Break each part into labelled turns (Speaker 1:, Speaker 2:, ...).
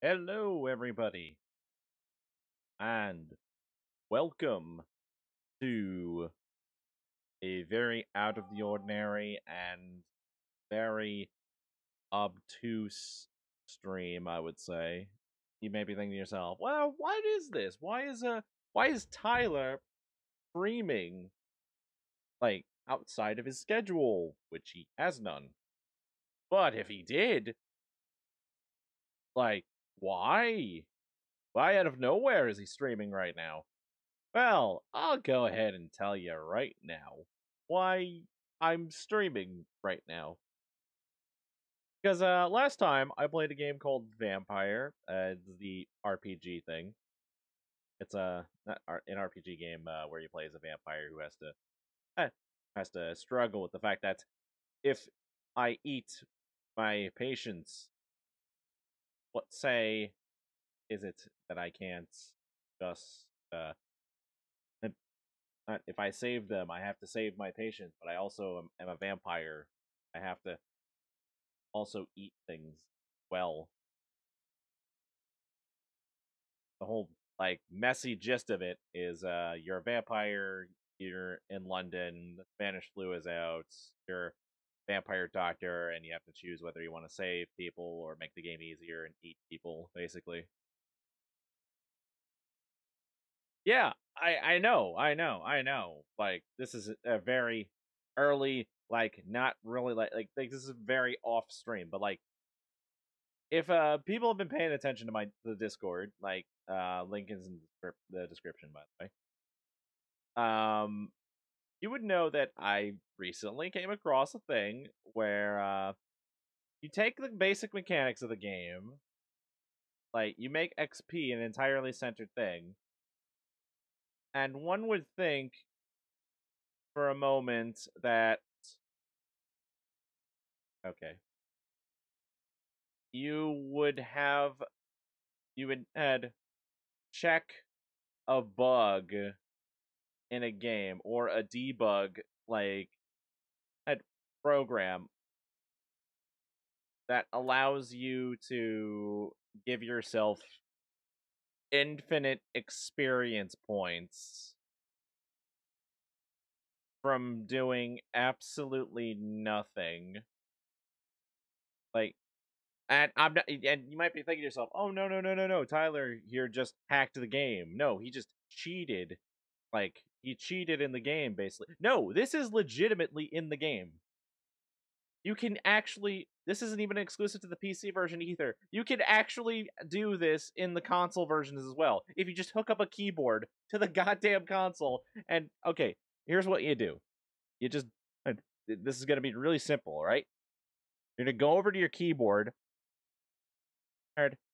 Speaker 1: Hello, everybody, and welcome to a very out of the ordinary and very obtuse stream, I would say. You may be thinking to yourself, well, what is this? Why is Tyler streaming like outside of his schedule, which he has none? But if he did, like, why? Why out of nowhere is he streaming right now? Well, I'll go ahead and tell you right now why I'm streaming right now. Because last time I played a game called Vampyr, it's the RPG thing. It's an RPG game where you play as a vampire who has to struggle with the fact that if I eat my patients, what say is it that I can't just if I save them, I have to save my patients, but I also am a vampire. I have to also eat things well. The whole like messy gist of it is you're a vampire, you're in London, the Spanish flu is out, you're a vampire doctor, and you have to choose whether you want to save people or make the game easier and eat people, basically. Yeah, I know. Like this is a very early, like not really like this is very off stream, but like if people have been paying attention to the Discord, like link is in the description by the way. You would know that I recently came across a thing where you take the basic mechanics of the game, like you make XP an entirely centered thing, and one would think for a moment that okay, you would have you would had check a bug in a game or a debug like a program that allows you to give yourself infinite experience points from doing absolutely nothing. Like, and I'm not, and you might be thinking to yourself, "Oh no, Tyler here just hacked the game." No, he just cheated. Like he cheated in the game, basically. No, this is legitimately in the game. You can actually this isn't even exclusive to the PC version either. You can actually do this in the console versions as well. If you just hook up a keyboard to the goddamn console and okay, here's what you do. You just this is going to be really simple, right? You're going to go over to your keyboard.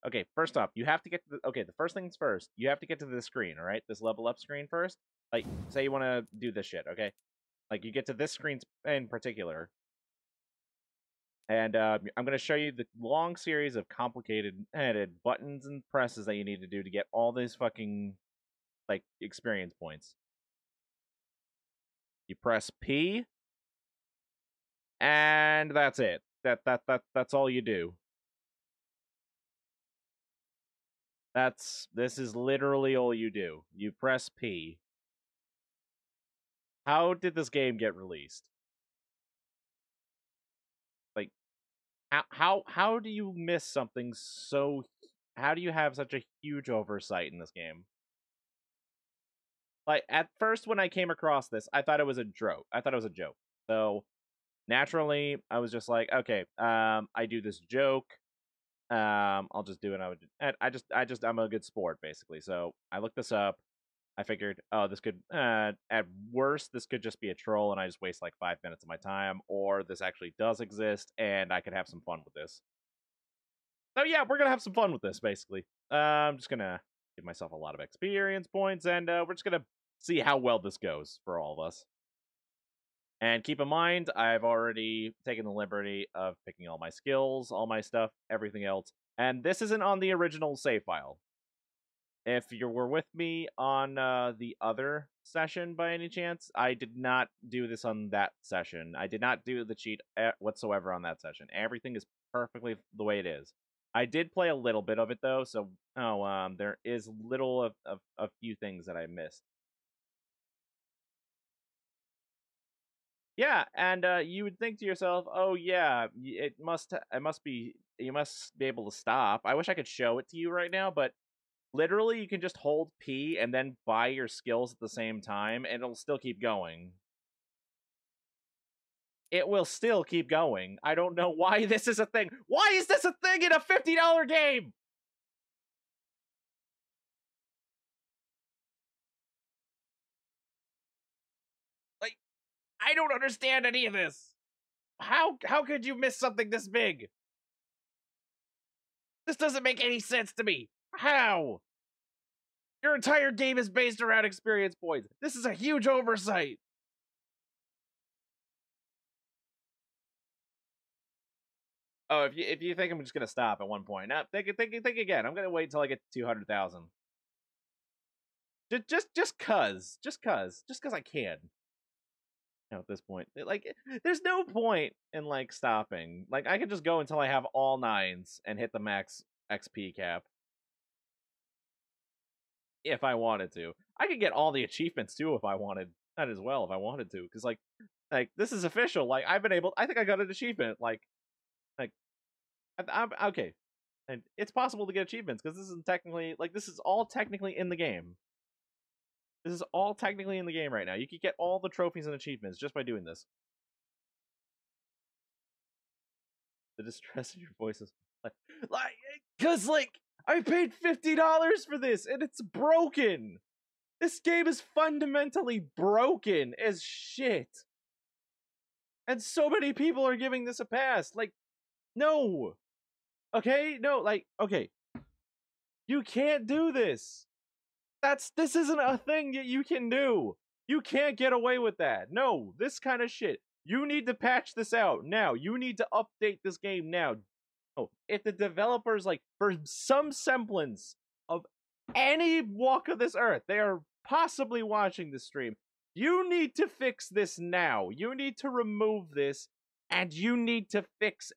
Speaker 1: Okay, first off, you have to get to the first things first. You have to get to this screen, all right? This level up screen first. Like say you want to do this shit, okay? Like you get to this screen in particular, and I'm going to show you the long series of complicated headed buttons and presses that you need to do to get all these fucking like experience points. You press P, and that's it. That's all you do. This is literally all you do. You press P. How did this game get released? Like how do you miss something so how do you have such a huge oversight in this game? Like at first when I came across this, I thought it was a joke. I thought it was a joke. So naturally, I was just like, okay, I do this joke. I'll just do it. I'm a good sport basically. So I looked this up. I figured, oh, this could, at worst, this could just be a troll, and I just waste like 5 minutes of my time, or this actually does exist, and I could have some fun with this. So yeah, we're gonna have some fun with this basically. I'm just gonna give myself a lot of experience points, and we're just gonna see how well this goes for all of us. And keep in mind, I've already taken the liberty of picking all my skills, all my stuff, everything else. And this isn't on the original save file. If you were with me on the other session by any chance, I did not do this on that session. I did not do the cheat whatsoever on that session. Everything is perfectly the way it is. I did play a little bit of it though, so there is little of a few things that I missed. Yeah, and you would think to yourself, "Oh yeah, it must be you must be able to stop." I wish I could show it to you right now, but literally you can just hold P and then buy your skills at the same time and it'll still keep going. It will still keep going. I don't know why this is a thing. Why is this a thing in a $50 game? Like, I don't understand any of this. How could you miss something this big? This doesn't make any sense to me. How? Your entire game is based around experience points. This is a huge oversight. Oh, if you think I'm just gonna stop at one point, now think again. I'm gonna wait until I get to 200,000. Just cause I can. You know, at this point, like, there's no point in like stopping. Like, I could just go until I have all 9s and hit the max XP cap. If I wanted to, I could get all the achievements too if I wanted that as well. If I wanted to, because like this is official. Like, I've been able. I think I got an achievement. Like I'm okay, and it's possible to get achievements because this is technically this is all technically in the game. This is all technically in the game right now. You could get all the trophies and achievements just by doing this. The distress in your voice is because I paid $50 for this and it's broken. This game is fundamentally broken as shit. And so many people are giving this a pass. Like, no. Okay? No, okay. You can't do this. This isn't a thing that you can do. You can't get away with that. No, this kind of shit. You need to patch this out now. You need to update this game now. Oh, if the developers, for some semblance of any walk of this earth, they are possibly watching this stream, you need to fix this now. You need to remove this, and you need to fix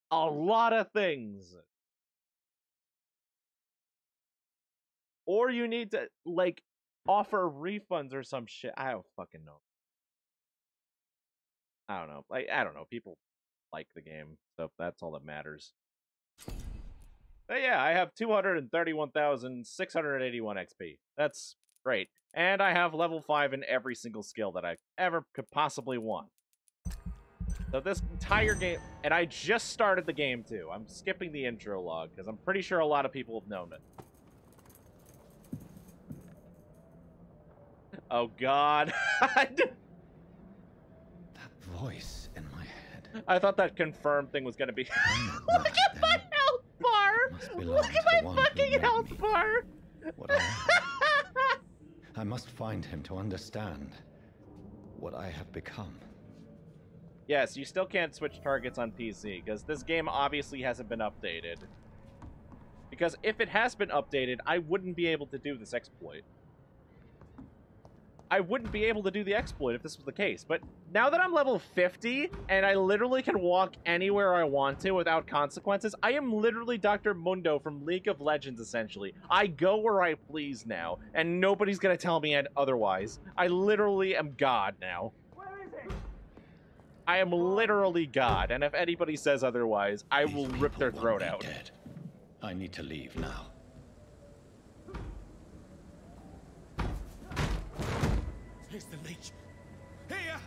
Speaker 1: a lot of things. Or you need to, offer refunds or some shit. I don't fucking know. I don't know. I don't know. People like the game, so that's all that matters. But yeah, I have 231,681 XP. That's great. And I have level 5 in every single skill that I ever could possibly want. So this entire game, and I just started the game too. I'm skipping the intro log because I'm pretty sure a lot of people have known it. Oh god.
Speaker 2: That voice in my head.
Speaker 1: I thought that confirmed thing was gonna be. Look at my health bar! Look at my fucking health bar!
Speaker 2: What I must find him to understand what I have become.
Speaker 1: Yes, you still can't switch targets on PC, because this game obviously hasn't been updated. Because if it has been updated, I wouldn't be able to do this exploit. I wouldn't be able to do the exploit if this was the case. But now that I'm level 50, and I literally can walk anywhere I want to without consequences, I am literally Dr. Mundo from League of Legends, essentially. I go where I please now, and nobody's gonna tell me otherwise. I literally am God now.
Speaker 3: Where is it?
Speaker 1: I am literally God, and if anybody says otherwise, I will rip their throat out.
Speaker 2: Dead. I need to leave now.
Speaker 3: Here's the leech. Here!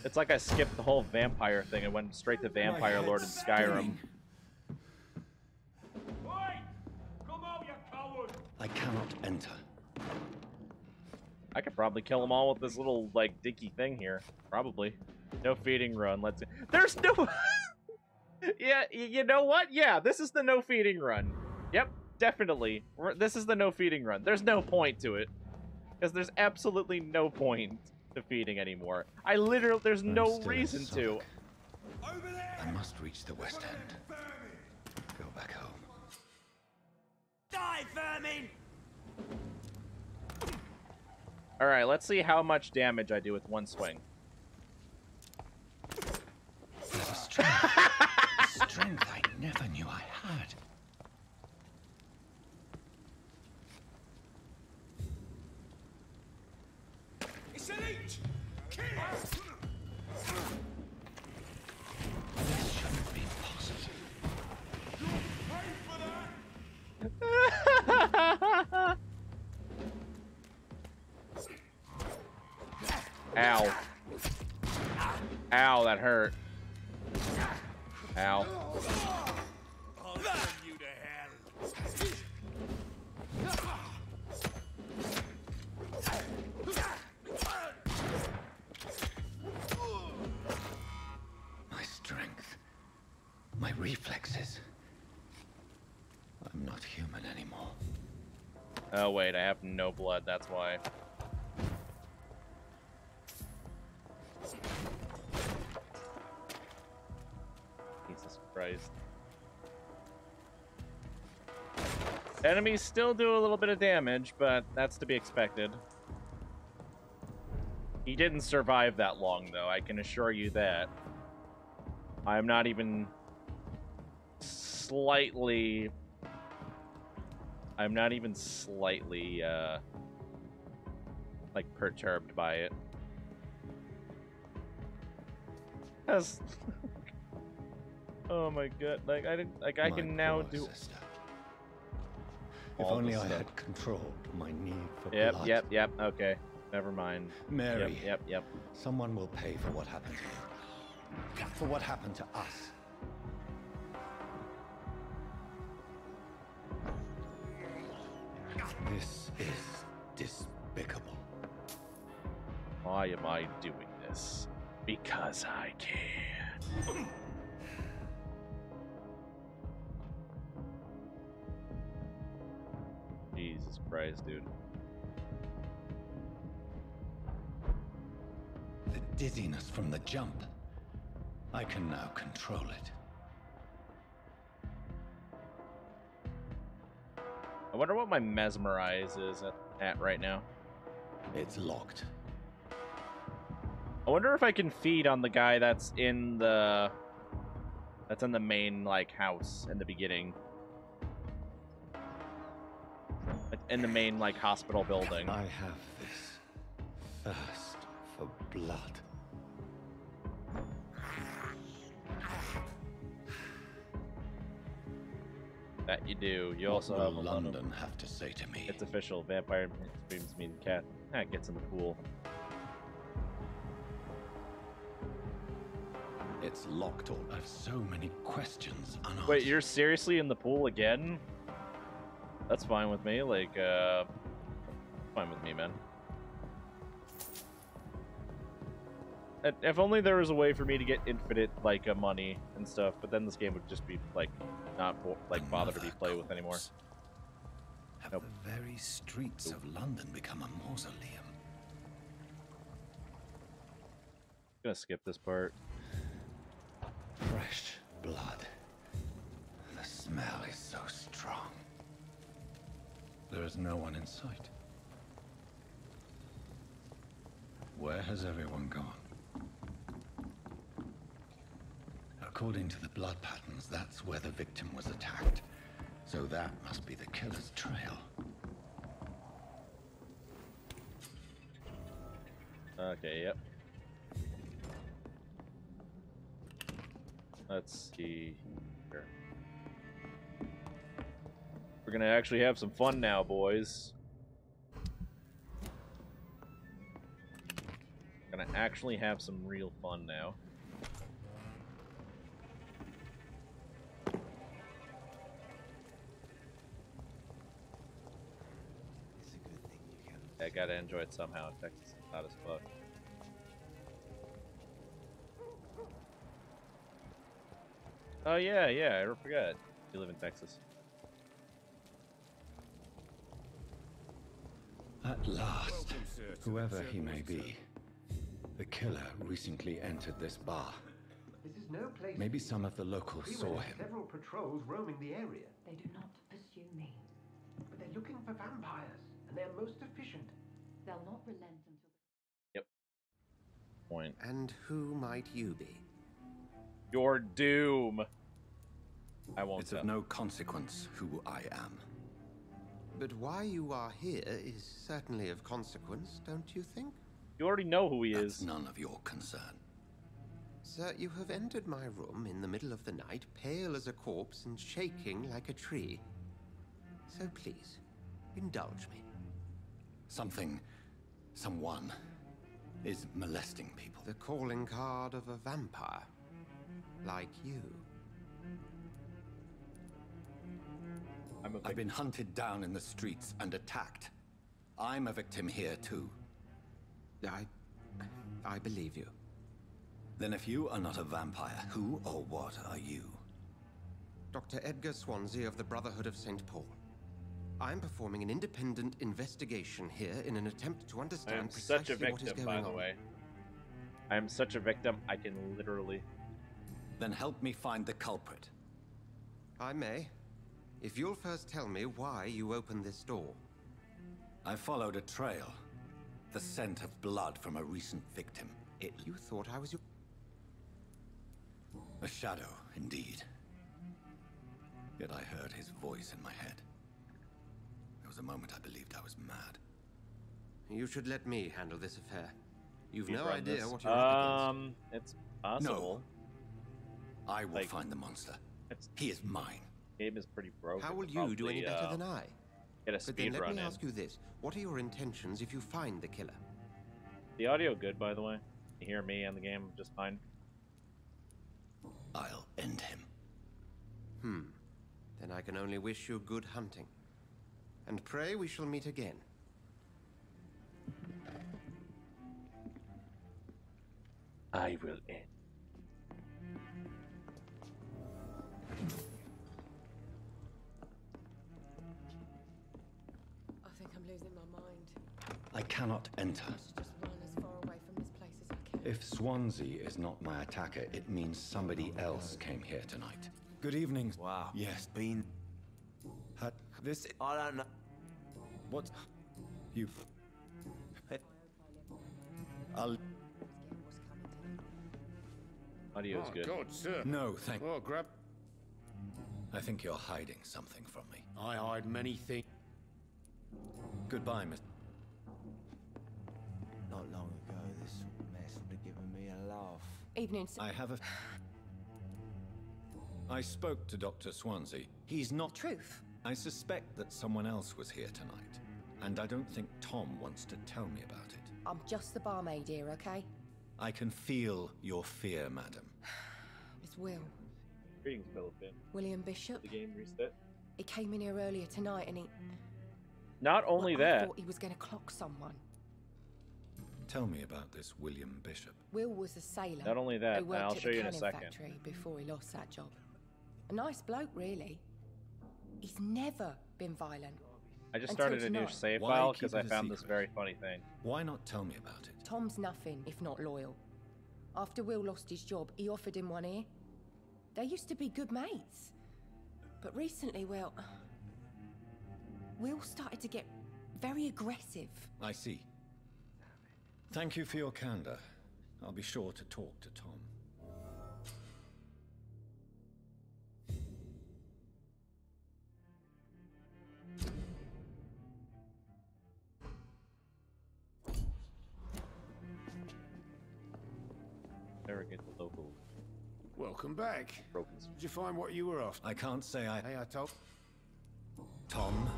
Speaker 1: It's like I skipped the whole vampire thing and went straight to Vampire Lord in Skyrim.
Speaker 3: Come out, you coward!
Speaker 2: I cannot enter.
Speaker 1: I could probably kill them all with this little, dinky thing here. Probably. No feeding run. Let's see. There's no... Yeah, you know what? Yeah, this is the no feeding run. Yep, definitely. This is the no feeding run. There's no point to it. Because there's absolutely no point to feeding anymore. There's no reason to.
Speaker 3: Over there!
Speaker 2: I must reach the west end. Go back home.
Speaker 3: Die, vermin!
Speaker 1: Alright, let's see how much damage I do with one swing.
Speaker 2: Strength I never knew I had.
Speaker 3: It's a leech! Kill it!
Speaker 2: This shouldn't be possible.
Speaker 3: Pay for that!
Speaker 1: Ow. Ow, that hurt. Ow.
Speaker 3: I'll send you to hell.
Speaker 2: My strength. My reflexes. I'm not human anymore.
Speaker 1: Oh, wait, I have no blood, that's why. Jesus Christ. Enemies still do a little bit of damage, but that's to be expected. He didn't survive that long, though, I can assure you that. I'm not even slightly... like, perturbed by it. That's... Oh my god, like, I can now do...
Speaker 2: Sister. If only I had controlled my need for blood.
Speaker 1: Yep, okay. Never mind.
Speaker 2: Mary.
Speaker 1: Yep.
Speaker 2: Someone will pay for what happened to you. For what happened to us. This is despicable.
Speaker 1: Why am I doing this? Because I can. Jesus Christ, dude.
Speaker 2: The dizziness from the jump. I can now control it.
Speaker 1: I wonder what my mesmerize is at right now.
Speaker 2: It's locked.
Speaker 1: I wonder if I can feed on the guy that's in the main like house in the beginning. In the main like hospital building.
Speaker 2: I have this thirst for blood.
Speaker 1: That you do. You
Speaker 2: What
Speaker 1: also
Speaker 2: will
Speaker 1: have a lot of...
Speaker 2: London have to say to me?
Speaker 1: It's official. Vampire screams mean cat. That gets in the pool.
Speaker 2: It's locked or I have so many questions unanswered.
Speaker 1: Wait, you're seriously in the pool again? That's fine with me. Like, fine with me, man. If only there was a way for me to get infinite, like, money and stuff, but then this game would just be, like, not, like, bother to be played with anymore.
Speaker 2: Have
Speaker 1: Nope.
Speaker 2: the very streets of London become a mausoleum?
Speaker 1: I'm gonna skip this part.
Speaker 2: Fresh blood. The smell is so strong. There is no one in sight. Where has everyone gone? According to the blood patterns, that's where the victim was attacked. So that must be the killer's trail.
Speaker 1: Okay, yep. Let's see here. We're gonna actually have some fun now, boys. Gonna actually have some real fun now.
Speaker 3: It's a good thing you can.
Speaker 1: I gotta enjoy it somehow. Texas is hot as fuck. Oh yeah, I forgot. You live in Texas.
Speaker 2: At last,
Speaker 3: Welcome, sir, to
Speaker 2: whoever
Speaker 3: the
Speaker 2: he may be, the killer recently entered this bar.
Speaker 4: This is no place.
Speaker 2: Maybe some of the locals
Speaker 4: We
Speaker 2: saw
Speaker 4: went
Speaker 2: him.
Speaker 4: several patrols roaming the area,
Speaker 5: They do not pursue me.
Speaker 4: but they're looking for vampires, and they're most efficient.
Speaker 5: They'll not relent until...
Speaker 1: Point.
Speaker 6: And who might you be?
Speaker 1: Your doom. I won't
Speaker 2: It's
Speaker 1: tell.
Speaker 2: of no consequence who I am.
Speaker 6: But why you are here is certainly of consequence, don't you think?
Speaker 1: You already know who he
Speaker 2: That's
Speaker 1: is.
Speaker 2: none of your concern.
Speaker 6: Sir, you have entered my room in the middle of the night, pale as a corpse and shaking like a tree. So please, indulge me.
Speaker 2: Someone is molesting people.
Speaker 6: The calling card of a vampire, like you.
Speaker 2: I've been hunted down in the streets and attacked. I'm a victim here too.
Speaker 6: I believe you.
Speaker 2: Then if you are not a vampire, who or what are you?
Speaker 6: Dr. Edgar Swansea of the Brotherhood of St. Paul. I'm performing an independent investigation here in an attempt to
Speaker 1: I
Speaker 6: understand
Speaker 1: am
Speaker 6: precisely
Speaker 1: such a
Speaker 6: what is
Speaker 1: victim,
Speaker 6: going
Speaker 1: by the
Speaker 6: on.
Speaker 1: way. I am such a victim, I can literally...
Speaker 2: Then help me find the culprit.
Speaker 6: I may, if you'll first tell me why you opened this door.
Speaker 2: I followed a trail. The scent of blood from a recent victim.
Speaker 6: You thought I was your...
Speaker 2: A shadow, indeed. Yet I heard his voice in my head. There was a moment I believed I was mad.
Speaker 6: You should let me handle this affair. You've
Speaker 1: You
Speaker 6: no
Speaker 1: run
Speaker 6: idea
Speaker 1: this.
Speaker 6: what you're up against.
Speaker 1: It's possible.
Speaker 2: I will
Speaker 1: Like,
Speaker 2: find the monster.
Speaker 1: it's-
Speaker 2: He is mine.
Speaker 1: Game is pretty broken.
Speaker 6: How will you do any better than I?
Speaker 1: Get a
Speaker 6: But then
Speaker 1: speed
Speaker 6: let
Speaker 1: run
Speaker 6: me
Speaker 1: in.
Speaker 6: ask you this. What are your intentions if you find the killer?
Speaker 1: The audio good, by the way. You hear me and the game just fine.
Speaker 2: I'll end him.
Speaker 6: Then I can only wish you good hunting. And pray we shall meet again.
Speaker 1: I will end.
Speaker 7: I think I'm losing my mind.
Speaker 2: I cannot enter.
Speaker 7: I should just run as far away from this place as I can.
Speaker 2: If Swansea is not my attacker, it means somebody else came here tonight. Good evening.
Speaker 3: Wow.
Speaker 2: Yes.
Speaker 3: Been.
Speaker 2: This.
Speaker 3: I don't know.
Speaker 2: What? You. I'll.
Speaker 1: Audio is good.
Speaker 8: God, sir.
Speaker 2: No, thank.
Speaker 8: Well, grab.
Speaker 2: I think you're hiding something from me.
Speaker 8: I hide many things.
Speaker 2: Goodbye, Mr.
Speaker 3: Not long ago, this mess would have given me a laugh.
Speaker 7: Evening, sir.
Speaker 2: I have a. I spoke to Dr. Swansea. He's not.
Speaker 7: Truth.
Speaker 2: I suspect that someone else was here tonight, and I don't think Tom wants to tell me about it.
Speaker 7: I'm just the barmaid here, okay?
Speaker 2: I can feel your fear, madam.
Speaker 7: It's Will.
Speaker 1: Greetings, Philippine.
Speaker 7: William Bishop.
Speaker 1: The game reset.
Speaker 7: He came in here earlier tonight and he...
Speaker 1: Not only
Speaker 7: Well, I
Speaker 1: that,
Speaker 7: thought he was going to clock someone.
Speaker 2: Tell me about this William Bishop.
Speaker 7: Will was a sailor.
Speaker 1: Not only that,
Speaker 7: who worked
Speaker 1: I'll
Speaker 7: at
Speaker 1: show
Speaker 7: the
Speaker 1: you in a
Speaker 7: canning
Speaker 1: second.
Speaker 7: factory before he lost that job. A nice bloke, really. He's never been violent.
Speaker 1: I just
Speaker 7: Until
Speaker 1: started a new
Speaker 7: tonight.
Speaker 1: save
Speaker 2: Why
Speaker 1: file
Speaker 2: keep
Speaker 1: because I
Speaker 2: it a
Speaker 1: found this
Speaker 2: secret?
Speaker 1: very funny thing.
Speaker 2: Why not tell me about it?
Speaker 7: Tom's nothing if not loyal. After Will lost his job, he offered him one ear. They used to be good mates. But recently, well... Will started to get very aggressive.
Speaker 2: I see. Thank you for your candor. I'll be sure to talk to Tom.
Speaker 1: Never get the local
Speaker 8: Welcome back.
Speaker 1: broken.
Speaker 8: Did you find what you were after?
Speaker 2: I can't say I...
Speaker 8: Hey, I told.
Speaker 2: Tom,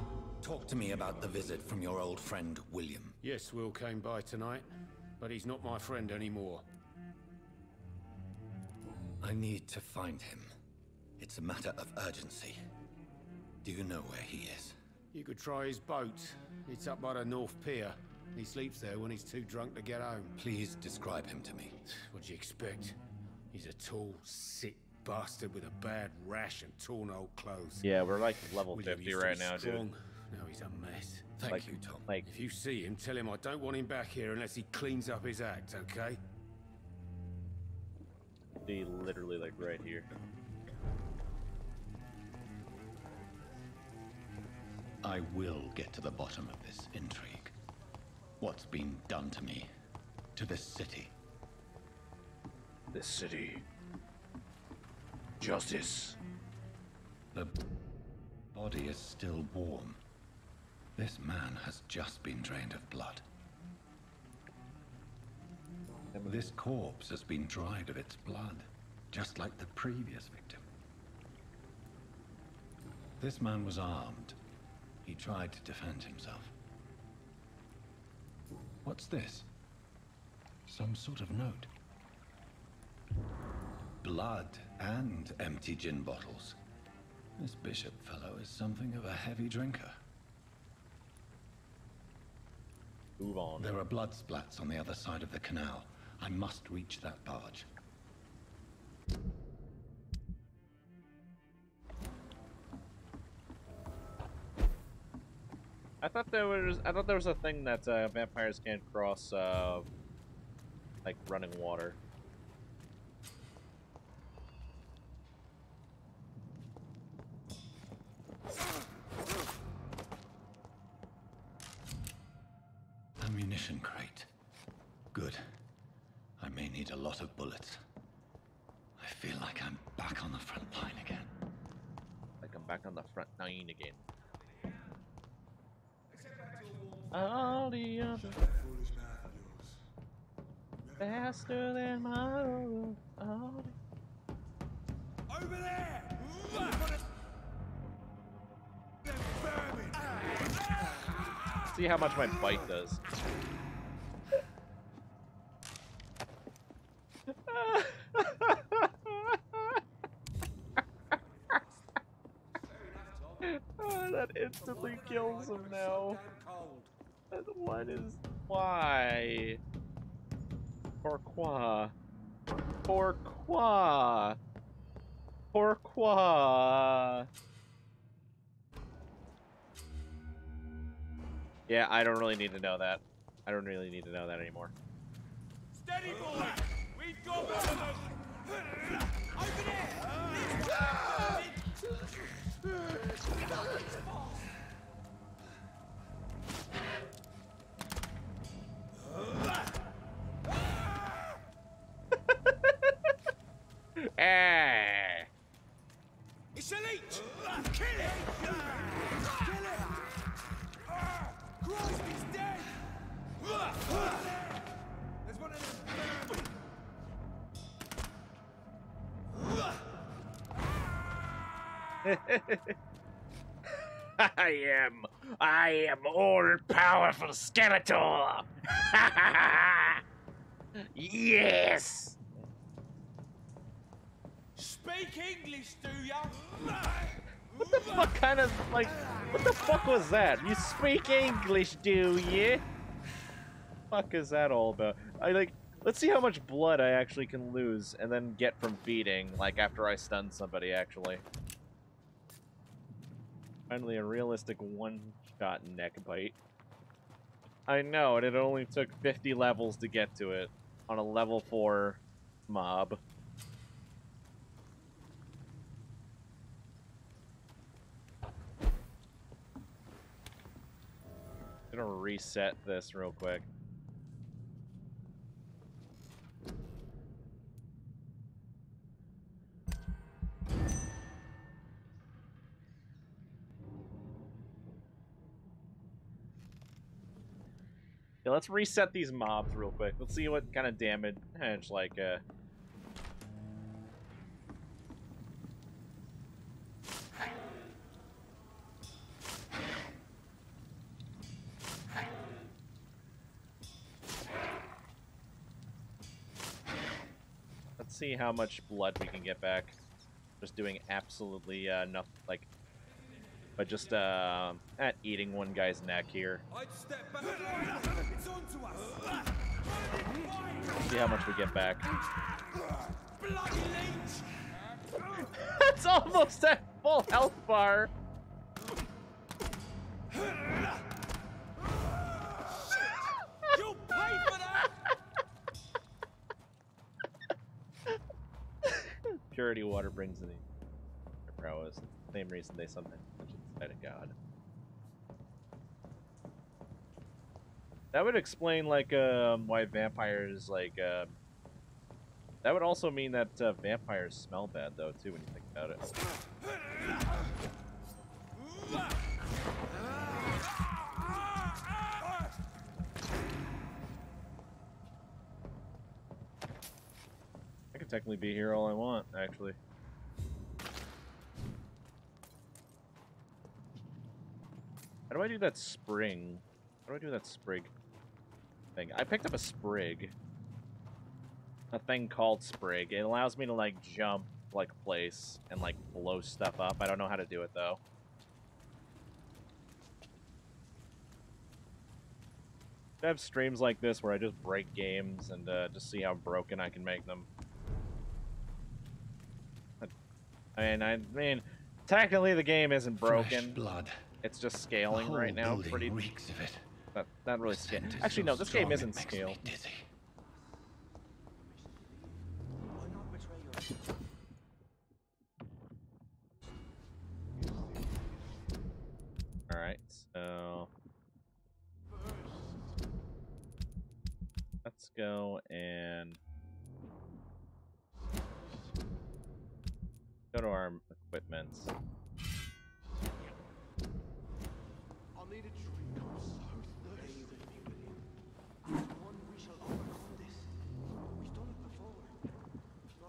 Speaker 2: talk to me about the visit from your old friend, William.
Speaker 8: Yes, Will came by tonight, but he's not my friend anymore.
Speaker 2: I need to find him. It's a matter of urgency. Do you know where he is?
Speaker 8: You could try his boat. It's up by the North Pier. He sleeps there when he's too drunk to get home.
Speaker 2: Please describe him to me.
Speaker 8: What'd you expect? He's a tall, sick bastard with a bad rash and torn old clothes.
Speaker 1: Yeah, we're like level
Speaker 8: William
Speaker 1: 50
Speaker 8: used to
Speaker 1: right
Speaker 8: be
Speaker 1: now,
Speaker 8: strong.
Speaker 1: dude.
Speaker 8: Now he's a mess.
Speaker 2: Thank
Speaker 1: Like-
Speaker 2: you, Tom.
Speaker 1: Like,
Speaker 8: If you see him, tell him I don't want him back here unless he cleans up his act, okay?
Speaker 1: be literally like right here.
Speaker 2: I will get to the bottom of this intrigue. What's been done to me, to this city.
Speaker 1: This city Justice.
Speaker 2: The body is still warm. This man has just been drained of blood. This corpse has been dried of its blood, just like the previous victim. This man was armed. He tried to defend himself. What's this? Some sort of note. Blood and empty gin bottles. This bishop fellow is something of a heavy drinker.
Speaker 1: Move on.
Speaker 2: There are blood splats on the other side of the canal. I must reach that barge.
Speaker 1: I thought there was a thing that vampires can't cross, like running water.
Speaker 2: Ammunition crate. Good. I may need a lot of bullets. I feel like I'm back on the front line again.
Speaker 1: Like I'm back on the front line again. All the other faster than my own.
Speaker 8: Over there!
Speaker 1: See how much my bite does. Oh, that instantly kills him now. What is... Why? Pourquoi? Pourquoi? Pourquoi? Yeah, I don't really need to know that. I don't really need to know that anymore.
Speaker 8: Steady, boy! We've got one of them! Over there!
Speaker 1: Ah!
Speaker 8: It's a leech! Kill it! Kill it! Christ, he's dead! There's one of them!
Speaker 1: I am all-powerful Skeletor! Yes!
Speaker 8: Speak English, do ya?
Speaker 1: What the fuck kind of, like, what the fuck was that? You speak English, do you? Fuck is that all about? Let's see how much blood I actually can lose and then get from feeding, like, after I stun somebody, actually. Finally, a realistic one-shot neck bite. I know, and it only took 50 levels to get to it on a level 4 mob. I'm gonna reset this real quick. Yeah, let's reset these mobs real quick. Let's see what kind of damage, like, let's see how much blood we can get back. Just doing absolutely nothing, like, but just at eating one guy's neck here.
Speaker 8: I'd step back. It's on to us.
Speaker 1: See how much we get back.
Speaker 8: Bloody leech!
Speaker 1: That's almost at full health bar.
Speaker 8: You'll pay for that!
Speaker 1: Purity water brings the prowess. Same reason they sometimes mention the sight of God. That would explain, like, why vampires, like, That would also mean that vampires smell bad, though, too, when you think about it. I could technically be here all I want, actually. How do I do that spring? How do I do that sprig thing? I picked up a sprig. A thing called sprig. It allows me to, like, jump, like, place and, like, blow stuff up. I don't know how to do it, though. I have streams like this where I just break games and just see how broken I can make them. I mean, technically the game isn't broken.
Speaker 2: Fresh blood.
Speaker 1: It's just scaling right now. Pretty
Speaker 2: reeks of it.
Speaker 1: Not really scale. Actually, no, this game isn't scale. All right, so let's go and go to our equipment.
Speaker 3: I'll need a drink. I'm so thirsty. One we shall overcome this. We've done it before. No,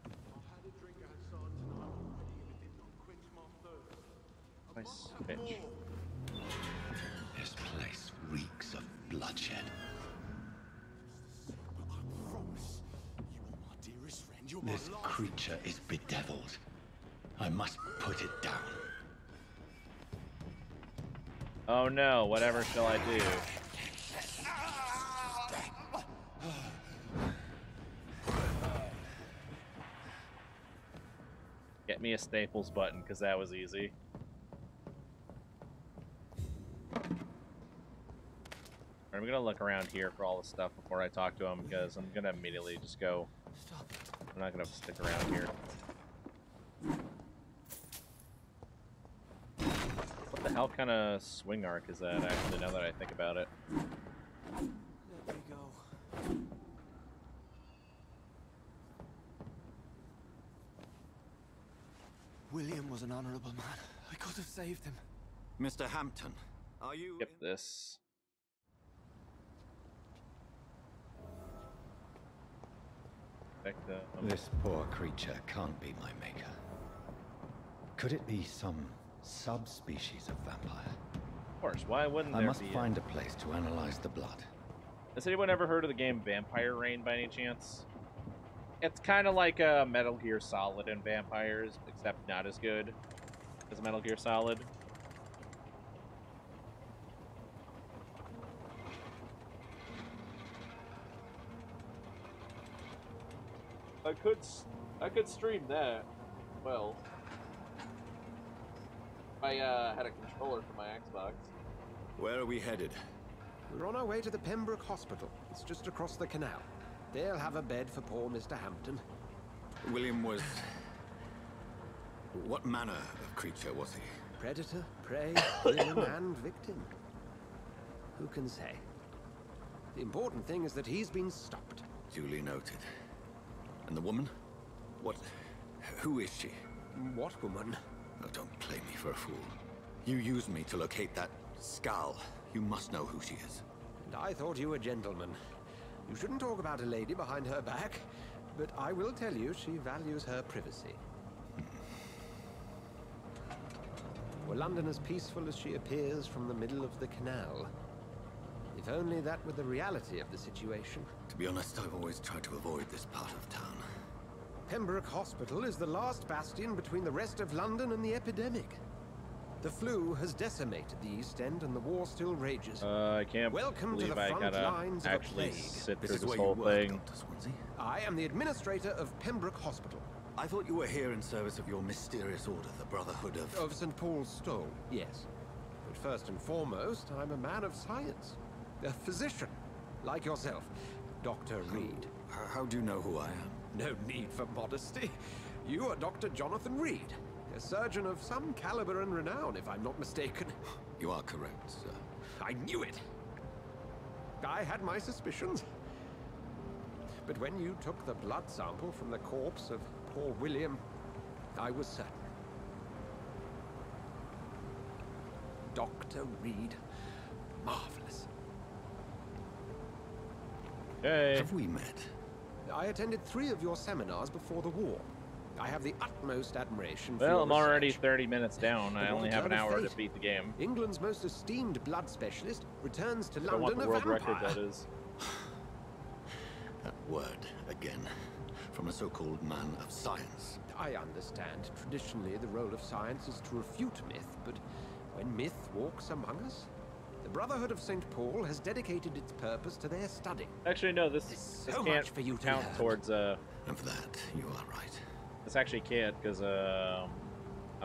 Speaker 3: I've had a drink outside tonight already, and it did not quench my thirst.
Speaker 1: Nice bitch.
Speaker 2: This place reeks of bloodshed.
Speaker 3: But I promise, you are my dearest friend. You're my
Speaker 2: This
Speaker 3: life.
Speaker 2: creature is bedeviled. I must put it down.
Speaker 1: Oh no, whatever shall I do? Get me a Staples button, because that was easy. I'm gonna look around here for all the stuff before I talk to him, because I'm gonna immediately just go. I'm not gonna stick around here. What the hell kind of swing arc is that, actually, now that I think about it?
Speaker 3: There we go. William was an honorable man. I could have saved him.
Speaker 2: Mr. Hampton, are you...
Speaker 1: Skip this.
Speaker 2: This poor creature can't be my maker. Could it be some subspecies of vampire?
Speaker 1: Of course, why wouldn't
Speaker 2: I
Speaker 1: there
Speaker 2: must
Speaker 1: be?
Speaker 2: find a place to analyze the blood.
Speaker 1: Has anyone ever heard of the game Vampire Reign by any chance? It's kind of like a Metal Gear Solid and vampires, except not as good as Metal Gear Solid. I could stream that. Well, I had a controller for my Xbox.
Speaker 2: Where are we headed?
Speaker 9: We're on our way to the Pembroke Hospital. It's just across the canal. They'll have a bed for poor Mr. Hampton.
Speaker 2: William was... What manner of creature was he?
Speaker 9: Predator, prey, villain, and victim. Who can say? The important thing is that he's been stopped.
Speaker 2: Duly noted. And the woman? What... Who is she?
Speaker 9: What woman?
Speaker 2: Oh, don't play me for a fool. You used me to locate that skull. You must know who she is.
Speaker 9: And I thought you a gentleman. You shouldn't talk about a lady behind her back, but I will tell you she values her privacy. Were London as peaceful as she appears from the middle of the canal? If only that were the reality of the situation.
Speaker 2: To be honest, I've always tried to avoid this part of town.
Speaker 9: Pembroke Hospital is the last bastion between the rest of London and the epidemic. The flu has decimated the East End and the war still rages.
Speaker 1: I can't
Speaker 9: Welcome to
Speaker 1: believe
Speaker 9: the
Speaker 1: I
Speaker 9: front
Speaker 1: gotta
Speaker 9: lines of a
Speaker 1: actually
Speaker 9: plague.
Speaker 1: sit
Speaker 2: This
Speaker 1: through
Speaker 2: is
Speaker 1: this
Speaker 2: where
Speaker 1: whole
Speaker 2: you work,
Speaker 1: thing.
Speaker 2: Dr. Swansea?
Speaker 9: I am the administrator of Pembroke Hospital.
Speaker 2: I thought you were here in service of your mysterious order, the Brotherhood of...
Speaker 9: Of St. Paul's Stole, yes. But first and foremost, I'm a man of science. A physician, like yourself, Dr. Reed.
Speaker 2: How do you know who I am?
Speaker 9: No need for modesty. You are Dr. Jonathan Reed, a surgeon of some caliber and renown, if I'm not mistaken.
Speaker 2: You are correct, sir.
Speaker 9: I knew it! I had my suspicions. But when you took the blood sample from the corpse of poor William, I was certain. Dr. Reed. Marvelous.
Speaker 1: Okay.
Speaker 2: Have we met?
Speaker 9: I attended 3 of your seminars before the war. I have the utmost admiration for
Speaker 1: Well,
Speaker 9: your
Speaker 1: I'm already
Speaker 9: research.
Speaker 1: 30 minutes down. I
Speaker 9: But
Speaker 1: only
Speaker 9: what
Speaker 1: have an
Speaker 9: turn of
Speaker 1: hour to
Speaker 9: fate?
Speaker 1: beat the game.
Speaker 9: England's most esteemed blood specialist returns to
Speaker 1: I don't want
Speaker 9: London
Speaker 1: the
Speaker 9: a
Speaker 1: world record,
Speaker 9: vampire.
Speaker 1: that is.
Speaker 2: That word again. From a so-called man of science.
Speaker 9: I understand. Traditionally, the role of science is to refute myth, but when myth walks among us, the Brotherhood of St. Paul has dedicated its purpose to their study.
Speaker 1: Actually, no, this
Speaker 9: so
Speaker 1: can't
Speaker 9: much for you to
Speaker 1: count
Speaker 9: learn.
Speaker 1: towards,
Speaker 2: And for that, you are right.
Speaker 1: this actually can't, because, I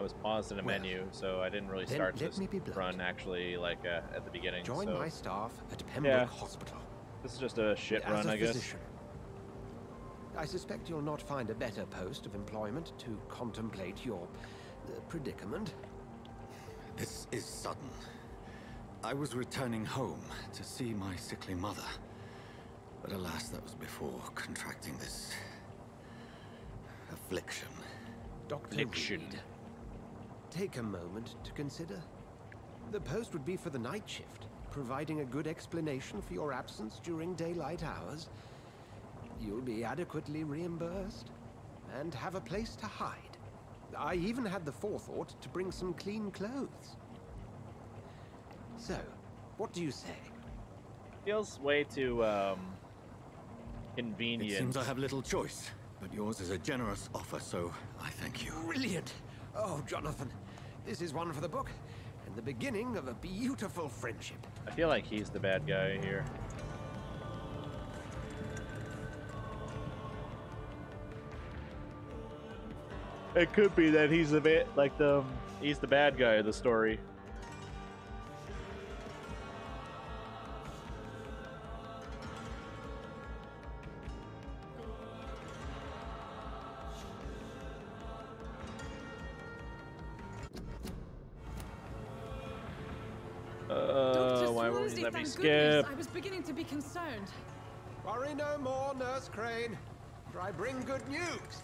Speaker 1: was paused in a
Speaker 9: Well,
Speaker 1: menu, so I didn't really
Speaker 9: then
Speaker 1: start
Speaker 9: let
Speaker 1: this
Speaker 9: me be blunt.
Speaker 1: run, actually, like, at the beginning,
Speaker 9: Join
Speaker 1: so
Speaker 9: my staff at Pembroke Hospital.
Speaker 1: this is just a shit
Speaker 9: As
Speaker 1: run,
Speaker 9: a
Speaker 1: I guess.
Speaker 9: physician, I suspect you'll not find a better post of employment to contemplate your predicament.
Speaker 2: This is sudden. I was returning home to see my sickly mother. But alas, that was before contracting this affliction.
Speaker 9: Dr.
Speaker 1: Affliction.
Speaker 9: Reed, take a moment to consider. The post would be for the night shift, providing a good explanation for your absence during daylight hours. You'll be adequately reimbursed and have a place to hide. I even had the forethought to bring some clean clothes. So, what do you say?
Speaker 1: Feels way too,
Speaker 2: It
Speaker 1: convenient.
Speaker 2: seems I have little choice, but yours is a generous offer, so I thank you.
Speaker 9: Brilliant! Oh, Jonathan, this is one for the book, and the beginning of a beautiful friendship.
Speaker 1: I feel like he's the bad guy here. It could be that he's he's the bad guy of the story. Why won't you let me skip?
Speaker 10: I was beginning to be concerned.
Speaker 9: Worry no more, Nurse Crane, for I bring good news.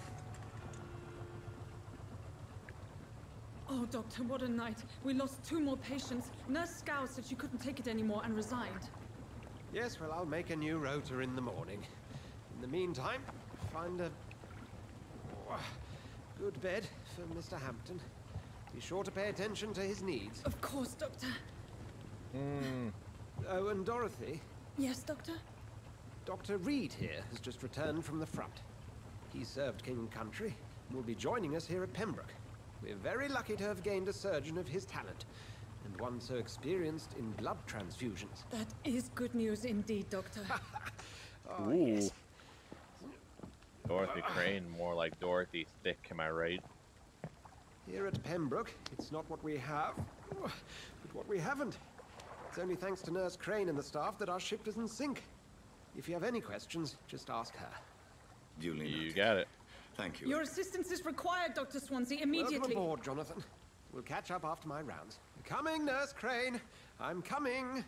Speaker 10: Oh, Doctor, what a night. We lost 2 more patients. Nurse Scow said she couldn't take it anymore and resigned.
Speaker 9: Yes, well, I'll make a new rota in the morning. In the meantime, find a good bed for Mr. Hampton. Be sure to pay attention to his needs.
Speaker 10: Of course, Doctor.
Speaker 9: Oh, and Dorothy,
Speaker 10: Yes, Doctor?
Speaker 9: Dr. Reed here has just returned from the front. He served King and Country and will be joining us here at Pembroke. We're very lucky to have gained a surgeon of his talent, and one so experienced in blood transfusions.
Speaker 10: That is good news indeed, Doctor.
Speaker 9: Oh,
Speaker 1: Ooh.
Speaker 9: yes.
Speaker 1: Dorothy Crane, more like Dorothy Thick, am I right?
Speaker 9: Here at Pembroke, it's not what we have, but what we haven't. It's only thanks to Nurse Crane and the staff that our ship doesn't sink. If you have any questions, just ask her.
Speaker 2: Duly
Speaker 1: You
Speaker 2: noted.
Speaker 1: got it.
Speaker 2: Thank you.
Speaker 10: Your assistance is required, Dr. Swansea,
Speaker 9: Welcome
Speaker 10: immediately.
Speaker 9: aboard, Jonathan. We'll catch up after my rounds. Coming, Nurse Crane. I'm coming.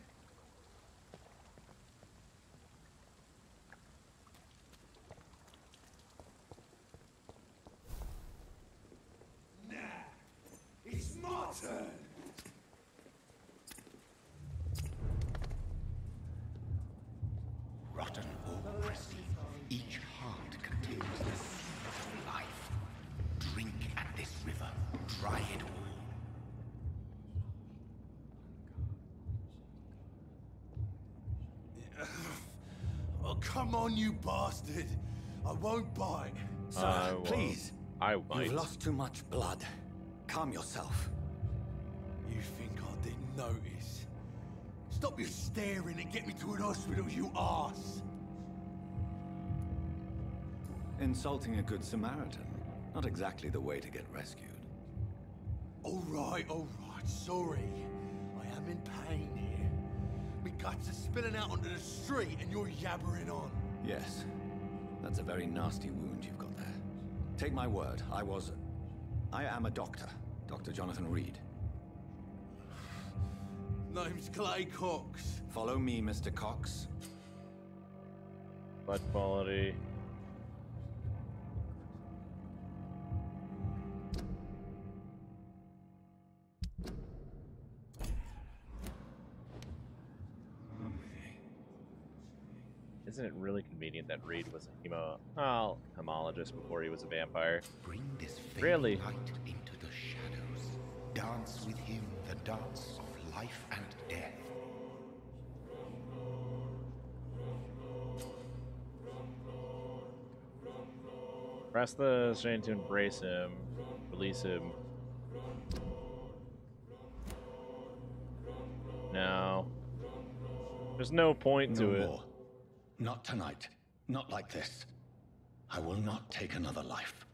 Speaker 3: It's my turn.
Speaker 2: Rotten oppressive. Each heart contains the seed of life. Drink at this river. Dry it all.
Speaker 3: Oh, come on, you bastard. I won't bite.
Speaker 2: Sir, please.
Speaker 1: I might.
Speaker 2: You've lost too much blood. Calm yourself.
Speaker 3: You think I didn't notice? Stop your staring and get me to an hospital, you arse.
Speaker 2: Insulting a good Samaritan. Not exactly the way to get rescued.
Speaker 3: All right, sorry. I am in pain here. My guts are spilling out onto the street and you're yabbering on.
Speaker 2: Yes. That's a very nasty wound you've got there. Take my word, I am a doctor. Dr. Jonathan Reed.
Speaker 3: Name's Clay Cox.
Speaker 2: Follow me, Mr. Cox.
Speaker 1: Blood quality. Isn't it really convenient that Reed was a homologist before he was a vampire?
Speaker 11: Bring this
Speaker 1: Really?
Speaker 11: light into the shadows. Dance with him the dance of life and death.
Speaker 1: Press the chain to embrace him. Release him. No. There's no point to it.
Speaker 2: More. Not tonight. Not like this. I will not take another life.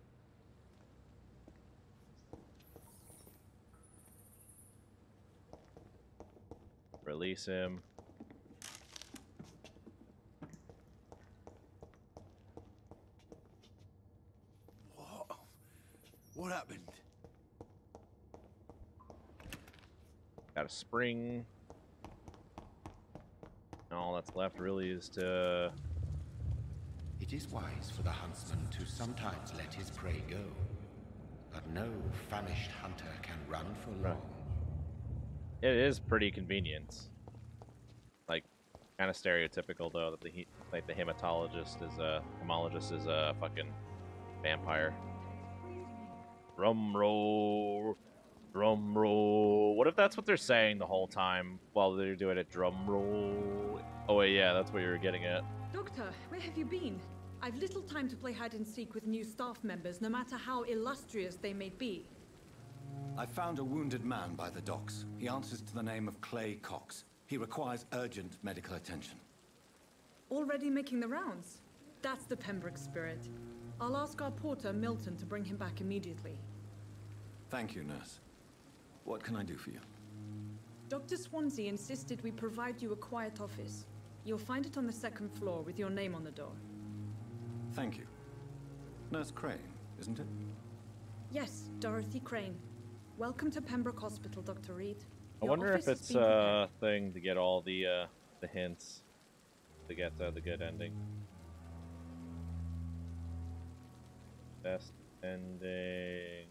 Speaker 1: Release him.
Speaker 3: What happened?
Speaker 1: Got a spring. All that's left really is to...
Speaker 11: It is wise for the huntsman to sometimes let his prey go. But no famished hunter can run for long.
Speaker 1: It is pretty convenient. Like, kind of stereotypical though that the hematologist is a homologist is a fucking vampire. Drum roll, drum roll. What if that's what they're saying the whole time while they're doing it? Drum roll. Oh wait, yeah, that's what you were getting at.
Speaker 10: Doctor, where have you been? I've little time to play hide and seek with new staff members, no matter how illustrious they may be.
Speaker 2: I found a wounded man by the docks. He answers to the name of Clay Cox. He requires urgent medical attention.
Speaker 10: Already making the rounds? That's the Pembroke spirit. I'll ask our porter, Milton, to bring him back immediately.
Speaker 2: Thank you, nurse. What can I do for you?
Speaker 10: Dr. Swansea insisted we provide you a quiet office. You'll find it on the second floor with your name on the door.
Speaker 2: Thank you. Nurse Crane, isn't it?
Speaker 10: Yes, Dorothy Crane. Welcome to Pembroke Hospital, Dr. Reed.
Speaker 1: I wonder if it's a thing to get all the hints to get the good ending. Best ending.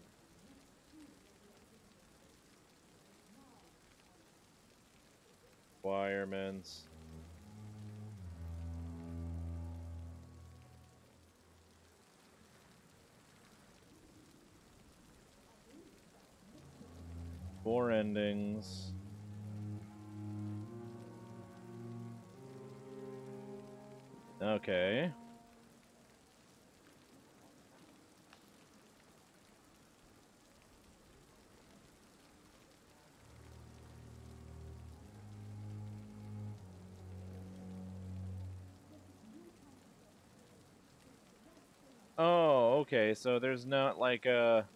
Speaker 1: Requirements. Four endings. Okay. Oh, okay, so there's not like a...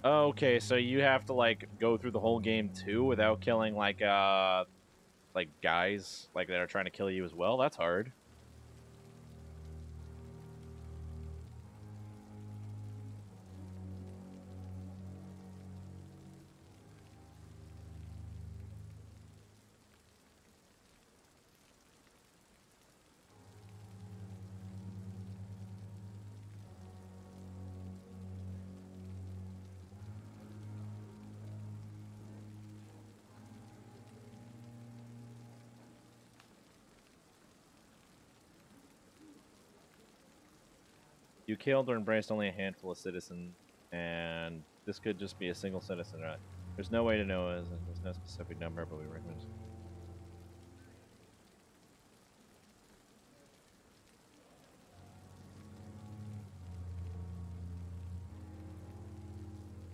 Speaker 1: Okay, so you have to like go through the whole game too without killing like guys like that are trying to kill you as well. That's hard. You killed or embraced only a handful of citizens, and this could just be a single citizen, right? There's no way to know, there's no specific number, but we recommend.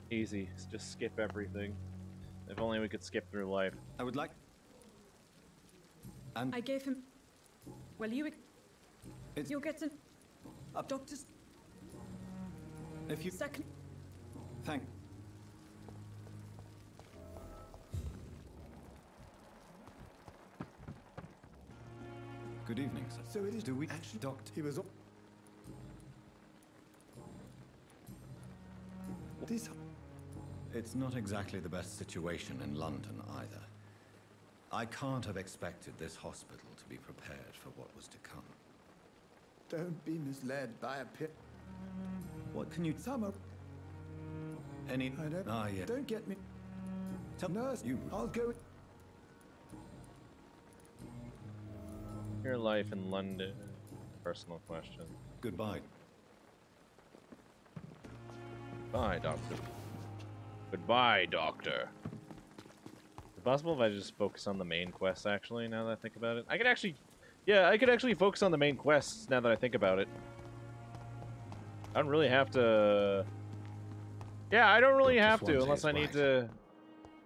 Speaker 1: Easy, just skip everything. If only we could skip through life.
Speaker 2: I would like... And
Speaker 10: I gave him... Well, you'll get an... Doctor's...
Speaker 2: If you...
Speaker 10: Second...
Speaker 2: Thank... Good evening, sir.
Speaker 9: So it is... Do we actually...
Speaker 2: Doctor...
Speaker 9: He was... This...
Speaker 2: It's not exactly the best situation in London, either. I can't have expected this hospital to be prepared for what was to come.
Speaker 3: Don't be misled by a pit.
Speaker 2: What can you...
Speaker 3: Summer.
Speaker 2: Any...
Speaker 3: I don't...
Speaker 2: Ah, yeah.
Speaker 3: Don't get me...
Speaker 2: Nurse, you...
Speaker 3: I'll go...
Speaker 1: Your life in London. Personal question.
Speaker 2: Goodbye.
Speaker 1: Bye, Doctor. Goodbye, Doctor. Is it possible if I just focus on the main quest, actually, now that I think about it? I could actually... Yeah, I could actually focus on the main quests now that I think about it. I don't really have to... Yeah, I don't really have to, unless I need to...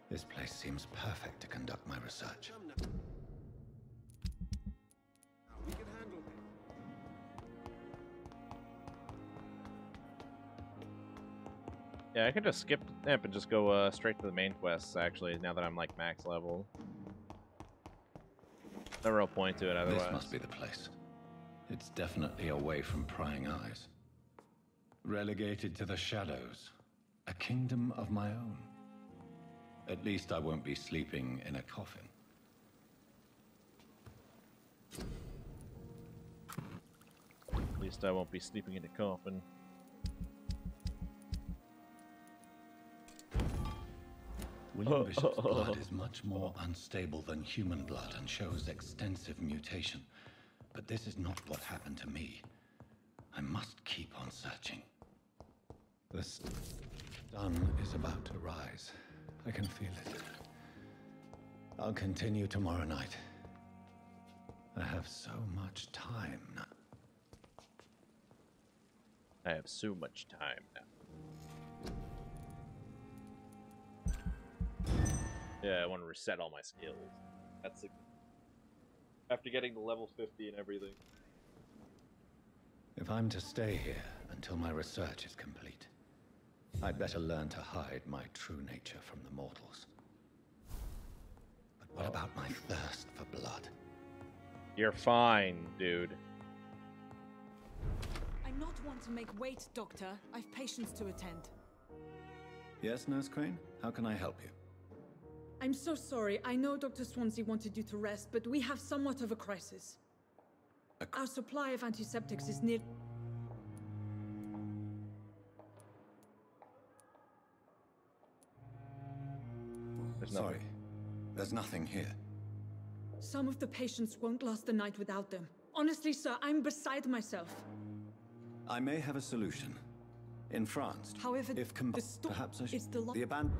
Speaker 2: This place seems perfect to conduct my research.
Speaker 3: We can handle it.
Speaker 1: Yeah, I can just skip the step and just go straight to the main quests, actually, now that I'm, like, max level. No real point to it, otherwise.
Speaker 2: This must be the place. It's definitely away from prying eyes. Relegated to the shadows. A kingdom of my own. At least I won't be sleeping in a coffin.
Speaker 1: At least I won't be sleeping in a coffin.
Speaker 2: William Bishop's blood is much more unstable than human blood and shows extensive mutation. But this is not what happened to me. I must keep on searching. The sun is about to rise. I can feel it. I'll continue tomorrow night. I have so much time now.
Speaker 1: I have so much time now. Yeah, I want to reset all my skills. That's it. After getting to level 50 and everything.
Speaker 2: If I'm to stay here until my research is complete, I'd better learn to hide my true nature from the mortals. But what about my thirst for blood?
Speaker 1: You're fine, dude.
Speaker 10: I'm not one to make wait, Doctor. I've patients to attend.
Speaker 2: Yes, Nurse Crane? How can I help you?
Speaker 10: I'm so sorry. I know Dr. Swansea wanted you to rest, but we have somewhat of a crisis. Our supply of antiseptics is near...
Speaker 2: Sorry, there's nothing here.
Speaker 10: Some of the patients won't last the night without them. Honestly, sir, I'm beside myself.
Speaker 2: I may have a solution. In France,
Speaker 10: However,
Speaker 2: if perhaps I should...
Speaker 10: it's the
Speaker 2: abandoned...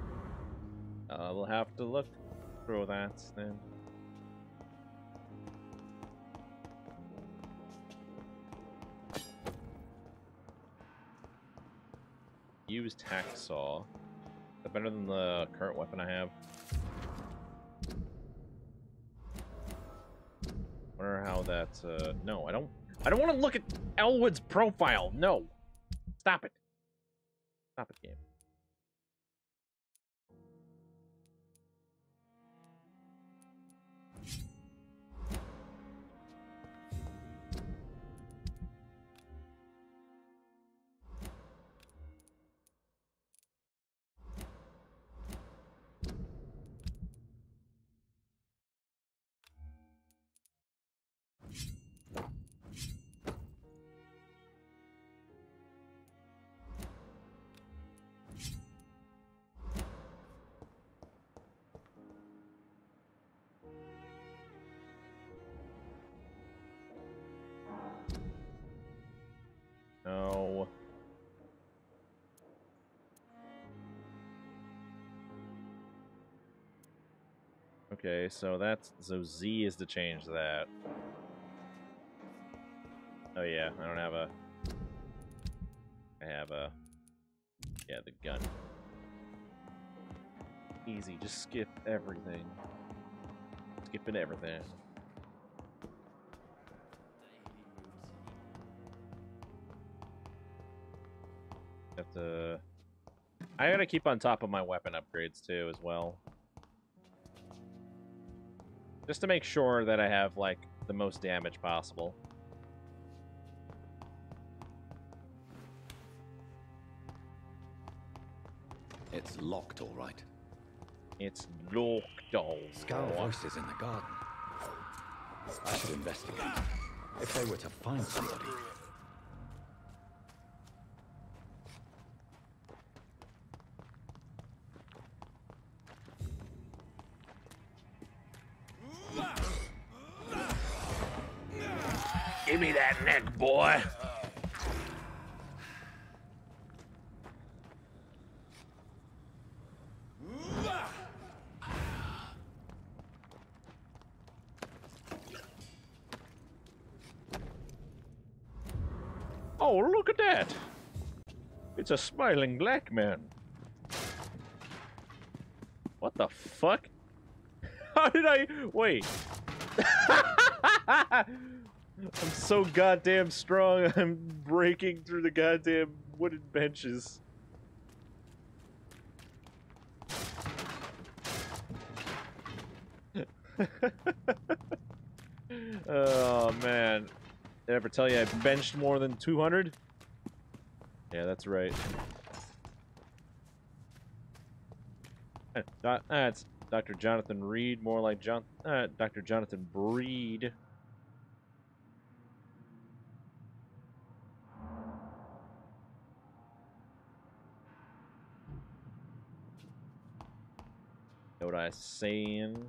Speaker 1: We'll have to look through that then. Use hacksaw. Is that better than the current weapon I have? Wonder how that's no, I don't want to look at Elwood's profile. No. Stop it. Stop it, game. No. Okay, so Z is to change that. Oh yeah, I don't have a... I have a... Yeah, the gun. Easy, just skip everything. Skipping everything. Have to... I gotta keep on top of my weapon upgrades too, as well. Just to make sure that I have, like, the most damage possible.
Speaker 2: It's locked, all right.
Speaker 1: It's locked down.
Speaker 2: Scowl voices in the garden. I should investigate. If they were to find somebody.
Speaker 1: Give me that neck, boy. Oh, look at that! It's a smiling black man. What the fuck? How did I... Wait. I'm so goddamn strong, I'm breaking through the goddamn wooden benches. Oh, man. Did I ever tell you I benched more than 200? Yeah, that's right. It's Dr. Jonathan Reed, more like Dr. Jonathan Breed. Know what I saying?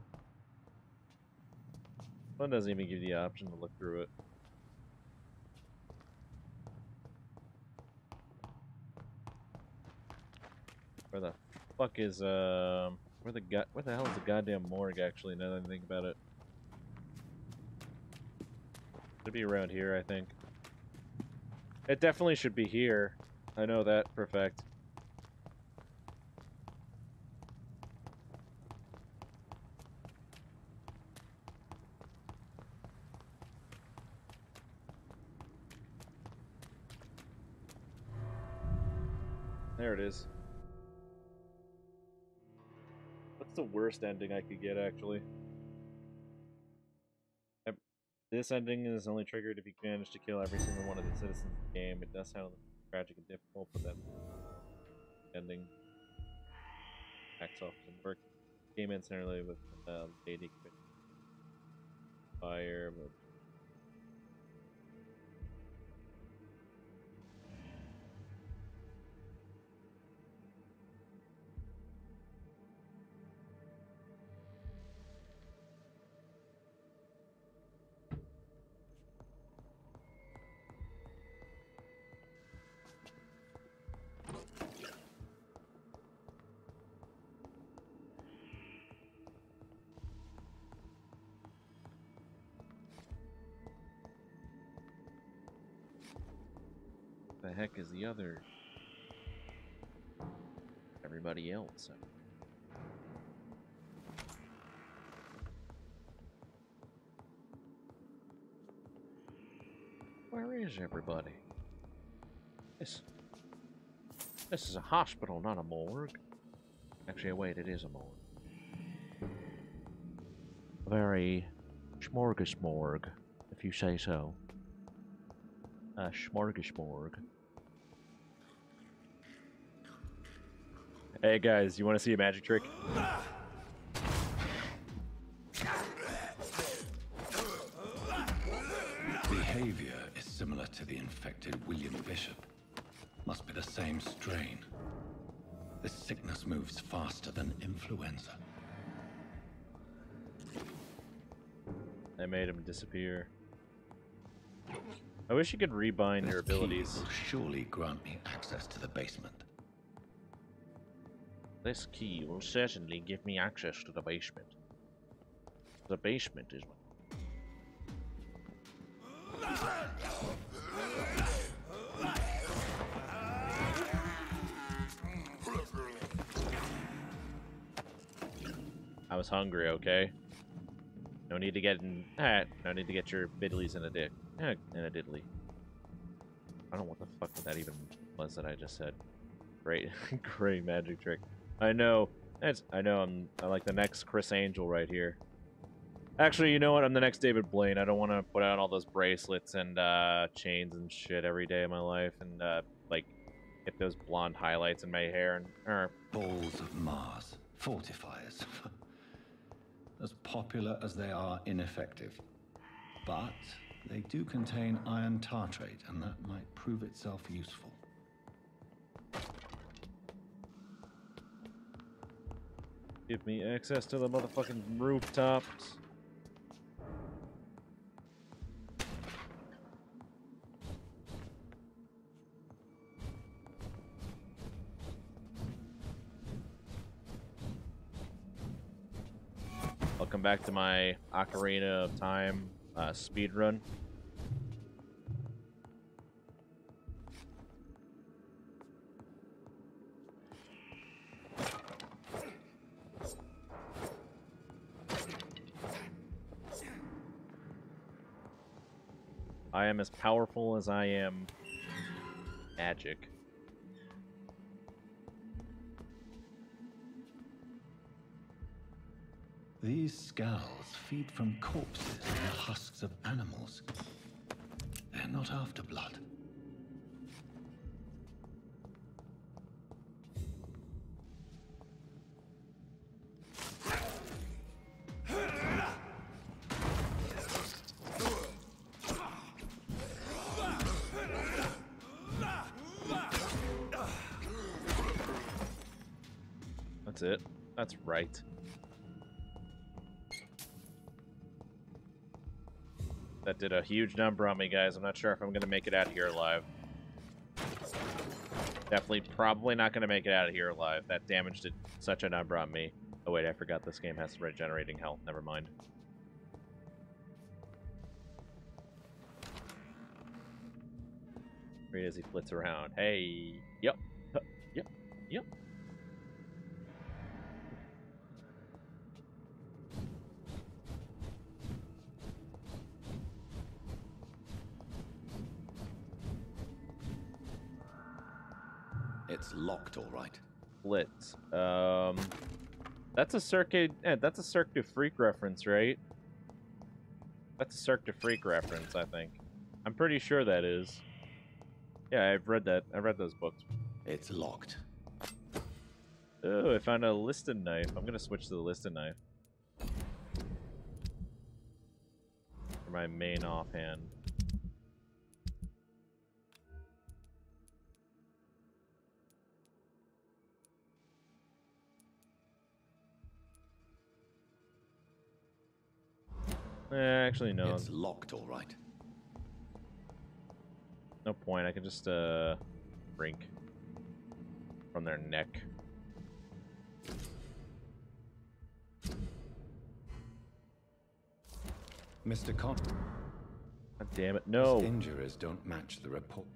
Speaker 1: One doesn't even give you the option to look through it. Where the fuck is where the hell is the goddamn morgue actually, now that I think about it? Should be around here, I think. It definitely should be here. I know that for a fact. There it is. What's the worst ending I could get, actually? This ending is only triggered if you manage to kill every single one of the citizens of the game. It does sound tragic and difficult, but that ending backs off some work. Game ends similarly with lady fire, but the heck is the other? Everybody else. Where is everybody? This is a hospital, not a morgue. Actually, wait, it is a morgue. A very smorgasmorg, if you say so. A smorgasmorg. Hey guys, you want to see a magic trick?
Speaker 2: Behavior is similar to the infected William Bishop. Must be the same strain. This sickness moves faster than influenza.
Speaker 1: I made him disappear. I wish you could rebind your abilities.
Speaker 2: Will surely grant me access to the basement.
Speaker 1: This key will certainly give me access to the basement. The basement is I was hungry, okay? No need to get in no need to get your biddlies in a dick. In a diddly. I don't know what the fuck that even was that I just said. Great great magic trick. I know. I'm like the next Chris Angel right here. Actually, you know what? I'm the next David Blaine. I don't want to put out all those bracelets and chains and shit every day of my life and like get those blonde highlights in my hair and
Speaker 2: Balls of Mars, Fortifiers. As popular as they are ineffective. But they do contain iron tartrate, and that might prove itself useful.
Speaker 1: Give me access to the motherfucking rooftops. I'll come back to my Ocarina of Time speed run. I am as powerful as I am magic.
Speaker 2: These skulls feed from corpses and the husks of animals. They're not after blood.
Speaker 1: That's it. That's right. That did a huge number on me, guys. I'm not sure if I'm going to make it out of here alive. Definitely, probably not going to make it out of here alive. That damage did such a number on me. Oh, wait, I forgot this game has regenerating health. Never mind. Right as he flits around. Hey. Yep. Yep. Yep.
Speaker 2: It's locked, all right.
Speaker 1: Blitz. That's a Cirque. That's a Cirque du Freak reference, right? That's a Cirque du Freak reference, I think. I'm pretty sure that is. Yeah, I've read that. I've read those books.
Speaker 2: It's locked.
Speaker 1: Oh, I found a listed knife. I'm gonna switch to the listed knife for my main offhand. Actually, no.
Speaker 2: It's locked, all right.
Speaker 1: No point. I can just drink from their neck.
Speaker 2: Mr. Con.
Speaker 1: God damn it! No.
Speaker 2: His injuries don't match the report.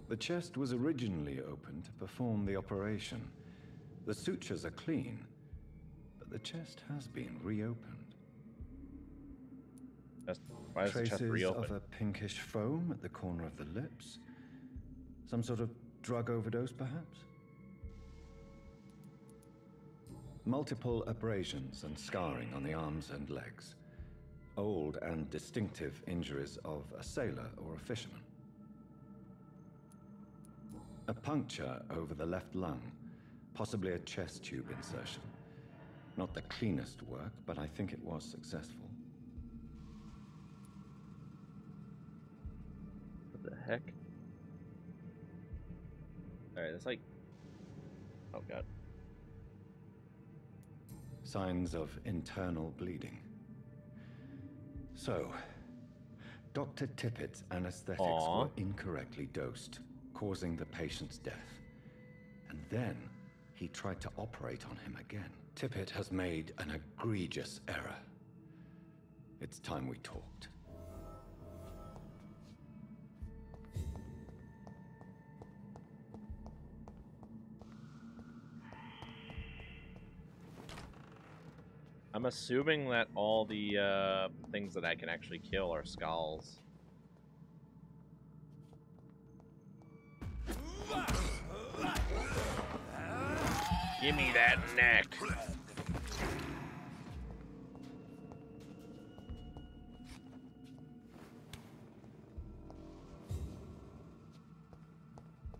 Speaker 2: The chest was originally open to perform the operation. The sutures are clean, but the chest has been reopened.
Speaker 1: Why is the chest
Speaker 2: Traces
Speaker 1: reopened?
Speaker 2: of a pinkish foam at the corner of the lips. Some sort of drug overdose, perhaps? Multiple abrasions and scarring on the arms and legs. Old and distinctive injuries of a sailor or a fisherman. A puncture over the left lung, possibly a chest tube insertion. Not the cleanest work, but I think it was successful.
Speaker 1: What the heck? Alright, that's like... Oh, God.
Speaker 2: Signs of internal bleeding. So, Dr. Tippett's anesthetics were incorrectly dosed, causing the patient's death. And then he tried to operate on him again. Tippett has made an egregious error. It's time we talked.
Speaker 1: I'm assuming that all the things that I can actually kill are skulls. Give me that neck.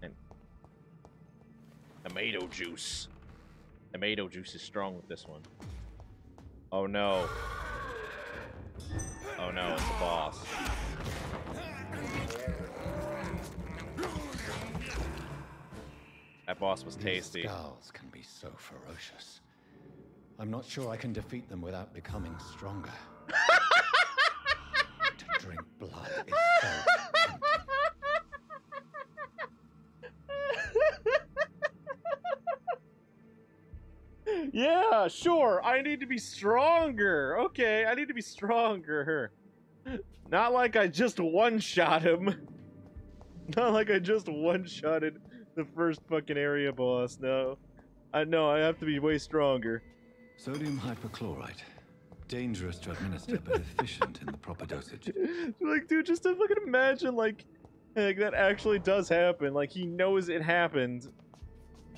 Speaker 1: And tomato juice. Tomato juice is strong with this one. Oh no. Oh no, it's the boss. That boss was tasty.
Speaker 2: These skulls can be so ferocious. I'm not sure I can defeat them without becoming stronger. To drink blood is so tempting.
Speaker 1: Yeah, sure. I need to be stronger. Okay, I need to be stronger. Not like I just one-shot him. Not like I just one-shotted the first fucking area boss. No. I have to be way stronger.
Speaker 2: Sodium hypochlorite. Dangerous to administer, but efficient in the proper dosage.
Speaker 1: Like, dude, just to fucking imagine, like, that actually does happen. Like, he knows it happened.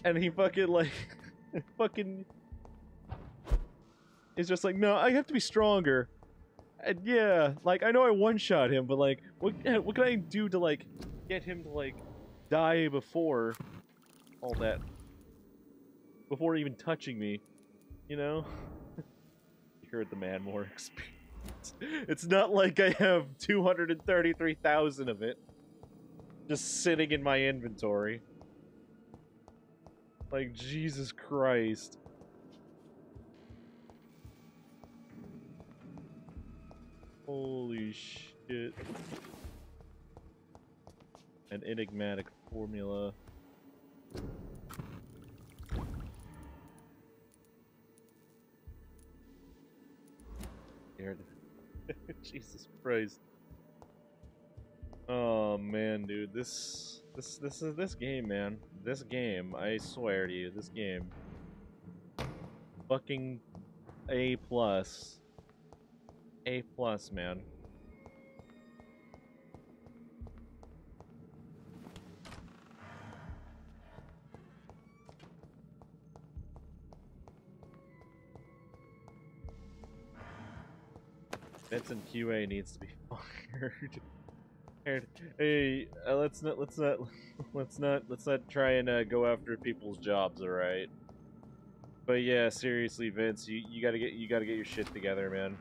Speaker 1: And he fucking, like, fucking... is just like, no, I have to be stronger. And yeah, like, I know I one-shot him, but, like, what can I do to, like, get him to, like, die before all that? Before even touching me, you know? You heard the man more experience. It's not like I have 233,000 of it just sitting in my inventory. Like, Jesus Christ. Holy shit. An enigmatic formula. Jesus Christ. Oh man, dude, this game, man. This game, I swear to you, this game. Fucking A+. A+, man. Vincent QA needs to be fired. Hey, let's not try and go after people's jobs, all right? But yeah, seriously, Vince, you gotta get your shit together, man.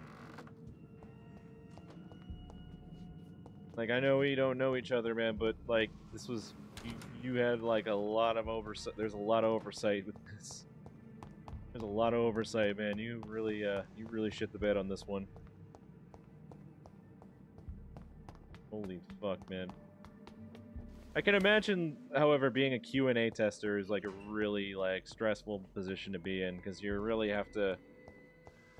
Speaker 1: Like, I know we don't know each other, man, but like this was you had like a lot of oversight. There's a lot of oversight with this. There's a lot of oversight, man. You really shit the bed on this one. Holy fuck, man. I can imagine, however, being a Q&A tester is like a really like stressful position to be in, because you really have to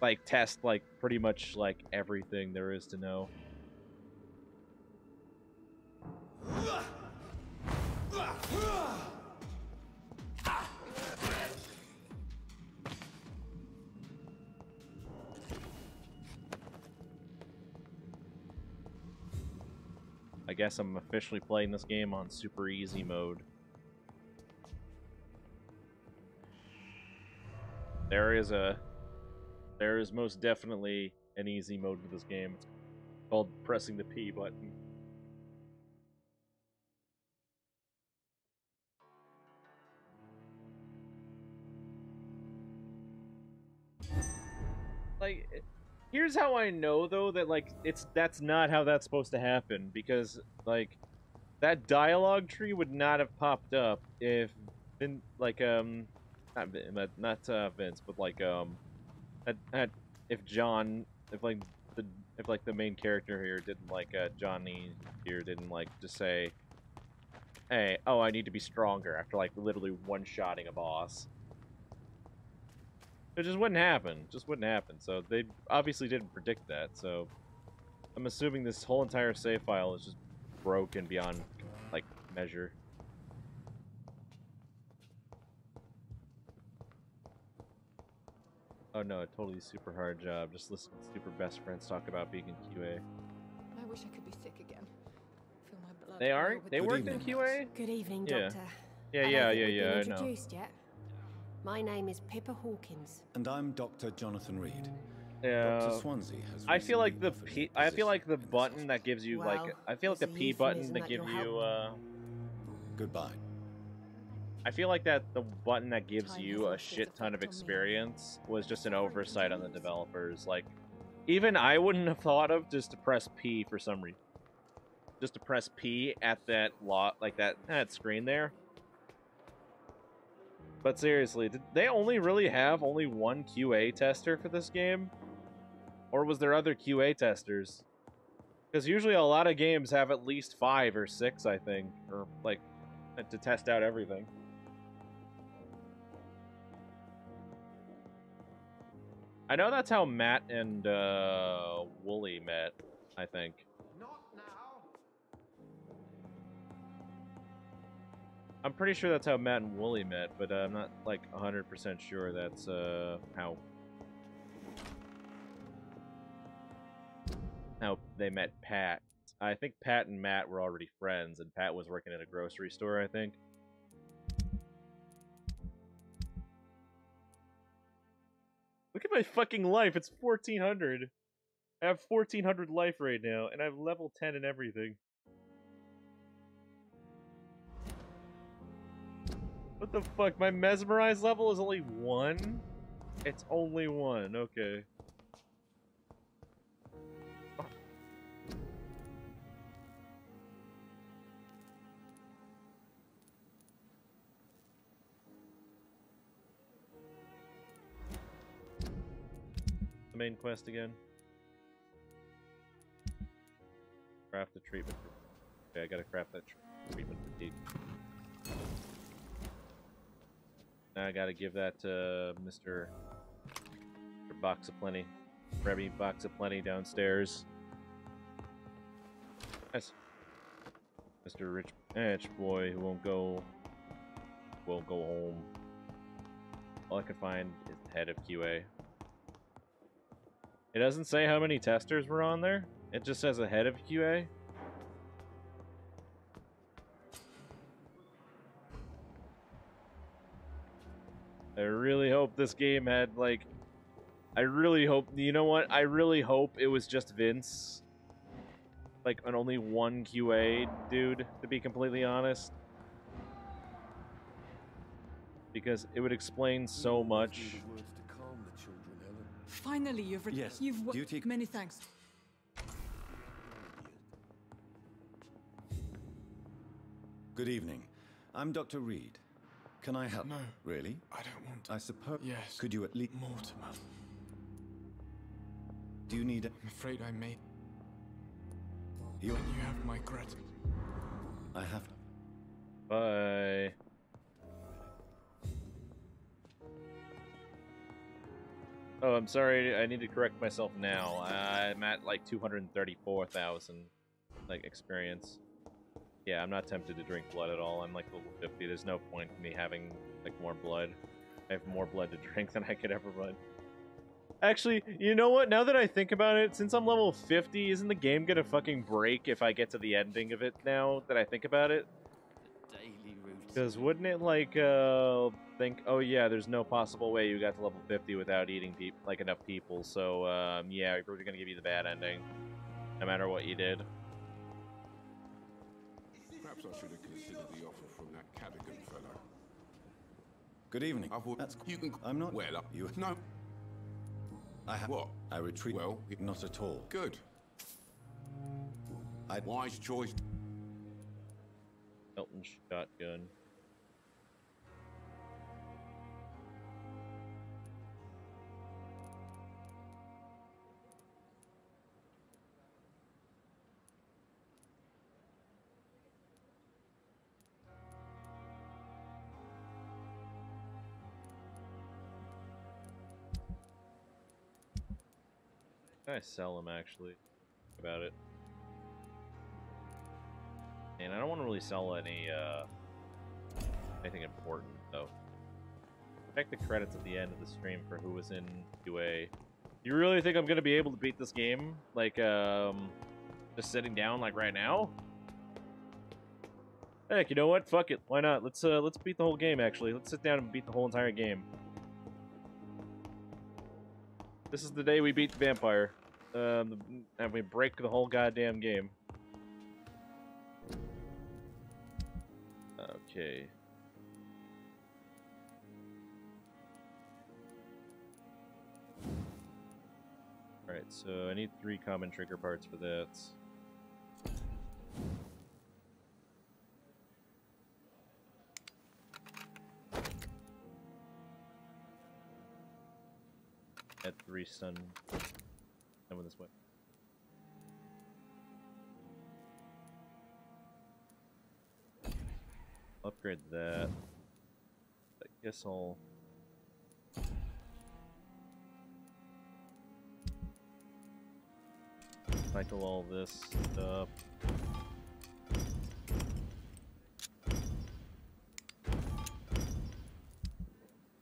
Speaker 1: like test like pretty much like everything there is to know. I guess I'm officially playing this game on super easy mode. There is most definitely an easy mode to this game. It's called pressing the P button. Like, here's how I know though that like that's not how that's supposed to happen, because like that dialogue tree would not have popped up if Vince, but like if John, if the main character here didn't like Johnny here didn't like just say, hey, oh, I need to be stronger after like literally one-shotting a boss. It just wouldn't happen. Just wouldn't happen. So they obviously didn't predict that. So I'm assuming this whole entire save file is just broken beyond like measure. Oh no, a totally super hard job. Just listen to super best friends talk about being in QA.
Speaker 7: I wish I could be sick again. Feel my blood.
Speaker 1: They aren't? They worked in QA?
Speaker 12: Good evening,
Speaker 1: Yeah.
Speaker 12: Doctor.
Speaker 1: Yeah,
Speaker 12: I don't
Speaker 1: yeah,
Speaker 12: think
Speaker 1: yeah,
Speaker 12: we've
Speaker 1: yeah,
Speaker 12: been
Speaker 1: I know.
Speaker 12: introduced yet. My name is Pippa Hawkins.
Speaker 2: And I'm Dr. Jonathan Reed.
Speaker 1: Yeah.
Speaker 2: Dr. Swansea has
Speaker 1: I feel like the
Speaker 2: recently
Speaker 1: P. I feel like the button that gives you like.
Speaker 12: Well,
Speaker 1: I feel like the
Speaker 12: it's a
Speaker 1: P button
Speaker 12: euphemism
Speaker 1: that
Speaker 12: that
Speaker 1: give
Speaker 12: you'll
Speaker 1: you.
Speaker 2: Goodbye.
Speaker 1: I feel like that the button that gives you a shit ton of experience was just an oversight on the developers. Like, even I wouldn't have thought of just to press P for some reason. Just to press P at that like that screen there. But seriously, did they only really have only one QA tester for this game? Or was there other QA testers? Because usually a lot of games have at least 5 or 6, I think, or like to test out everything. I know that's how Matt and Wooly met, I think.
Speaker 3: Not now.
Speaker 1: I'm pretty sure that's how Matt and Wooly met, but I'm not like 100% sure that's how they met Pat. I think Pat and Matt were already friends, and Pat was working at a grocery store, I think. Look at my fucking life. It's 1400. I have 1400 life right now, and I have level 10 and everything. What the fuck? My mesmerized level is only 1? It's only 1. Okay. The main quest again. Craft the treatment. Okay, I gotta craft that treatment fatigue. Now I gotta give that to Mr. Box of Plenty. Remy Box of Plenty downstairs. Nice. Mr. Rich boy who won't go home. All I can find is the head of QA. It doesn't say how many testers were on there. It just says a head of QA. I really hope this game had, like... I really hope... You know what? I really hope it was just Vince. Like, an only one QA dude, to be completely honest. Because it would explain so much.
Speaker 10: Finally, you've
Speaker 2: duty.
Speaker 10: Many thanks.
Speaker 2: Good evening. I'm Dr. Reed. Can I help?
Speaker 13: No.
Speaker 2: Really?
Speaker 13: I don't want to.
Speaker 2: I suppose.
Speaker 13: Yes.
Speaker 2: Could you at least...
Speaker 13: Mortimer.
Speaker 2: Do you need...
Speaker 13: I'm afraid I made...
Speaker 2: You
Speaker 13: have my gratitude.
Speaker 2: I have...
Speaker 1: Bye. Oh, I'm sorry. I need to correct myself now. I'm at like 234,000 like experience. Yeah, I'm not tempted to drink blood at all. I'm like level 50. There's no point in me having like more blood. I have more blood to drink than I could ever run. Actually, you know what? Now that I think about it, since I'm level 50, isn't the game gonna fucking break if I get to the ending of it now that I think about it? Because wouldn't it like think, oh yeah, there's no possible way you got to level 50 without eating like enough people, so yeah, we're gonna give you the bad ending, no matter what you did.
Speaker 14: Perhaps I should have considered the offer from that Cadogan fellow.
Speaker 2: Good evening.
Speaker 14: I thought you can.
Speaker 2: I'm not.
Speaker 14: Well,
Speaker 2: you.
Speaker 14: No.
Speaker 2: I have.
Speaker 14: What?
Speaker 2: I retreat.
Speaker 14: Well,
Speaker 2: not at all.
Speaker 14: Good. Wise choice.
Speaker 1: Elton shotgun. Can I sell them actually? About it. And I don't want to really sell anything important though. Check the credits at the end of the stream for who was in QA. You really think I'm gonna be able to beat this game? Like just sitting down like right now? Heck, you know what? Fuck it. Why not? Let's beat the whole game actually. Let's sit down and beat the whole entire game. This is the day we beat the Vampyr. And we break the whole goddamn game. Okay. Alright, so I need 3 common trigger parts for that. Add 3 stun. Coming this way. Upgrade that. I guess I'll... cycle all this stuff.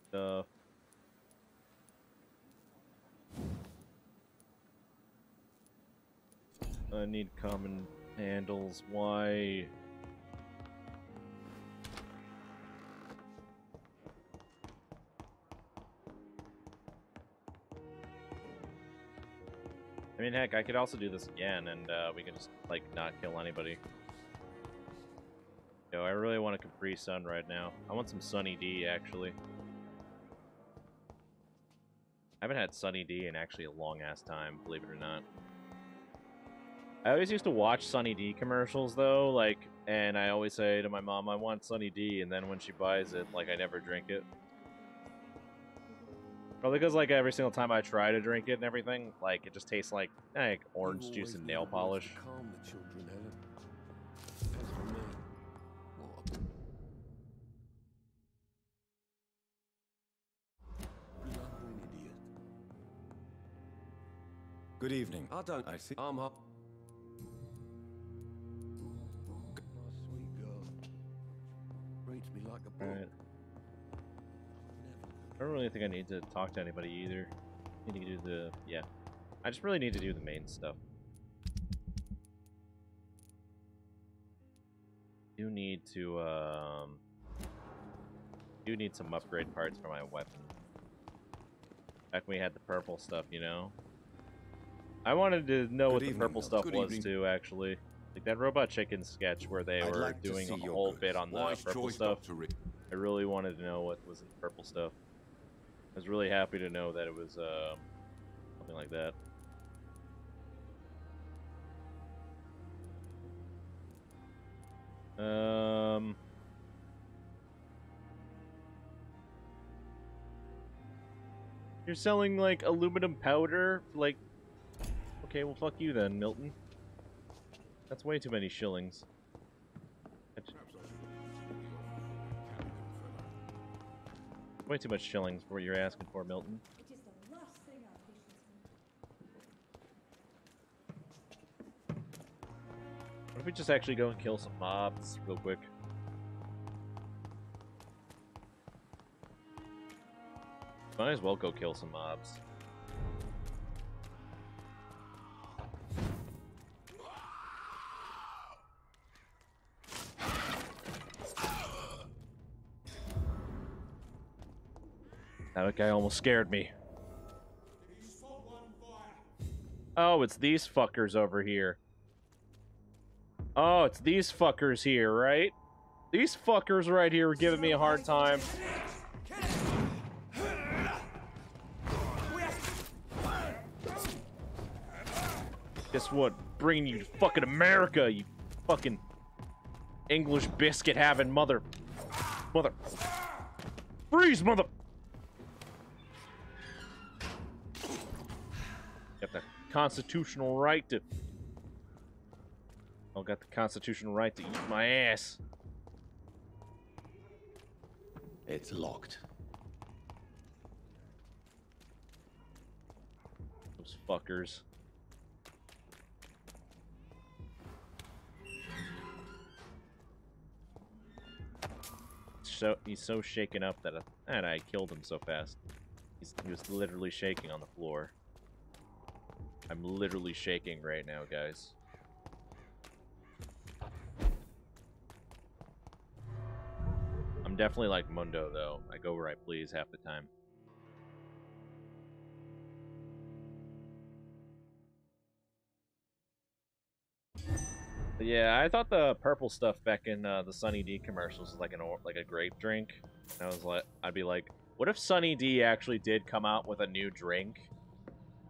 Speaker 1: Stuff. I need common handles. Why? I mean, heck, I could also do this again, and we can just, like, not kill anybody. Yo, I really want a Capri Sun right now. I want some Sunny D, actually. I haven't had Sunny D in actually a long-ass time, believe it or not. I always used to watch Sunny D commercials, though, like, and I always say to my mom, I want Sunny D, and then when she buys it, like, I never drink it. Probably because, like, every single time I try to drink it and everything, like, it just tastes like orange juice and nail polish.
Speaker 14: Calm the children, Helen. As for me, what a blubbering idiot.
Speaker 2: Good evening.
Speaker 9: I see. I'm up.
Speaker 14: My sweet girl. Reads me like a book.
Speaker 1: Alright. I don't really think I need to talk to anybody either. I need to do the... yeah. I just really need to do the main stuff. You need to, you need some upgrade parts for my weapon. Back when we had the purple stuff, you know? I wanted to know what the purple stuff was, too, actually. Like that Robot Chicken sketch where they were doing a whole bit on the purple stuff. I really wanted to know what was in the purple stuff. I was really happy to know that it was something like that. You're selling like aluminum powder? Like, okay, well fuck you then, Milton. That's way too many shillings. Way too much shillings for what you're asking for, Milton.
Speaker 10: It is the last thing our patients need.
Speaker 1: What if we just actually go and kill some mobs real quick? Might as well go kill some mobs. That guy almost scared me. Oh, it's these fuckers over here. Oh, it's these fuckers here, right? These fuckers right here were giving me a hard time. Guess what? Bringing you to fucking America, you fucking English biscuit having mother. Freeze, mother. Got the constitutional right to... I got the constitutional right to eat my ass.
Speaker 2: It's locked.
Speaker 1: Those fuckers. He's so shaken up that I killed him so fast. He was literally shaking on the floor. I'm literally shaking right now, guys. I'm definitely like Mundo, though. I go where I please half the time. But yeah, I thought the purple stuff back in the Sunny D commercials was like a grape drink. And I was like, I'd be like, what if Sunny D actually did come out with a new drink?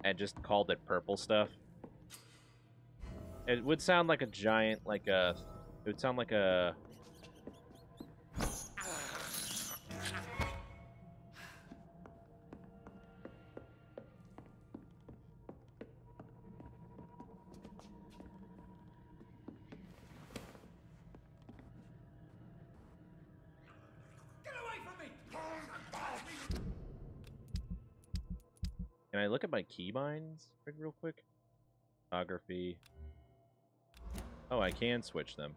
Speaker 1: and just called it purple stuff. It would sound like a giant, like a... It would sound like a... Can I look at my keybinds real quick? Photography. Oh, I can switch them.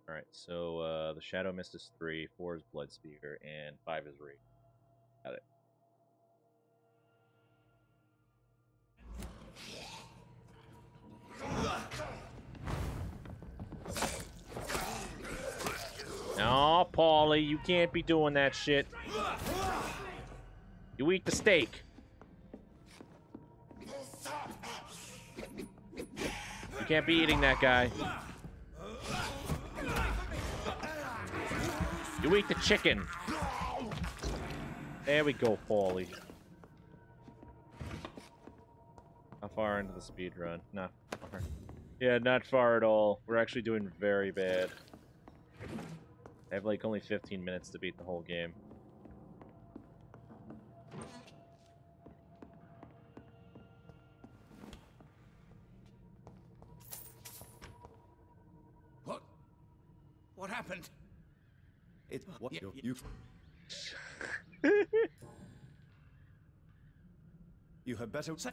Speaker 1: Alright, so the Shadow Mist is 3, 4 is Blood Spear, and 5 is Rage. Got it. No, Paulie, you can't be doing that shit. You eat the steak. You can't be eating that guy. You eat the chicken. There we go, Paulie. How far into the speed run? Not far. Yeah, not far at all. We're actually doing very bad. I have like only 15 minutes to beat the whole game.
Speaker 8: What happened?
Speaker 14: It's what you... You had better say...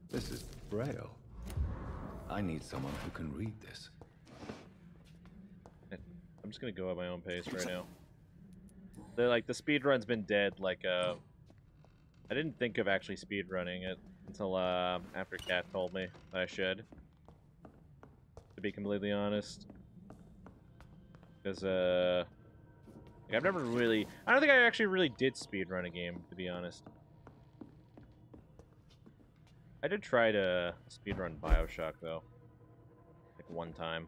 Speaker 14: This is Braille. I need someone who can read this.
Speaker 1: I'm just gonna go at my own pace right now. The speedrun's been dead, I didn't think of actually speedrunning it until after Kat told me that I should. To be completely honest. Because I've never really... I don't think I actually really did speedrun a game, to be honest. I did try to speedrun BioShock, though. Like, one time.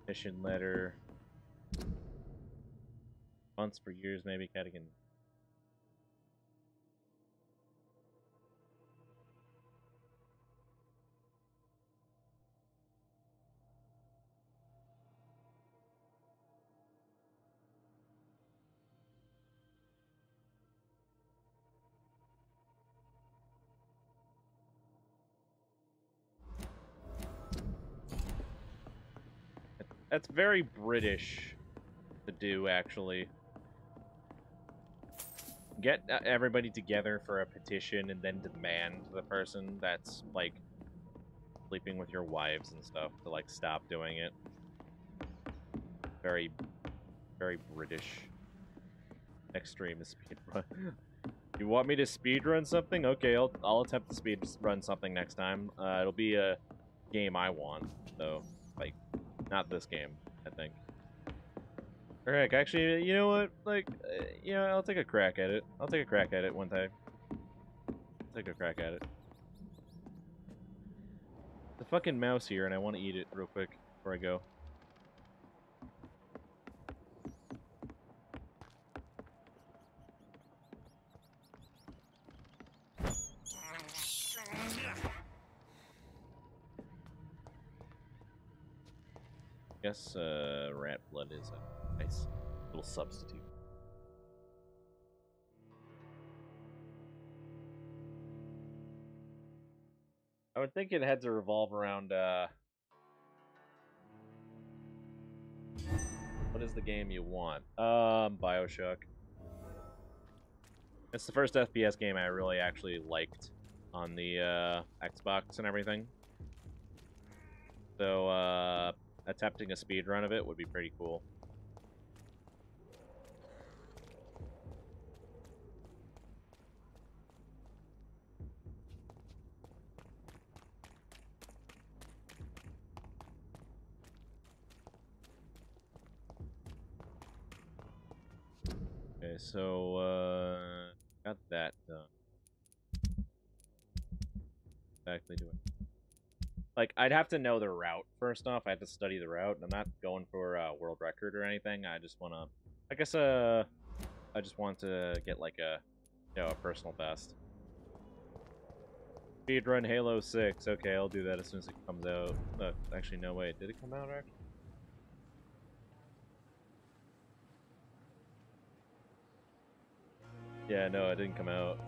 Speaker 1: Mission letter. Months for years, maybe. Cadigan. That's very British to do, actually. Get everybody together for a petition and then demand the person that's, like, sleeping with your wives and stuff to, like, stop doing it. Very, very British. Extreme speedrun. You want me to speedrun something? Okay, I'll attempt to speedrun something next time. It'll be a game I want, though. Like, not this game, I think. Or heck, actually, you know what? Like, you know, I'll take a crack at it. I'll take a crack at it one time. Take a crack at it. The fucking mouse here, and I want to eat it real quick before I go. Guess rat blood is a nice little substitute. I would think it had to revolve around what is the game you want? BioShock. It's the first FPS game I really actually liked on the Xbox and everything. So attempting a speedrun of it would be pretty cool. so got that done. Exactly doing. Like, I'd have to know the route first off. I have to study the route. I'm not going for a world record or anything. I just want to, I guess, I just want to get like a, you know, a personal best. Speedrun Halo 6. Okay, I'll do that as soon as it comes out. Actually, no, wait. Did it come out, actually? Yeah, no, it didn't come out.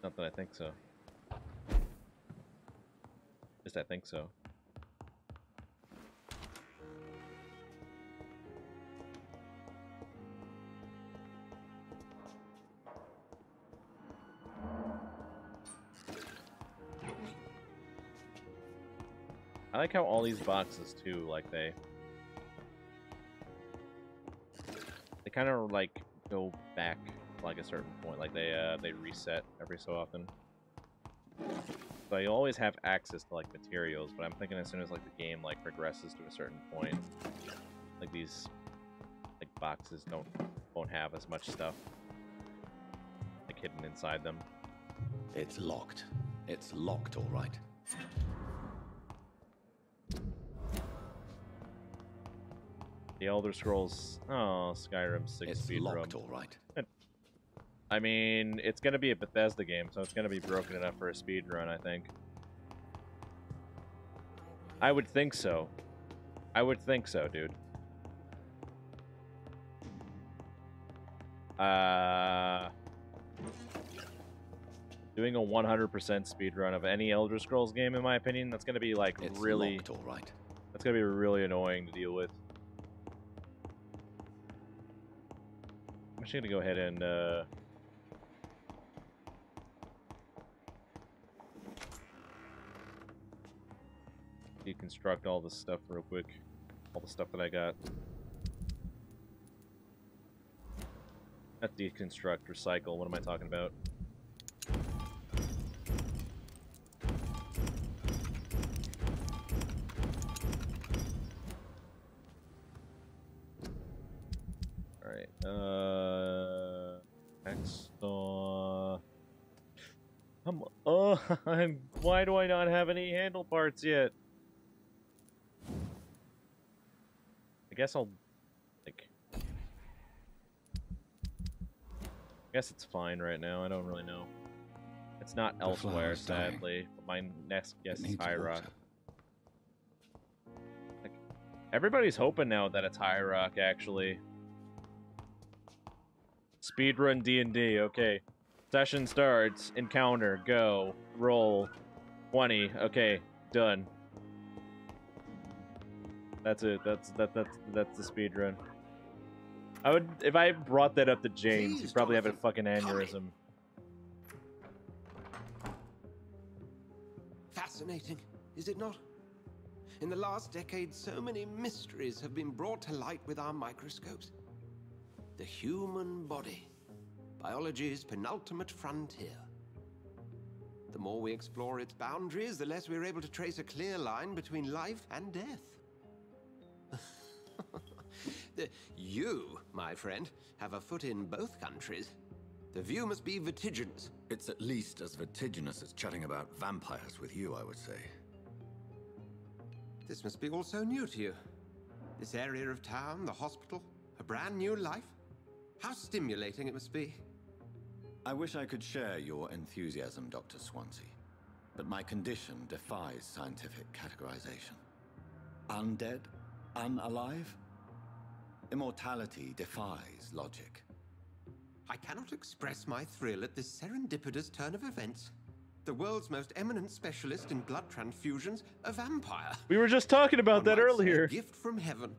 Speaker 1: Not that I think so. Just I think so. I like how all these boxes too, like they kind of like go back like a certain point, like they reset every so often. So you always have access to like materials, but I'm thinking as soon as like the game like progresses to a certain point, like these like boxes won't have as much stuff like hidden inside them.
Speaker 2: It's locked. It's locked, all right.
Speaker 1: The Elder Scrolls, oh, Skyrim 6
Speaker 2: it's
Speaker 1: speedrun.
Speaker 2: Locked, all right.
Speaker 1: I mean, it's gonna be a Bethesda game, so it's gonna be broken enough for a speedrun, I think. I would think so. I would think so, dude. Doing a 100% speedrun of any Elder Scrolls game, in my opinion, that's gonna be like
Speaker 2: it's
Speaker 1: really.
Speaker 2: Locked, all right.
Speaker 1: That's gonna be really annoying to deal with. I'm actually gonna go ahead and deconstruct all this stuff real quick. All the stuff that I got. Not deconstruct, recycle. What am I talking about? Alright, next, why do I not have any handle parts yet? I guess I'll, like, I guess it's fine right now, I don't really know. It's not elsewhere, sadly, but my next guess is High Rock. Like, everybody's hoping now that it's High Rock, actually. Speedrun D&D, okay. Session starts, encounter, go, roll, 20, okay, done. That's it, that's the speedrun. I would, if I brought that up to James, he'd probably have a fucking aneurysm.
Speaker 9: Fascinating, is it not? In the last decade, so many mysteries have been brought to light with our microscopes. The human body, biology's penultimate frontier. The more we explore its boundaries, the less we're able to trace a clear line between life and death. You, my friend, have a foot in both countries. The view must be vertiginous.
Speaker 2: It's at least as vertiginous as chatting about vampires with you, I would say.
Speaker 9: This must be all so new to you. This area of town, the hospital, a brand new life. How stimulating it must be.
Speaker 2: I wish I could share your enthusiasm, Dr. Swansea, but my condition defies scientific categorization. Undead? Unalive? Immortality defies logic.
Speaker 9: I cannot express my thrill at this serendipitous turn of events. The world's most eminent specialist in blood transfusions, a vampire.
Speaker 1: We were just talking about that earlier.
Speaker 9: A gift from heaven.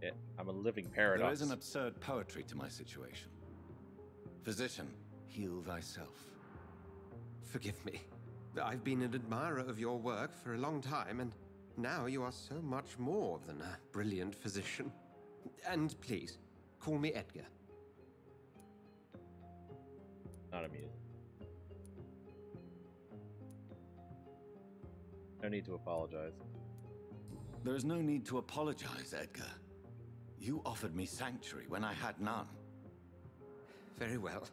Speaker 1: Yeah, I'm a living paradox.
Speaker 2: There is an absurd poetry to my situation. Physician, heal thyself.
Speaker 9: Forgive me. I've been an admirer of your work for a long time, and now you are so much more than a brilliant physician. And please, call me Edgar.
Speaker 1: Not amusing. No need to apologize.
Speaker 2: There is no need to apologize, Edgar. You offered me sanctuary when I had none.
Speaker 6: Very well.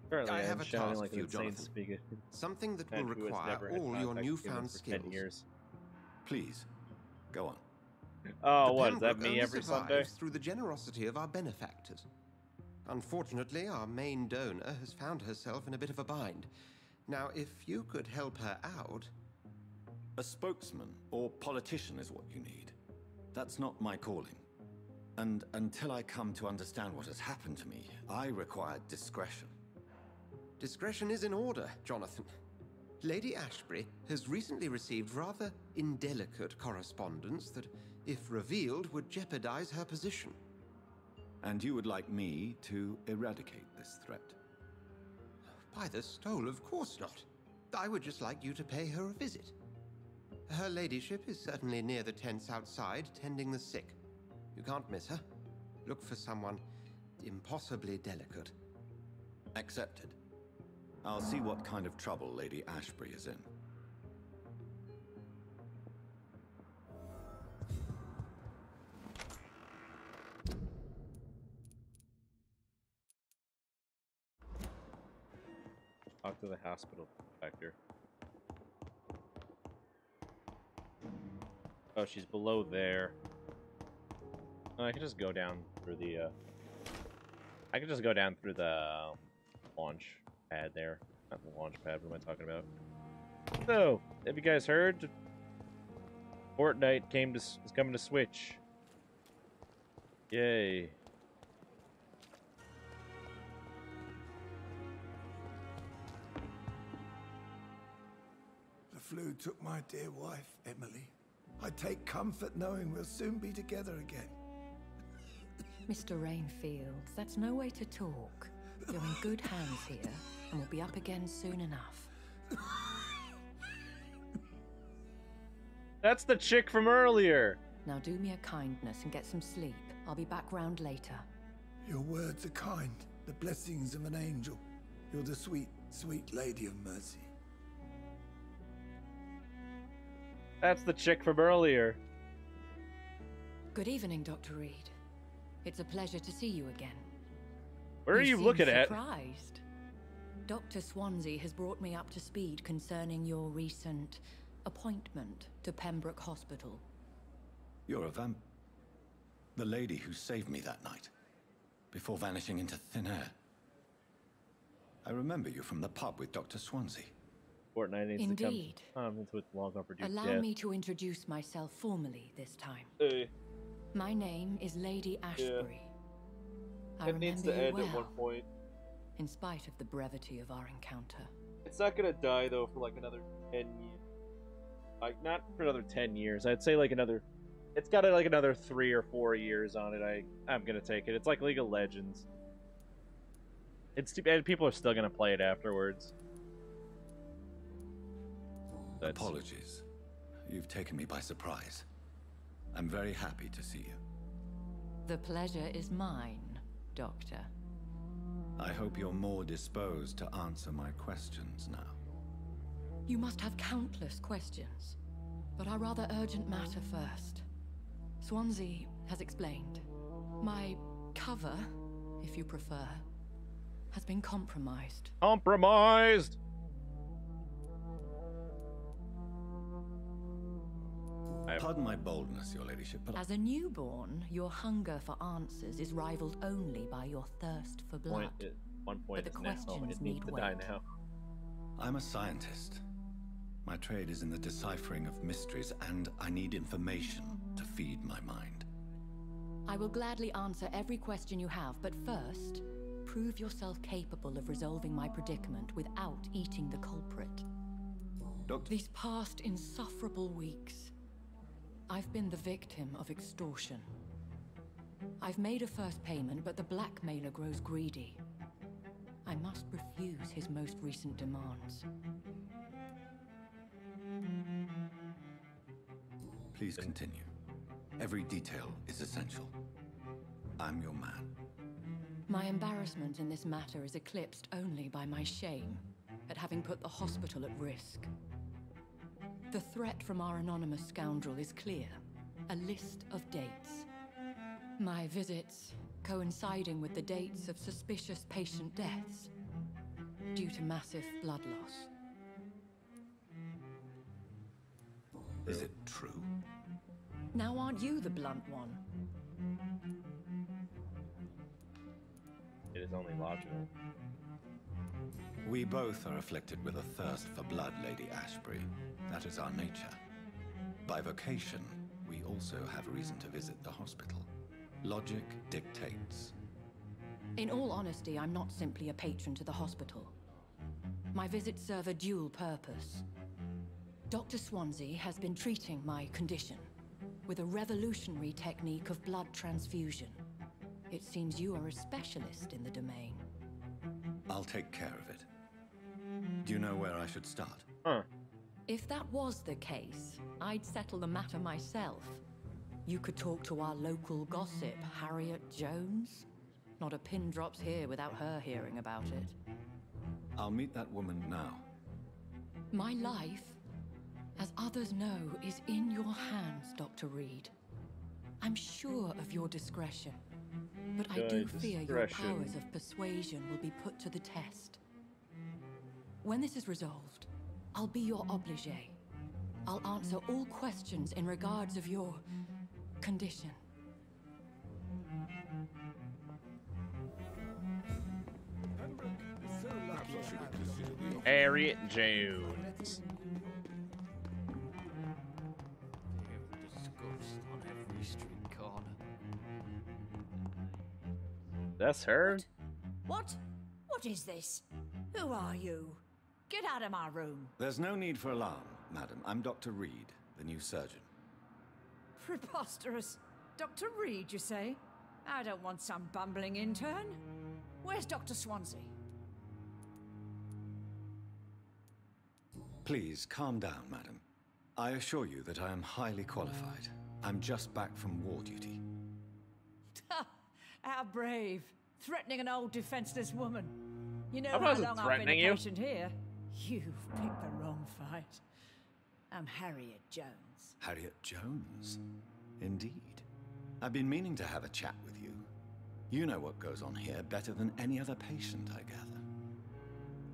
Speaker 1: Apparently,
Speaker 6: I have
Speaker 1: I'm
Speaker 6: a
Speaker 1: shouting
Speaker 6: task
Speaker 1: like
Speaker 6: for
Speaker 1: an
Speaker 6: you,
Speaker 1: insane
Speaker 6: Jonathan.
Speaker 1: speaker.
Speaker 6: Something that will
Speaker 1: Man who has
Speaker 6: require
Speaker 1: never had
Speaker 6: all your
Speaker 1: contact with
Speaker 6: newfound
Speaker 1: humans for 10
Speaker 6: skills.
Speaker 1: years.
Speaker 2: Please, go on.
Speaker 1: Oh,
Speaker 6: The
Speaker 1: what, is that
Speaker 6: Pembroke
Speaker 1: me
Speaker 6: only
Speaker 1: every Sunday?
Speaker 6: survives through the generosity of our benefactors. Unfortunately, our main donor has found herself in a bit of a bind. Now, if you could help her out...
Speaker 2: A spokesman or politician is what you need. That's not my calling. And until I come to understand what has happened to me, I require discretion.
Speaker 6: Discretion is in order, Jonathan. Lady Ashbury has recently received rather indelicate correspondence that, if revealed, would jeopardize her position.
Speaker 2: And you would like me to eradicate this threat?
Speaker 6: By the stole, of course not. I would just like you to pay her a visit. Her ladyship is certainly near the tents outside, tending the sick. You can't miss her. Look for someone impossibly delicate.
Speaker 2: Accepted. I'll see what kind of trouble Lady Ashbury is in.
Speaker 1: Talk to the hospital inspector. Oh, she's below there. Oh, I can just go down through the, I can just go down through the launch pad there. Not the launch pad, what am I talking about? So, have you guys heard? Fortnite is coming to Switch. Yay.
Speaker 14: The flu took my dear wife, Emily. I take comfort knowing we'll soon be together again.
Speaker 5: Mr. Rainfield, that's no way to talk. You're in good hands here, and we'll be up again soon enough.
Speaker 1: That's the chick from earlier!
Speaker 5: Now do me a kindness and get some sleep. I'll be back round later.
Speaker 14: Your words are kind, the blessings of an angel. You're the sweet, sweet lady of mercy.
Speaker 1: That's the chick from earlier.
Speaker 5: Good evening, Dr. Reed. It's a pleasure to see you again.
Speaker 1: Where are you looking at?
Speaker 5: Surprised. Dr. Swansea has brought me up to speed concerning your recent appointment to Pembroke Hospital.
Speaker 2: You're a vamp... The lady who saved me that night, before vanishing into thin air. I remember you from the pub with Dr. Swansea.
Speaker 1: Fortnite needs
Speaker 5: Indeed.
Speaker 1: to come with long overdue
Speaker 5: Allow
Speaker 1: death.
Speaker 5: me to introduce myself formally this time.
Speaker 1: Hey.
Speaker 5: My name is Lady Ashbury. I
Speaker 1: It needs to
Speaker 5: remember you
Speaker 1: end
Speaker 5: well,
Speaker 1: at one point.
Speaker 5: in spite of the brevity of our encounter.
Speaker 1: It's not gonna die though for like another 10 years. Like not for another 10 years. I'd say like another. It's got like another 3 or 4 years on it. I'm gonna take it. It's like League of Legends. It's too bad people are still gonna play it afterwards.
Speaker 2: Apologies. You've taken me by surprise. I'm very happy to see you.
Speaker 5: The pleasure is mine, Doctor.
Speaker 2: I hope you're more disposed to answer my questions now.
Speaker 5: You must have countless questions, but our rather urgent matter first. Swansea has explained. My cover, if you prefer, has been compromised.
Speaker 1: Compromised!
Speaker 2: Pardon my boldness, your ladyship, but...
Speaker 5: As a newborn, your hunger for answers is rivaled only by your thirst for blood.
Speaker 1: One point
Speaker 5: but the
Speaker 1: is now.
Speaker 5: questions
Speaker 1: It needs
Speaker 5: need
Speaker 1: to
Speaker 5: weight.
Speaker 1: die now.
Speaker 2: I'm a scientist. My trade is in the deciphering of mysteries, and I need information to feed my mind.
Speaker 5: I will gladly answer every question you have, but first, prove yourself capable of resolving my predicament without eating the culprit.
Speaker 2: Doctor...
Speaker 5: These past insufferable weeks, I've been the victim of extortion. I've made a first payment, but the blackmailer grows greedy. I must refuse his most recent demands.
Speaker 2: Please continue. Every detail is essential. I'm your man.
Speaker 5: My embarrassment in this matter is eclipsed only by my shame at having put the hospital at risk. The threat from our anonymous scoundrel is clear, a list of dates. My visits coinciding with the dates of suspicious patient deaths due to massive blood loss.
Speaker 2: Is it true?
Speaker 5: Now aren't you the blunt one?
Speaker 1: It is only logical.
Speaker 2: We both are afflicted with a thirst for blood, Lady Ashbury. That is our nature. By vocation, we also have reason to visit the hospital. Logic dictates.
Speaker 5: In all honesty, I'm not simply a patron to the hospital. My visits serve a dual purpose. Dr. Swansea has been treating my condition with a revolutionary technique of blood transfusion. It seems you are a specialist in the domain.
Speaker 2: I'll take care of it. Do you know where I should start?
Speaker 5: If that was the case, I'd settle the matter myself. You could talk to our local gossip, Harriet Jones. Not a pin drops here without her hearing about it.
Speaker 2: I'll meet that woman now.
Speaker 5: My life, as others know, is in your hands, Dr. Reed. I'm sure of your discretion, but I do fear your powers of persuasion will be put to the test. When this is resolved, I'll be your obligé. I'll answer all questions in regards of your condition.
Speaker 1: Harriet Jones.
Speaker 15: On every street corner.
Speaker 1: That's her?
Speaker 16: What? What is this? Who are you? Get out of my room.
Speaker 2: There's no need for alarm, madam. I'm Dr. Reed, the new surgeon.
Speaker 16: Preposterous. Dr. Reed, you say? I don't want some bumbling intern. Where's Dr. Swansea?
Speaker 2: Please, calm down, madam. I assure you that I am highly qualified. I'm just back from war duty.
Speaker 16: How brave. Threatening an old defenseless woman. You know
Speaker 1: I
Speaker 16: how
Speaker 1: wasn't
Speaker 16: long I've been
Speaker 1: threatening
Speaker 16: a
Speaker 1: you.
Speaker 16: patient here? You've picked the wrong fight. I'm Harriet Jones.
Speaker 2: Harriet Jones? Indeed. I've been meaning to have a chat with you. You know what goes on here better than any other patient, I gather.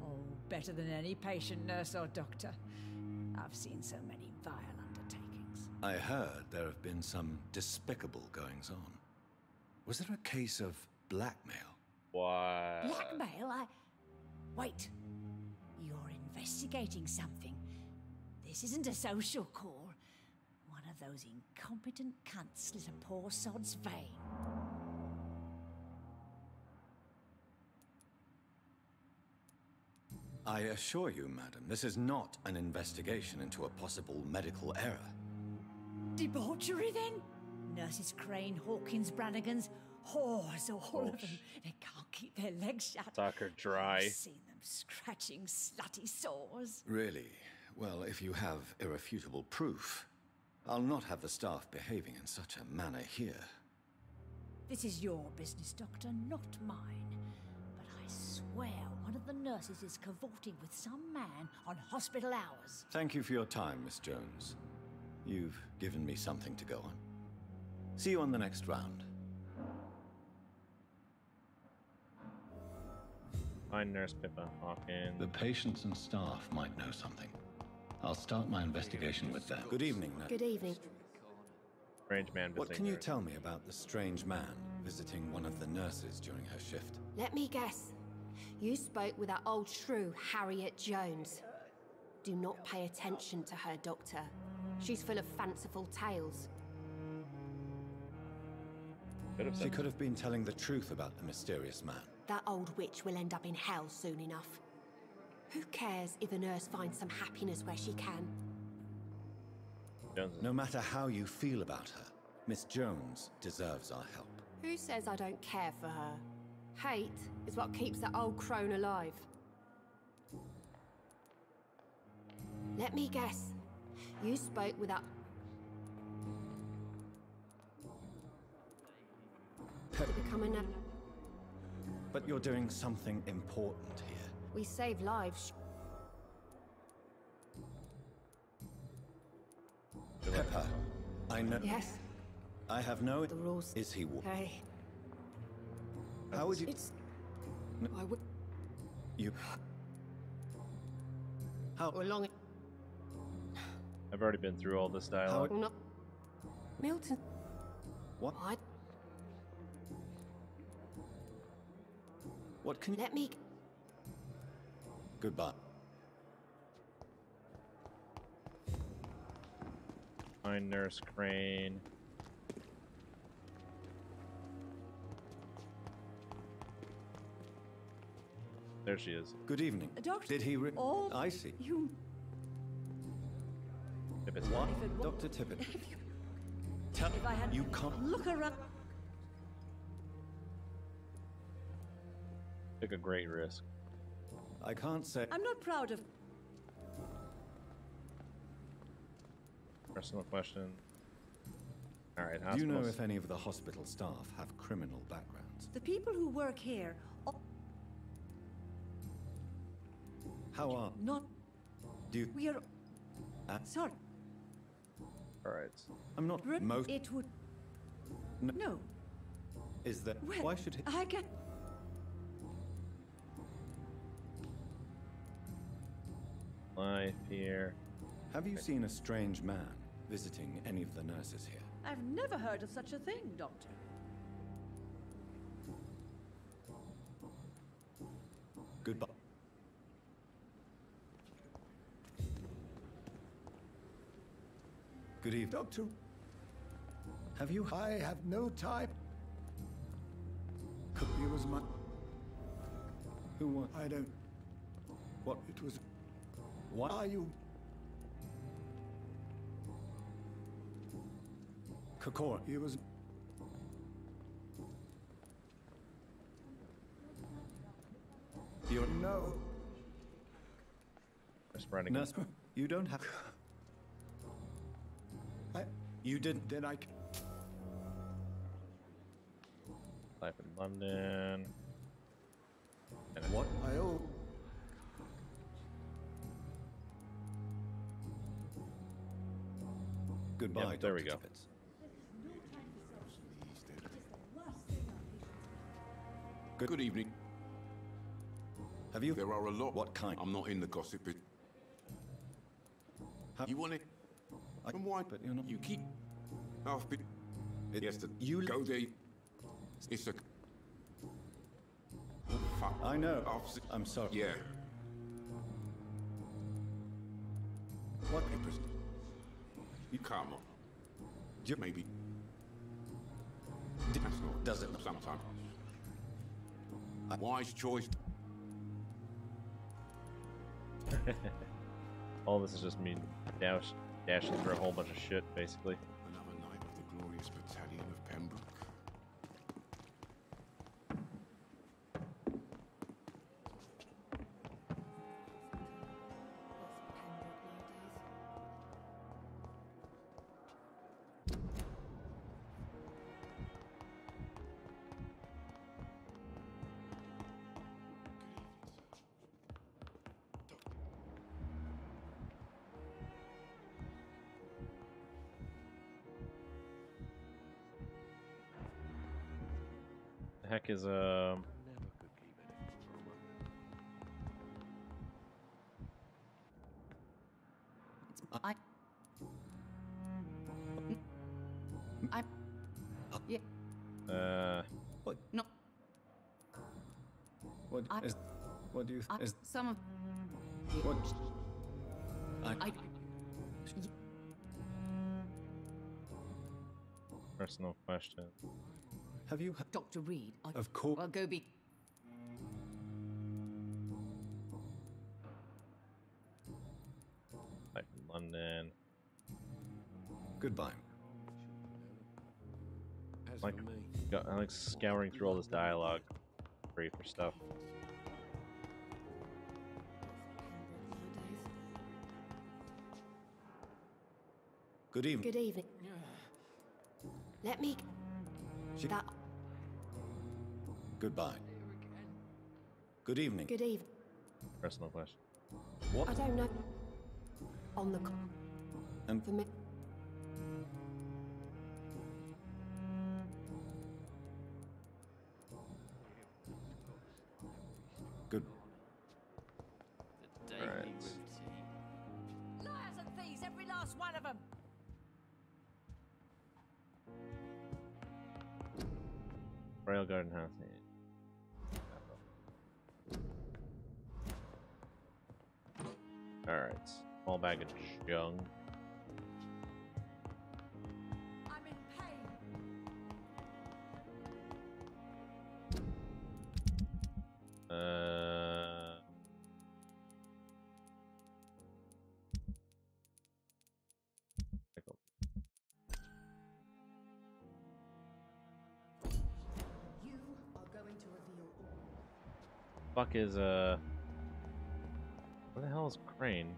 Speaker 16: Oh, better than any patient, nurse, or doctor. I've seen so many vile undertakings.
Speaker 2: I heard there have been some despicable goings-on. Was there a case of blackmail?
Speaker 1: What?
Speaker 16: Blackmail? Wait. You're investigating something. This isn't a social call. One of those incompetent cunts slit a poor sod's vein.
Speaker 2: I assure you, madam, this is not an investigation into a possible medical error.
Speaker 16: Debauchery, then? Nurses Crane, Hawkins, Brannigans, whores, all of them. They can't keep their legs shut.
Speaker 1: Suck her dry.
Speaker 16: I've seen them scratching slutty sores.
Speaker 2: Really? Well, if you have irrefutable proof, I'll not have the staff behaving in such a manner here.
Speaker 16: This is your business, Doctor, not mine. But I swear one of the nurses is cavorting with some man on hospital hours.
Speaker 2: Thank you for your time, Miss Jones. You've given me something to go on. See you on the next round.
Speaker 1: Find Nurse Pippa Hawkins.
Speaker 2: The patients and staff might know something. I'll start my investigation with them. Good evening, nurse.
Speaker 12: Good evening.
Speaker 1: Strange man visiting.
Speaker 2: What can you
Speaker 1: her.
Speaker 2: tell me about the strange man visiting one of the nurses during her shift?
Speaker 12: Let me guess. You spoke with that old shrew, Harriet Jones. Do not pay attention to her, Doctor. She's full of fanciful tales.
Speaker 2: She could have been telling the truth about the mysterious man.
Speaker 12: That old witch will end up in hell soon enough. Who cares if a nurse finds some happiness where she can?
Speaker 2: No matter how you feel about her, Miss Jones deserves our help.
Speaker 12: Who says I don't care for her? Hate is what keeps that old crone alive. Let me guess. You spoke with that... to become a nun.
Speaker 2: But you're doing something important here.
Speaker 12: We save lives.
Speaker 2: Pepper, I know...
Speaker 12: Yes?
Speaker 2: I have no...
Speaker 12: The rules.
Speaker 2: Is he...
Speaker 12: Okay.
Speaker 2: How would you...
Speaker 12: It's...
Speaker 2: No.
Speaker 12: I would...
Speaker 2: You... How...
Speaker 12: long...
Speaker 1: I've already been through all this dialogue.
Speaker 12: Not... Milton...
Speaker 2: What? What can you...
Speaker 12: Let me...
Speaker 2: Goodbye.
Speaker 1: Find Nurse Crane. There she is.
Speaker 2: Good evening.
Speaker 16: Doctor...
Speaker 2: Did he...
Speaker 16: All...
Speaker 2: I see.
Speaker 16: You...
Speaker 1: Tippett's
Speaker 2: What?
Speaker 16: If it
Speaker 2: Dr. Tippett. Tell...
Speaker 16: If I had...
Speaker 2: You can't...
Speaker 16: Look around...
Speaker 1: Took a great risk.
Speaker 2: I can't say...
Speaker 16: I'm not proud of...
Speaker 1: Personal question. Alright,
Speaker 2: Do you know
Speaker 1: hospitals.
Speaker 2: if any of the hospital staff have criminal backgrounds?
Speaker 16: The people who work here...
Speaker 2: How are...
Speaker 16: Not...
Speaker 2: Do you...
Speaker 16: We are... Sorry.
Speaker 1: Alright.
Speaker 2: I'm not... Most...
Speaker 16: It would...
Speaker 2: No.
Speaker 16: No.
Speaker 2: Is that...
Speaker 16: Well,
Speaker 2: Why should he...
Speaker 16: I get...
Speaker 1: Life here.
Speaker 2: Have you seen a strange man visiting any of the nurses here?
Speaker 16: I've never heard of such a thing, Doctor.
Speaker 2: Goodbye. Good evening.
Speaker 14: Doctor,
Speaker 2: Have you...
Speaker 14: I have no time. It was my...
Speaker 2: Who was...
Speaker 14: I don't...
Speaker 2: What?
Speaker 14: It was...
Speaker 2: What
Speaker 14: are you?
Speaker 2: Kokora.
Speaker 14: It was...
Speaker 2: You're...
Speaker 14: No.
Speaker 1: Nurse Brannigan.
Speaker 2: Nurse... You don't have... You didn't...
Speaker 14: Then I...
Speaker 1: Life in London. And
Speaker 2: What?
Speaker 14: I owe...
Speaker 2: Goodbye,
Speaker 1: Yep, there we
Speaker 2: Dr.
Speaker 1: go.
Speaker 2: Tippett.
Speaker 17: Good evening.
Speaker 2: Have you...
Speaker 17: There are a lot.
Speaker 2: What kind?
Speaker 17: I'm not in the gossip bit. You want it? And why?
Speaker 2: But you're not...
Speaker 17: You keep... I've been... Yes,
Speaker 2: You...
Speaker 17: go there. It's a... Oh, fuck.
Speaker 2: I know.
Speaker 17: I've...
Speaker 2: I'm sorry.
Speaker 17: Yeah.
Speaker 2: What?
Speaker 17: Papers. You come on. Maybe. That's not...
Speaker 2: Does it?
Speaker 17: Sometimes. Wise choice.
Speaker 1: all this is just me dashing through a whole bunch of shit, basically.
Speaker 17: Another night of the glorious battalion of Pembroke.
Speaker 1: The heck is
Speaker 2: Yeah. What?
Speaker 16: No.
Speaker 2: What is? What do you? Is
Speaker 16: Some of.
Speaker 2: what?
Speaker 1: personal question.
Speaker 2: Have you?
Speaker 16: Dr. Reed.
Speaker 2: Of course.
Speaker 16: Well, go be.
Speaker 1: Life in London.
Speaker 2: Goodbye.
Speaker 1: Like, I like scouring through all this dialogue, free for stuff.
Speaker 2: Good evening.
Speaker 12: Good evening. Let me... That...
Speaker 2: Goodbye. Good evening.
Speaker 12: Good evening.
Speaker 1: Personal question.
Speaker 2: What?
Speaker 12: I don't know. On the...
Speaker 2: And
Speaker 12: For me...
Speaker 16: Every last one of them.
Speaker 1: Royal Garden House. Alright. Small bag of junk.
Speaker 16: I'm in pain.
Speaker 7: You are going to reveal all.
Speaker 1: Fuck is what the hell is Crane?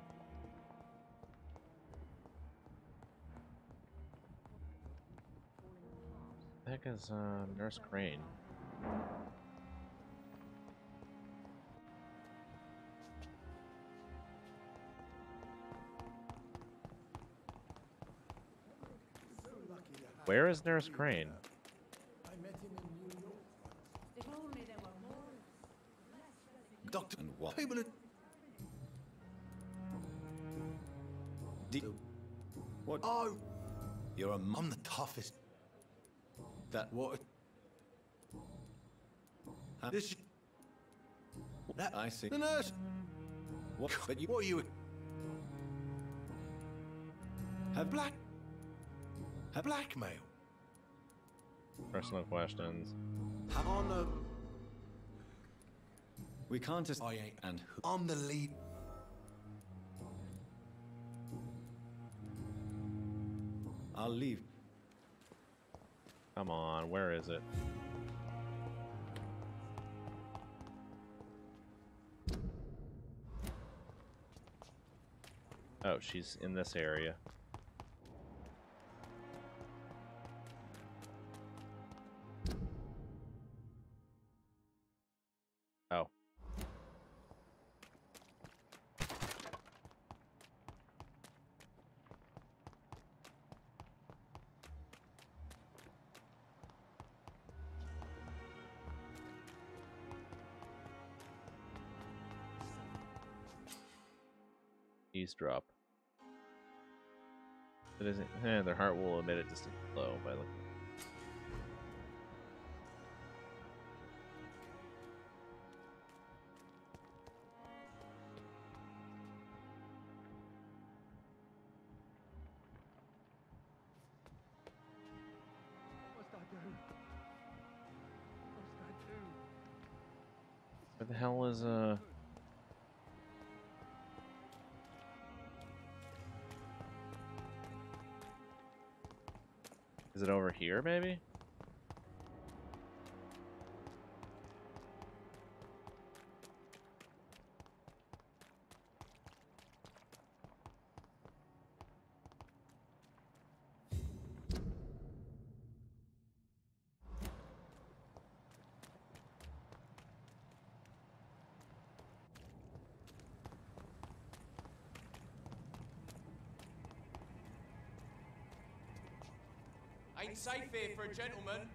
Speaker 1: What the heck is Nurse Crane? Where is Nurse Crane?
Speaker 14: I met him in New York.
Speaker 16: If only there were more.
Speaker 2: Doctor, and what? People what?
Speaker 9: Oh!
Speaker 2: You're a
Speaker 9: I'm the toughest.
Speaker 2: that what?
Speaker 9: This. That
Speaker 2: I see.
Speaker 9: the nurse.
Speaker 2: What? But you
Speaker 9: What are you?
Speaker 2: have
Speaker 9: Blackmail.
Speaker 1: Personal questions.
Speaker 9: On the.
Speaker 2: We can't just.
Speaker 9: I ain't.
Speaker 2: And who?
Speaker 9: I'm the lead.
Speaker 2: I'll leave.
Speaker 1: Come on, where is it? Oh, she's in this area. Oh. Eavesdrop. It isn't. Their heart will emit a distant glow by looking.
Speaker 3: What's that do? What's that do?
Speaker 1: Where the hell is Is it over here, maybe?
Speaker 18: Ain't safe here for a gentleman.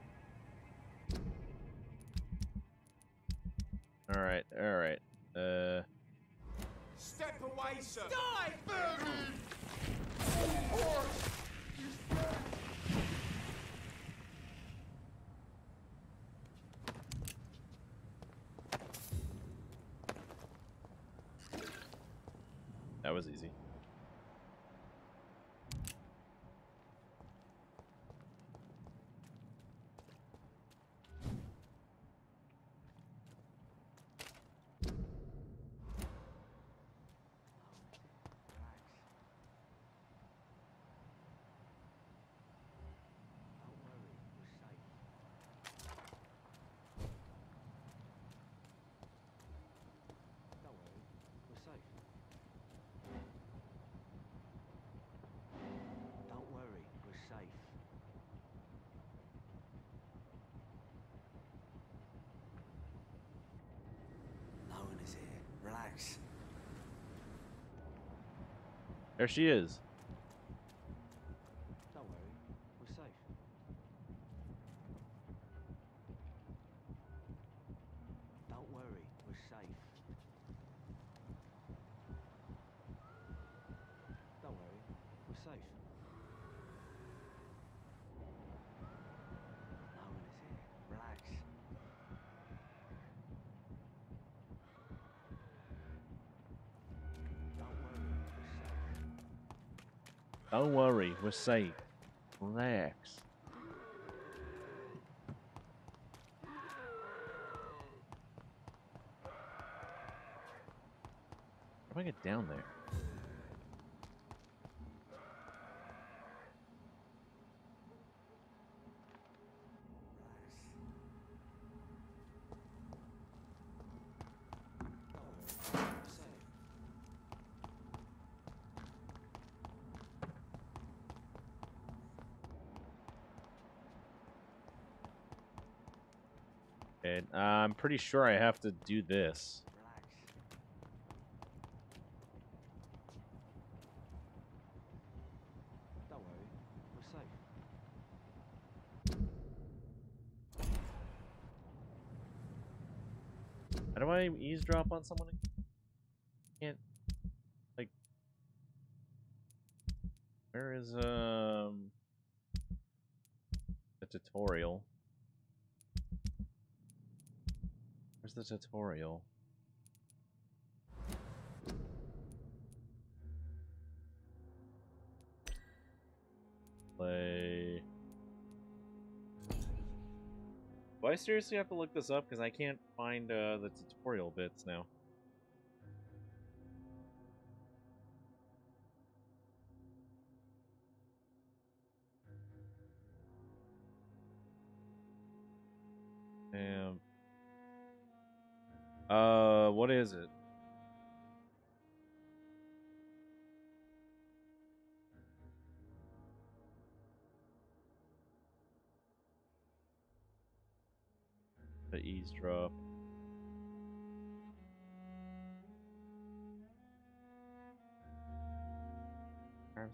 Speaker 1: Alright, alright.
Speaker 18: Step away, sir.
Speaker 16: Die!
Speaker 1: That was easy.
Speaker 9: Relax.
Speaker 1: There she is.
Speaker 3: Don't worry, we're safe. Don't worry, we're safe. Don't worry,
Speaker 1: Don't worry, we're safe. Relax. How do I get down there? Okay, I'm pretty sure I have to do this.
Speaker 3: Don't worry, we're safe.
Speaker 1: How do I eavesdrop on someone? Can't, like, where is the tutorial? Where's the tutorial? Play. Do I seriously have to look this up? Because I can't find the tutorial bits now. Damn. What is it? The eavesdrop. Fine.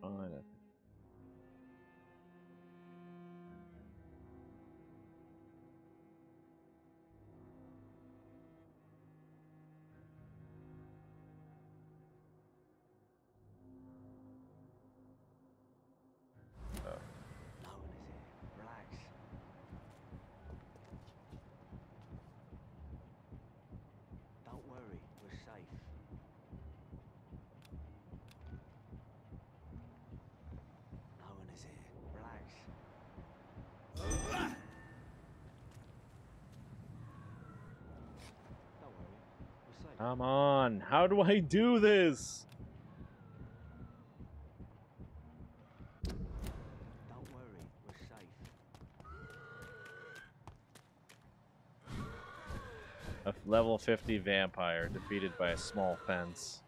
Speaker 3: No one is here. Relax. Don't worry, we're safe. No one is here. Relax. Don't worry, we're safe.
Speaker 1: Come on. How do I do this?
Speaker 3: Don't worry, we're safe.
Speaker 1: A level 50 vampire defeated by a small fence.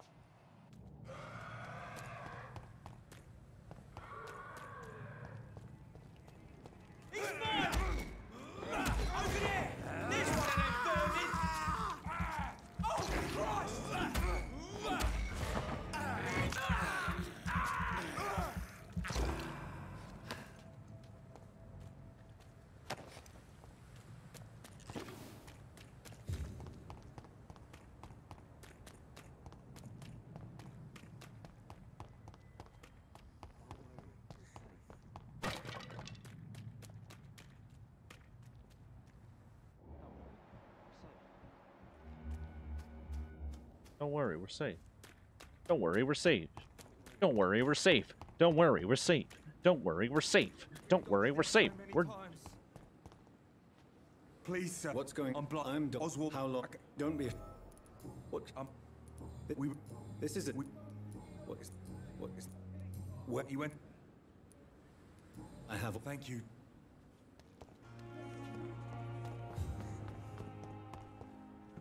Speaker 1: Don't worry, we're safe. Don't worry, we're safe. Don't worry, we're safe. Don't worry, we're safe. Don't worry, we're safe. Don't worry, we're safe. We're.
Speaker 18: Please, sir.
Speaker 2: What's going on? I'm
Speaker 18: Oswald.
Speaker 2: How long? Don't be. What?
Speaker 18: We.
Speaker 2: This isn't. What is?
Speaker 18: Where you went?
Speaker 2: I have.
Speaker 18: Thank you.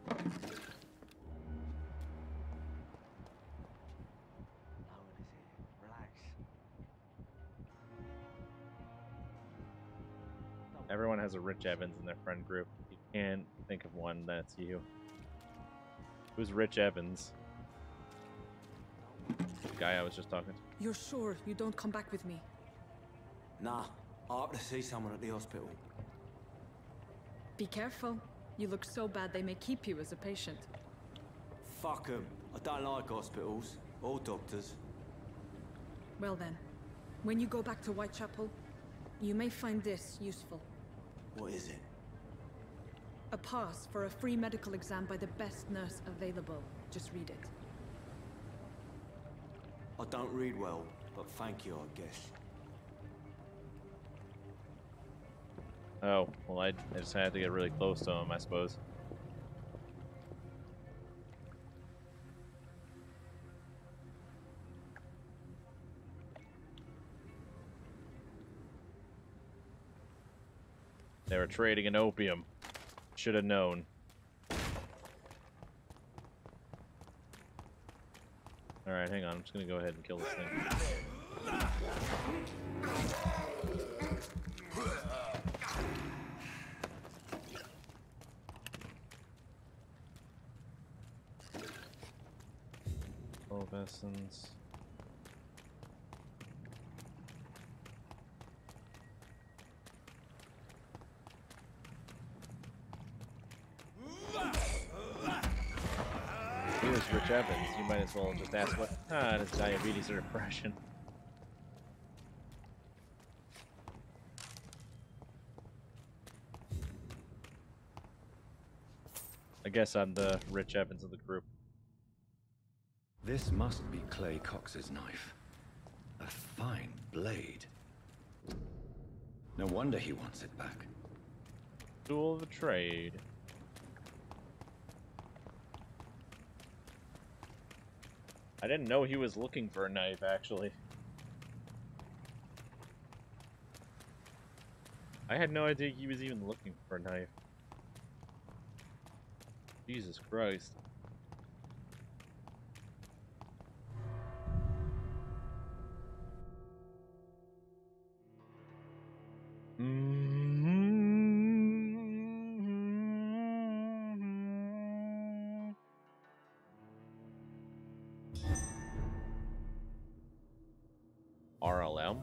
Speaker 3: No one is here. Relax.
Speaker 1: Everyone has a Rich Evans in their friend group. You can't think of one that's you. Who's Rich Evans? The guy I was just talking to.
Speaker 10: You're sure you don't come back with me?
Speaker 3: Nah, I have to see someone at the hospital.
Speaker 10: Be careful. You look so bad they may keep you as a patient.
Speaker 3: Fuck 'em. I don't like hospitals or doctors.
Speaker 10: Well then, when you go back to Whitechapel, you may find this useful.
Speaker 3: What is it?
Speaker 10: A pass for a free medical exam by the best nurse available. Just read it.
Speaker 3: I don't read well, but thank you, I guess.
Speaker 1: Oh, well, I just had to get really close to him, I suppose. They were trading in opium. Should have known. Alright, hang on. I'm just gonna go ahead and kill this thing. Full essence. Here's Rich Evans. You might as well just ask what it is diabetes or depression. I guess I'm the Rich Evans of the group.
Speaker 2: This must be Clay Cox's knife. A fine blade. No wonder he wants it back.
Speaker 1: Tool of the trade. I didn't know he was looking for a knife, actually. I had no idea he was even looking for a knife. Jesus Christ. RLM?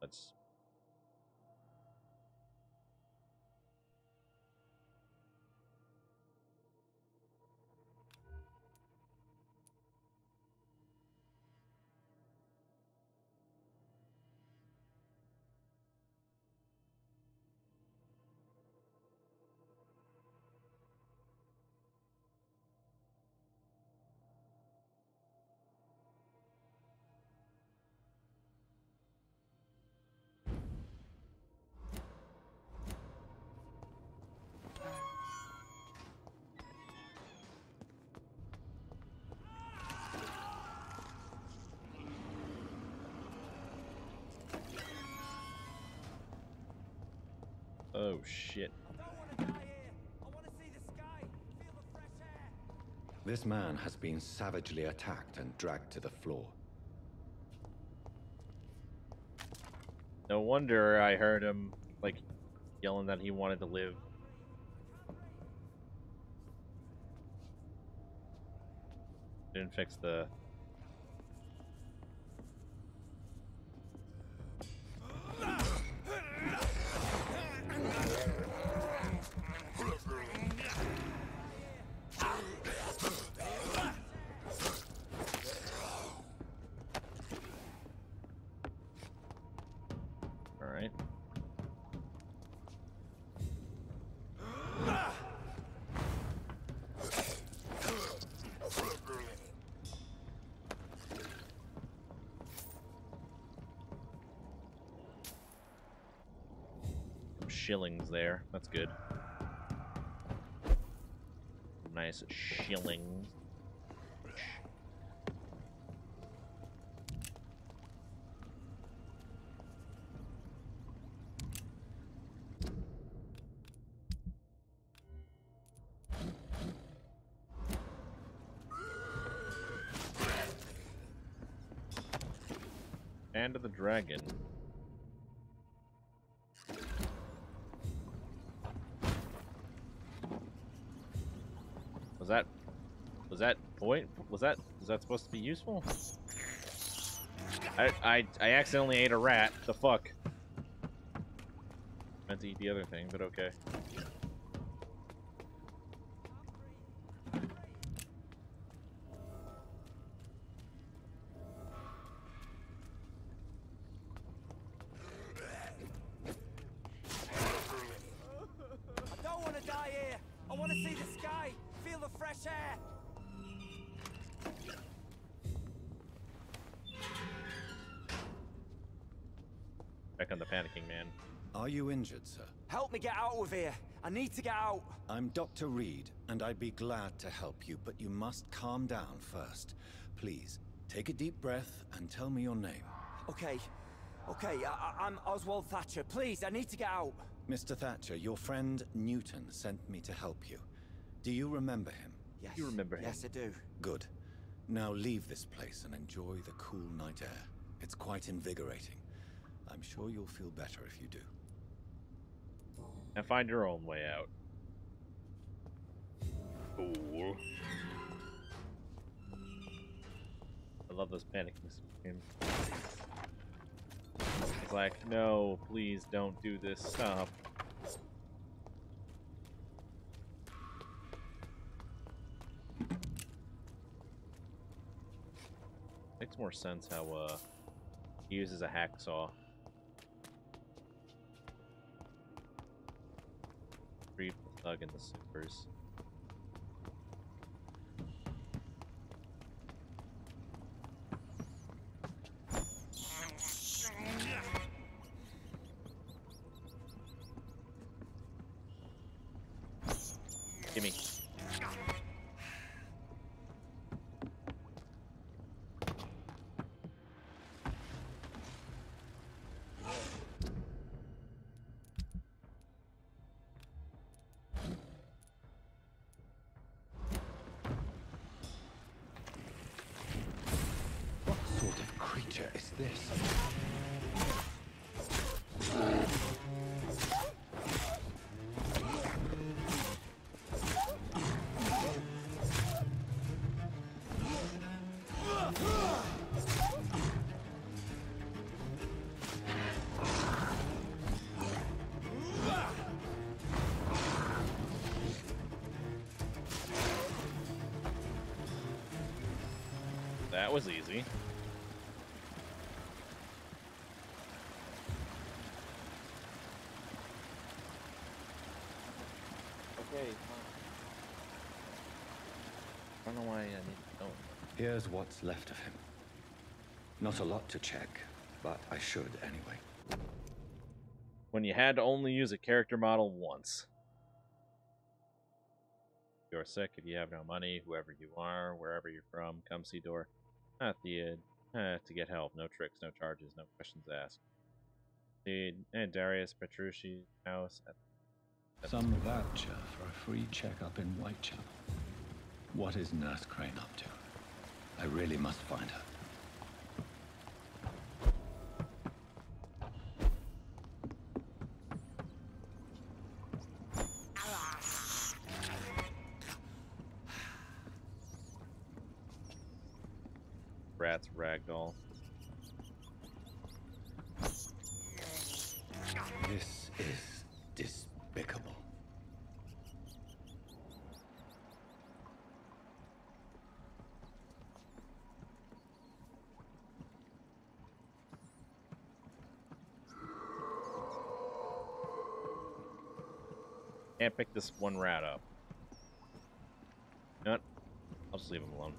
Speaker 1: Let's... Oh shit.
Speaker 2: This man has been savagely attacked and dragged to the floor.
Speaker 1: No wonder I heard him, like, yelling that he wanted to live. Didn't fix the... Alright. Shillings there. That's good. Nice shillings. Hand of the Dragon. Was that supposed to be useful? I accidentally ate a rat. The fuck? Meant to eat the other thing, but okay.
Speaker 19: fresh air.
Speaker 1: Back on the panicking man.
Speaker 2: Are you injured, sir?
Speaker 19: Help me get out of here. I need to get out.
Speaker 2: I'm Dr. Reed, and I'd be glad to help you, but you must calm down first. Please, take a deep breath and tell me your name.
Speaker 19: Okay. I'm Oswald Thatcher. Please, I need to get out.
Speaker 2: Mr. Thatcher, your friend Newton sent me to help you. Do you remember him?
Speaker 19: Yes.
Speaker 1: You remember him?
Speaker 19: Yes, I do.
Speaker 2: Good. Now leave this place and enjoy the cool night air. It's quite invigorating. I'm sure you'll feel better if you do.
Speaker 1: And find your own way out. Cool. I love those panicking screams. It's like, no, please don't do this. Stop. Makes more sense how he uses a hacksaw. Read the thug in the slippers. Gimme.
Speaker 11: What sort of creature is this?
Speaker 1: That was easy. Okay. I don't know why I need to know.
Speaker 2: Here's what's left of him. Not a lot to check, but I should anyway.
Speaker 1: When you had to only use a character model once. If you're sick, if you have no money, whoever you are, wherever you're from, come see Door. Not the to get help. No tricks, no charges, no questions asked. The Darius Petrucci's house.
Speaker 2: Some voucher for a free checkup in Whitechapel. What is Nurse Crane up to? I really must find her.
Speaker 1: Rat's ragdoll.
Speaker 2: This is despicable.
Speaker 1: Can't pick this one rat up. You know what? I'll just leave him alone.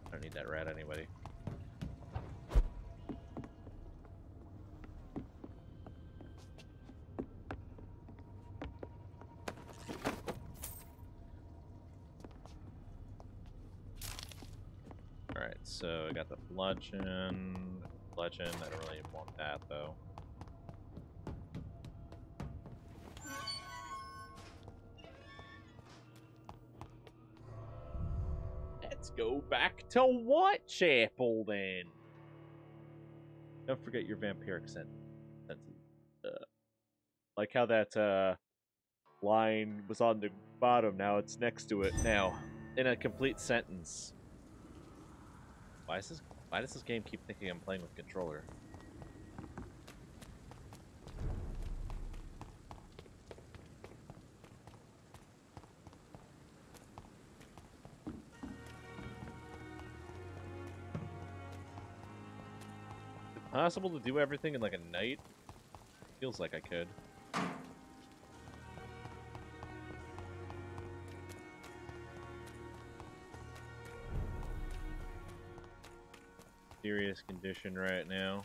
Speaker 1: I don't need that rat anyway. Alright, so I got the bludgeon. I don't really want that though. Let's go back to Whitechapel then. Don't forget your vampiric senses. Like how that line was on the bottom, now it's next to it now. In a complete sentence. Why does this game keep thinking I'm playing with a controller? Possible to do everything in like a night? Feels like I could. serious condition right now.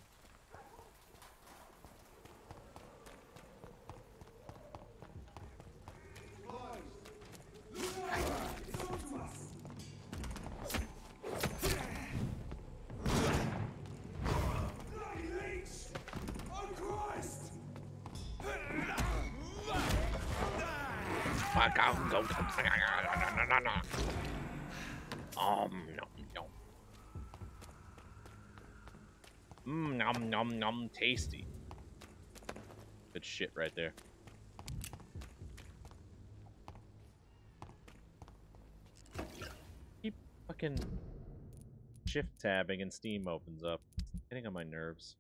Speaker 1: Nom nom nom, tasty. Good shit right there. Keep fucking shift tabbing and Steam opens up. It's getting on my nerves.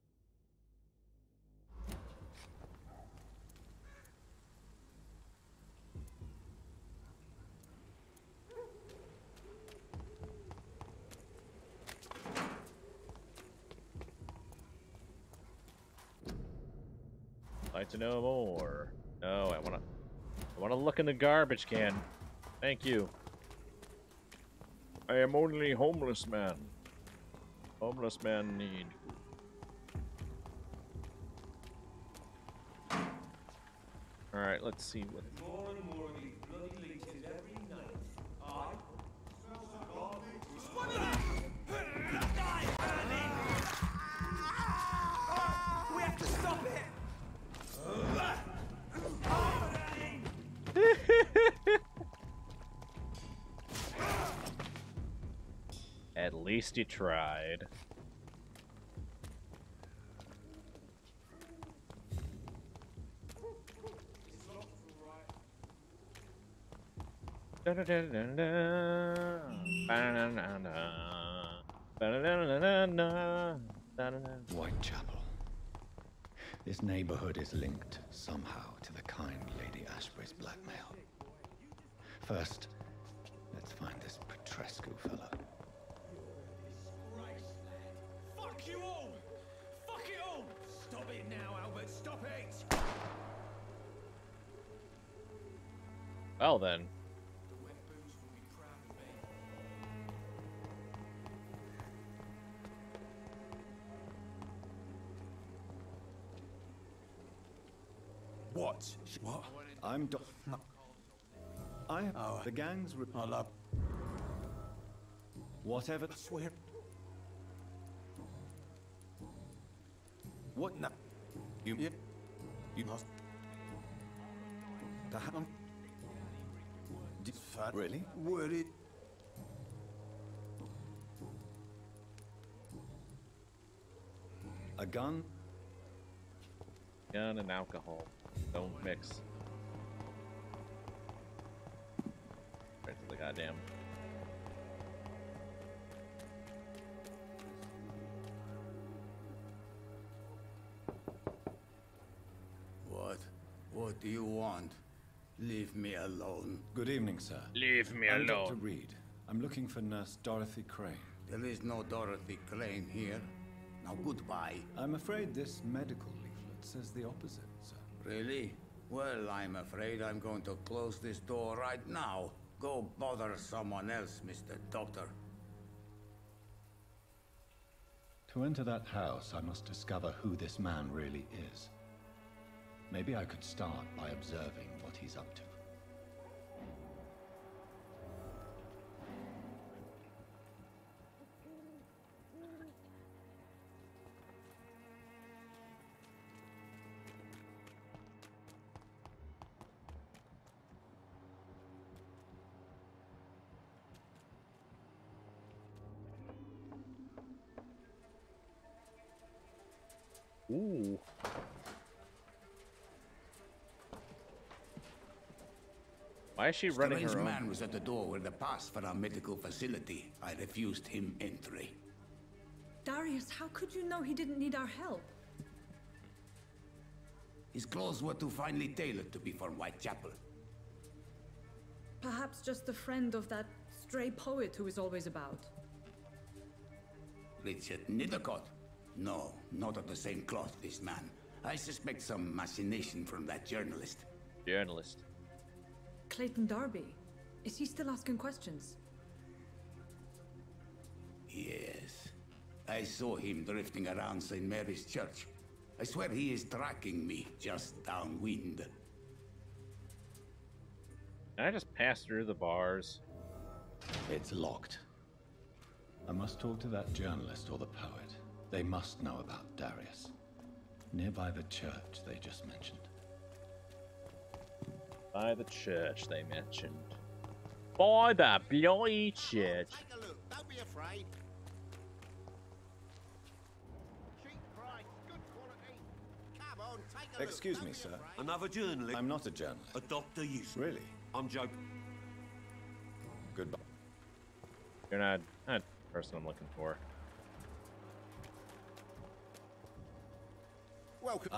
Speaker 1: Like to know more. No, I wanna look in the garbage can. Thank you. I am only homeless man. Homeless man need food. Alright, let's see what.
Speaker 3: More and more of these bloody leeches every night. I smell so garbage.
Speaker 19: We have to stop it!
Speaker 1: At least you tried.
Speaker 2: Whitechapel. This neighborhood is linked somehow to the kind Lady Ashbury's blackmail. First, let's find this Petrescu fella.
Speaker 3: Fuck you all! Fuck it all! Stop it now, Albert! Stop it!
Speaker 1: Well then.
Speaker 18: What? What?
Speaker 2: I'm the gang's whatever.
Speaker 18: I swear.
Speaker 2: What?
Speaker 18: No. You must.
Speaker 2: Really?
Speaker 18: Would it?
Speaker 2: A gun?
Speaker 1: Gun and alcohol. Don't mix. Right to the goddamn.
Speaker 11: What do you want? Leave me alone.
Speaker 2: Good evening, sir.
Speaker 1: Leave me
Speaker 2: I'm
Speaker 1: alone.
Speaker 2: Dr. Reed. I'm looking for Nurse Dorothy Crane.
Speaker 11: There is no Dorothy Crane here. Now goodbye.
Speaker 2: I'm afraid this medical leaflet says the opposite, sir.
Speaker 11: Really? Well, I'm afraid I'm going to close this door right now. Go bother someone else, Mr. Doctor.
Speaker 2: To enter that house, I must discover who this man really is. Maybe I could start by observing what he's up to.
Speaker 1: Ooh. Why is she running her
Speaker 11: Strange
Speaker 1: own?
Speaker 11: man was at the door with the pass for our medical facility. I refused him entry.
Speaker 10: Darius, how could you know he didn't need our help?
Speaker 11: His clothes were too finely tailored to be from Whitechapel.
Speaker 10: Perhaps just a friend of that stray poet who is always about.
Speaker 11: Richard Nethercott? No, not of the same cloth, this man. I suspect some machination from that journalist.
Speaker 1: Journalist.
Speaker 10: Clayton Darby. Is he still asking questions?
Speaker 11: Yes. I saw him drifting around St. Mary's Church. I swear he is tracking me just downwind.
Speaker 1: Can I just pass through the bars?
Speaker 2: It's locked. I must talk to that journalist or the poet. They must know about Darius. Nearby the church they just mentioned.
Speaker 1: By the church they mentioned. By the bloody church.
Speaker 3: Take a look. Don't be afraid. Cheap price, good quality. Come on, take a look.
Speaker 2: Excuse me, sir.
Speaker 20: Another journalist?
Speaker 2: I'm not a journalist.
Speaker 20: A doctor, you say?
Speaker 2: Really?
Speaker 20: I'm joking.
Speaker 2: Goodbye.
Speaker 1: You're not the person I'm looking for.
Speaker 3: Welcome.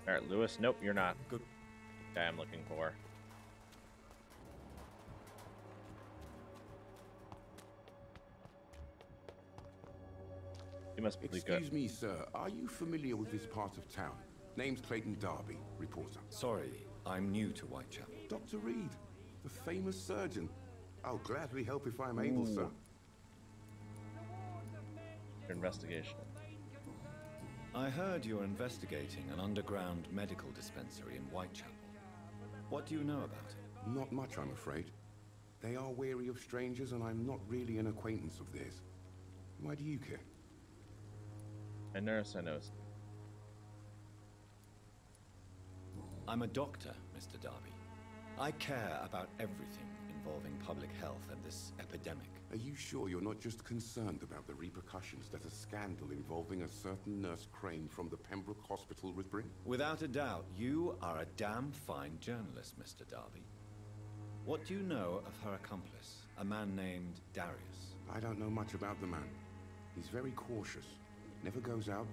Speaker 1: Alright, Lewis. Nope, you're not. Good guy I'm looking for. You must be good.
Speaker 17: Excuse me, sir. Are you familiar with this part of town? Name's Clayton Darby, reporter.
Speaker 2: Sorry, I'm new to Whitechapel.
Speaker 17: Dr. Reed, the famous surgeon. I'll gladly help if I'm able, sir.
Speaker 1: Your investigation.
Speaker 2: I heard you're investigating an underground medical dispensary in Whitechapel. What do you know about it?
Speaker 17: Not much, I'm afraid. They are wary of strangers, and I'm not really an acquaintance of theirs. Why do you care?
Speaker 1: A nurse, I know.
Speaker 2: I'm a doctor, Mr. Darby. I care about everything involving public health and this epidemic.
Speaker 17: Are you sure you're not just concerned about the repercussions that a scandal involving a certain Nurse Crane from the Pembroke Hospital would bring?
Speaker 2: Without a doubt, you are a damn fine journalist, Mr. Darby. What do you know of her accomplice, a man named Darius?
Speaker 17: I don't know much about the man. He's very cautious. Never goes out.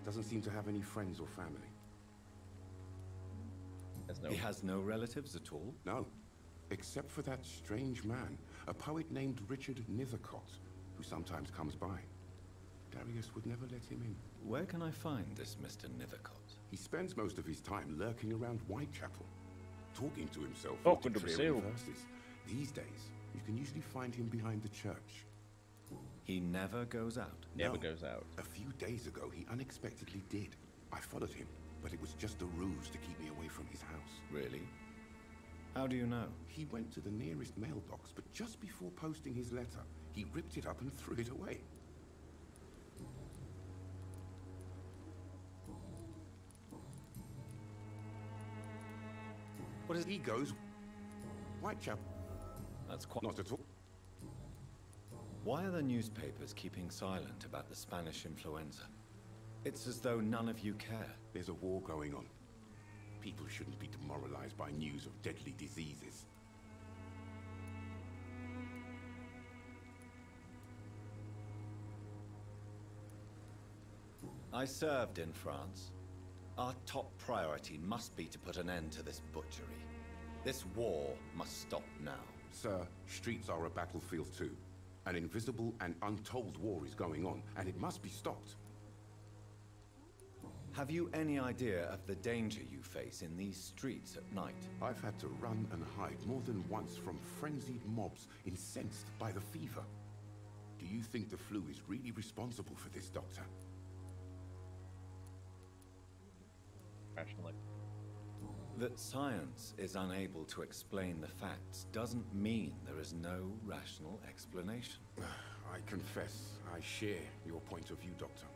Speaker 17: Doesn't seem to have any friends or family.
Speaker 2: He has no relatives at all?
Speaker 17: No. Except for that strange man, a poet named Richard Nethercott, who sometimes comes by. Darius would never let him in.
Speaker 2: Where can I find this Mr. Nethercott?
Speaker 17: He spends most of his time lurking around Whitechapel, talking to himself.
Speaker 1: Talking to
Speaker 17: declaring
Speaker 1: himself.
Speaker 17: verses. These days, you can usually find him behind the church.
Speaker 2: He never goes out?
Speaker 1: Never goes out.
Speaker 17: A few days ago, he unexpectedly did. I followed him, but it was just a ruse to keep me away from his house.
Speaker 2: Really? How do you know?
Speaker 17: He went to the nearest mailbox, but just before posting his letter, he ripped it up and threw it away. What is he goes? Whitechapel.
Speaker 2: That's quite...
Speaker 17: Not at all.
Speaker 2: Why are the newspapers keeping silent about the Spanish influenza? It's as though none of you care.
Speaker 17: There's a war going on. People shouldn't be demoralized by news of deadly diseases.
Speaker 2: I served in France. Our top priority must be to put an end to this butchery. This war must stop now.
Speaker 17: Sir, streets are a battlefield too. An invisible and untold war is going on, and it must be stopped.
Speaker 2: Have you any idea of the danger you face in these streets at night?
Speaker 17: I've had to run and hide more than once from frenzied mobs incensed by the fever. Do you think the flu is really responsible for this, Doctor?
Speaker 1: Rationally.
Speaker 2: That science is unable to explain the facts doesn't mean there is no rational explanation.
Speaker 17: I confess, I share your point of view, Doctor.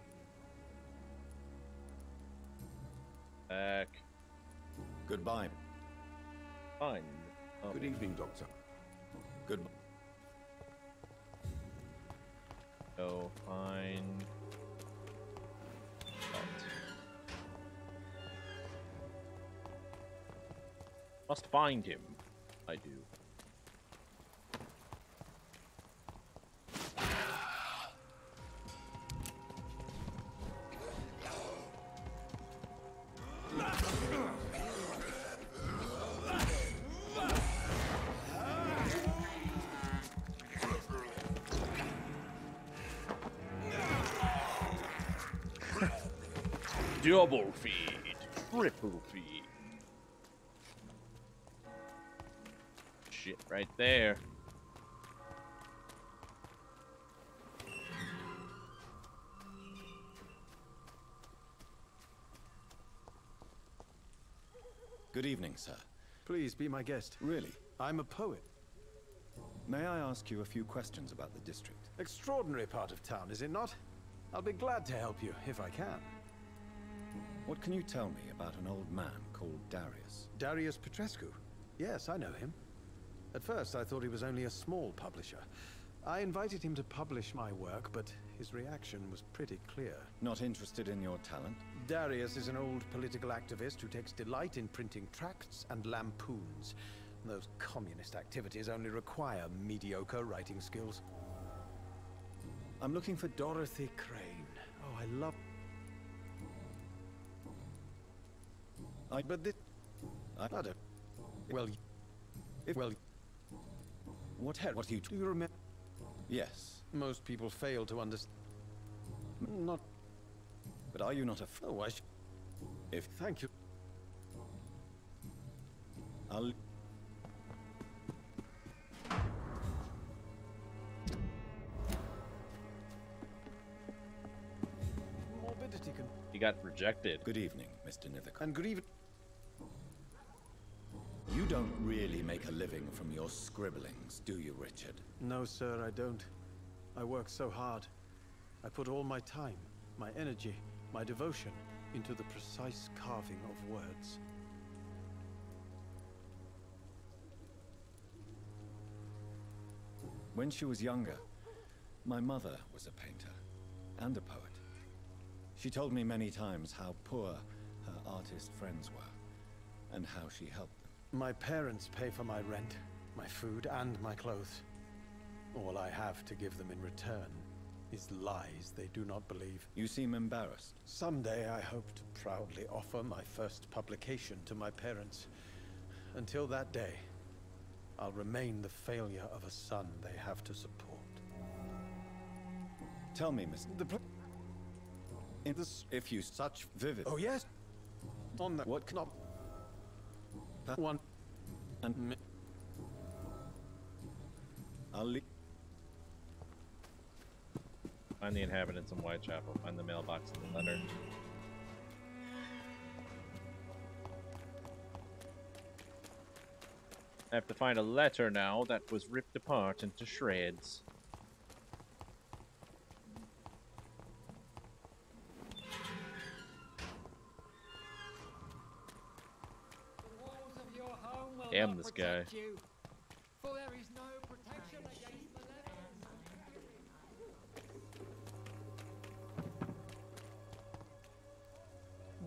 Speaker 1: Back.
Speaker 2: Goodbye.
Speaker 1: Fine. Oh.
Speaker 17: Good evening, Doctor.
Speaker 2: Goodbye.
Speaker 1: Go find... Must find him. I do. Double feed. Triple feed. Shit right there.
Speaker 2: Good evening, sir.
Speaker 9: Please be my guest.
Speaker 2: Really?
Speaker 9: I'm a poet.
Speaker 2: May I ask you a few questions about the district?
Speaker 9: Extraordinary part of town, is it not? I'll be glad to help you, if I can.
Speaker 2: What can you tell me about an old man called Darius?
Speaker 9: Darius Petrescu? Yes, I know him. At first, I thought he was only a small publisher. I invited him to publish my work, but his reaction was pretty clear.
Speaker 2: Not interested in your talent?
Speaker 9: Darius is an old political activist who takes delight in printing tracts and lampoons. Those communist activities only require mediocre writing skills. I'm looking for Dorothy Crane. Oh, I love... But this... I don't... Well... What do you remember?
Speaker 2: Yes.
Speaker 9: Most people fail to understand... Not...
Speaker 2: But are you not a...
Speaker 9: Oh,
Speaker 2: If...
Speaker 9: Thank you.
Speaker 2: I'll...
Speaker 9: Morbidity can...
Speaker 1: You got rejected.
Speaker 2: Good evening, Mr. Nithica.
Speaker 9: And good evening...
Speaker 2: You don't really make a living from your scribblings, do you, Richard?
Speaker 9: No, sir, I don't. I work so hard. I put all my time, my energy, my devotion into the precise carving of words.
Speaker 2: When she was younger, my mother was a painter and a poet. She told me many times how poor her artist friends were and how she helped them.
Speaker 9: My parents pay for my rent, my food, and my clothes. All I have to give them in return is lies they do not believe.
Speaker 2: You seem embarrassed.
Speaker 9: Someday I hope to proudly offer my first publication to my parents. Until that day, I'll remain the failure of a son they have to support.
Speaker 2: Tell me, Mr. If you such vivid...
Speaker 9: Oh, yes! On the... What knop? That one...
Speaker 2: And... I'll leave...
Speaker 1: Find the inhabitants in Whitechapel. Find the mailbox in the letter. I have to find a letter now that was ripped apart into shreds. Damn this guy.
Speaker 15: For there is no protection against the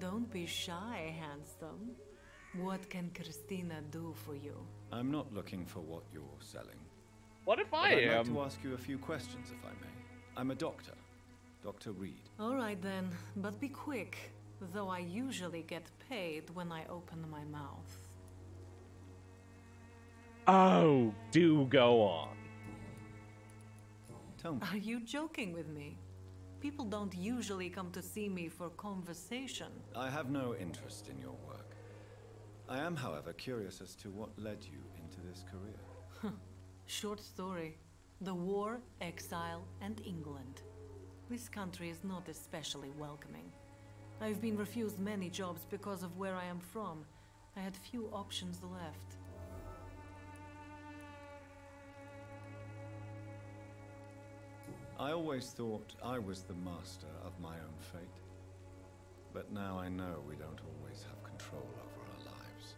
Speaker 21: Don't be shy, handsome. What can Christina do for you?
Speaker 2: I'm not looking for what you're selling.
Speaker 1: What if I
Speaker 2: I'd
Speaker 1: am?
Speaker 2: like to ask you a few questions, if I may. I'm a doctor. Dr. Reed.
Speaker 21: All right then, but be quick, though I usually get paid when I open my mouth.
Speaker 1: Oh, do go on.
Speaker 2: Tell me.
Speaker 21: Are you joking with me? People don't usually come to see me for conversation.
Speaker 2: I have no interest in your work. I am, however, curious as to what led you into this career.
Speaker 21: Short story. The war, exile, and England. This country is not especially welcoming. I've been refused many jobs because of where I am from. I had few options left.
Speaker 2: I always thought I was the master of my own fate. But now I know we don't always have control over our lives.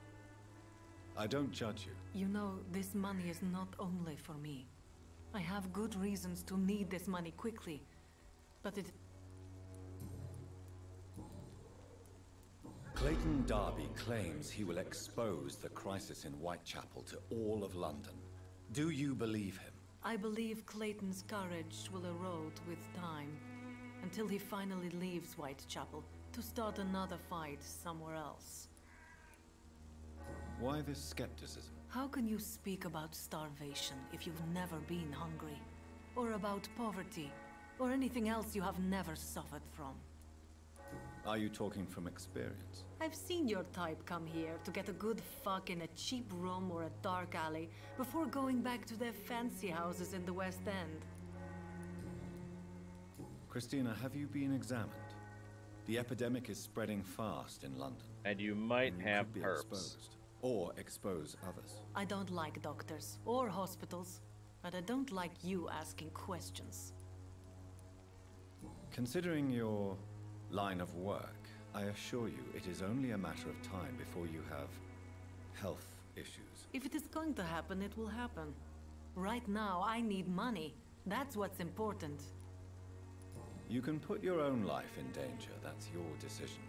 Speaker 2: I don't judge you.
Speaker 21: You know, this money is not only for me. I have good reasons to need this money quickly, but it...
Speaker 2: Clayton Darby claims he will expose the crisis in Whitechapel to all of London. Do you believe him?
Speaker 21: I believe Clayton's courage will erode with time, until he finally leaves Whitechapel to start another fight somewhere else.
Speaker 2: Why this skepticism?
Speaker 21: How can you speak about starvation if you've never been hungry? Or about poverty? Or anything else you have never suffered from?
Speaker 2: Are you talking from experience?
Speaker 21: I've seen your type come here to get a good fuck in a cheap room or a dark alley before going back to their fancy houses in the West End.
Speaker 2: Christina, have you been examined? The epidemic is spreading fast in London.
Speaker 1: And you might have
Speaker 2: be
Speaker 1: perps.
Speaker 2: exposed, or expose others.
Speaker 21: I don't like doctors or hospitals, but I don't like you asking questions.
Speaker 2: Considering your line of work, I assure you it is only a matter of time before you have health issues.
Speaker 21: If it is going to happen, it will happen. Right now, I need money. That's what's important.
Speaker 2: You can put your own life in danger, that's your decision.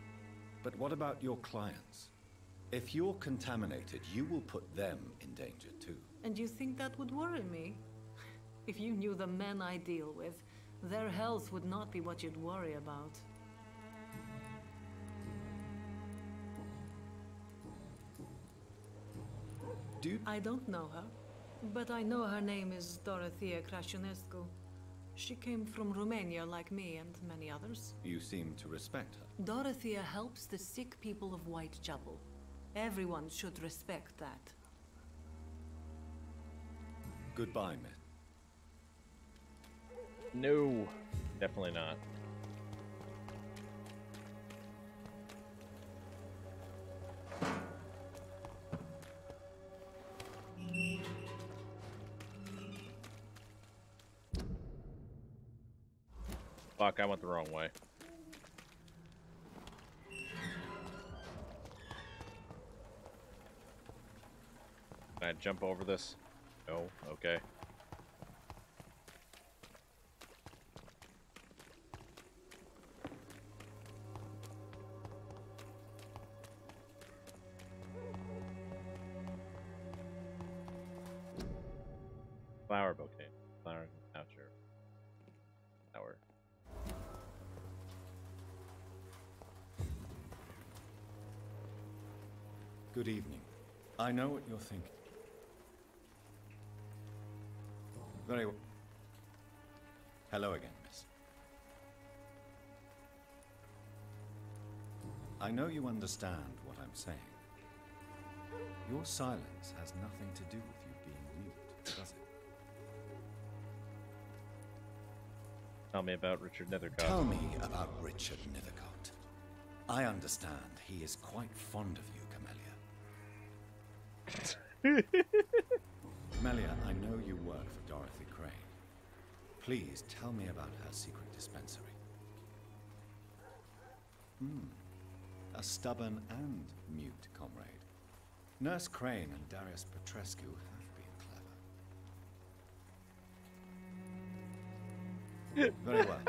Speaker 2: But what about your clients? If you're contaminated, you will put them in danger too.
Speaker 21: And you think that would worry me? If you knew the men I deal with, their health would not be what you'd worry about. I don't know her, but I know her name is Dorothea Crăciunescu. She came from Romania like me and many others.
Speaker 2: You seem to respect her.
Speaker 21: Dorothea helps the sick people of Whitechapel. Everyone should respect that.
Speaker 2: Goodbye, Miss.
Speaker 1: No, definitely not. Fuck, I went the wrong way. Can I jump over this? No, okay. Flower bouquet. Flower voucher. Flower.
Speaker 2: Good evening. I know what you're thinking. Very well. Hello again, miss. I know you understand what I'm saying. Your silence has nothing to do with you being mute, does it?
Speaker 1: Tell me about Richard Nethercott.
Speaker 2: Tell me about Richard Nethercott. I understand he is quite fond of you, Camellia. Camellia, I know you work for Dorothy Crane. Please tell me about her secret dispensary. A stubborn and mute comrade. Nurse Crane and Darius Petrescu have been clever. Very well.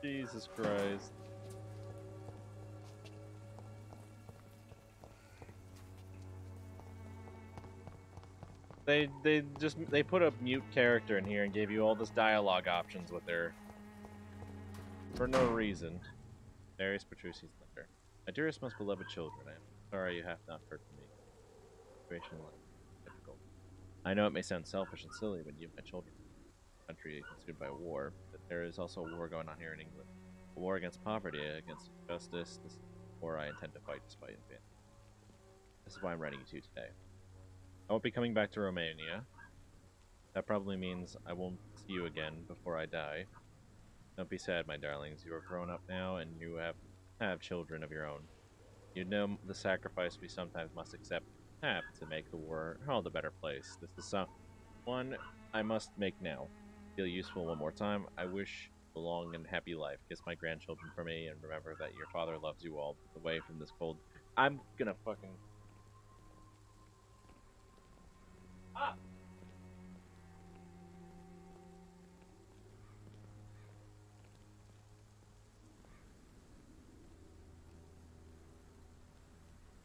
Speaker 1: Jesus Christ. They put a mute character in here and gave you all this dialogue options with her for no reason. Darius Petrucci's letter. My dearest, most beloved children, I am sorry you have not heard from me. Situation difficult. I know it may sound selfish and silly when you have my children in a country consumed by war, but there is also a war going on here in England. A war against poverty, against injustice. This is a war I intend to fight despite infancy. This is why I'm writing you to today. I won't be coming back to Romania. That probably means I won't see you again before I die. Don't be sad, my darlings. You are grown up now, and you have children of your own. You know the sacrifice we sometimes must accept to make the world a better place. This is one I must make now. Feel useful one more time. I wish a long and happy life. Kiss my grandchildren for me, and remember that your father loves you all away from this cold. I'm gonna fucking... Ah!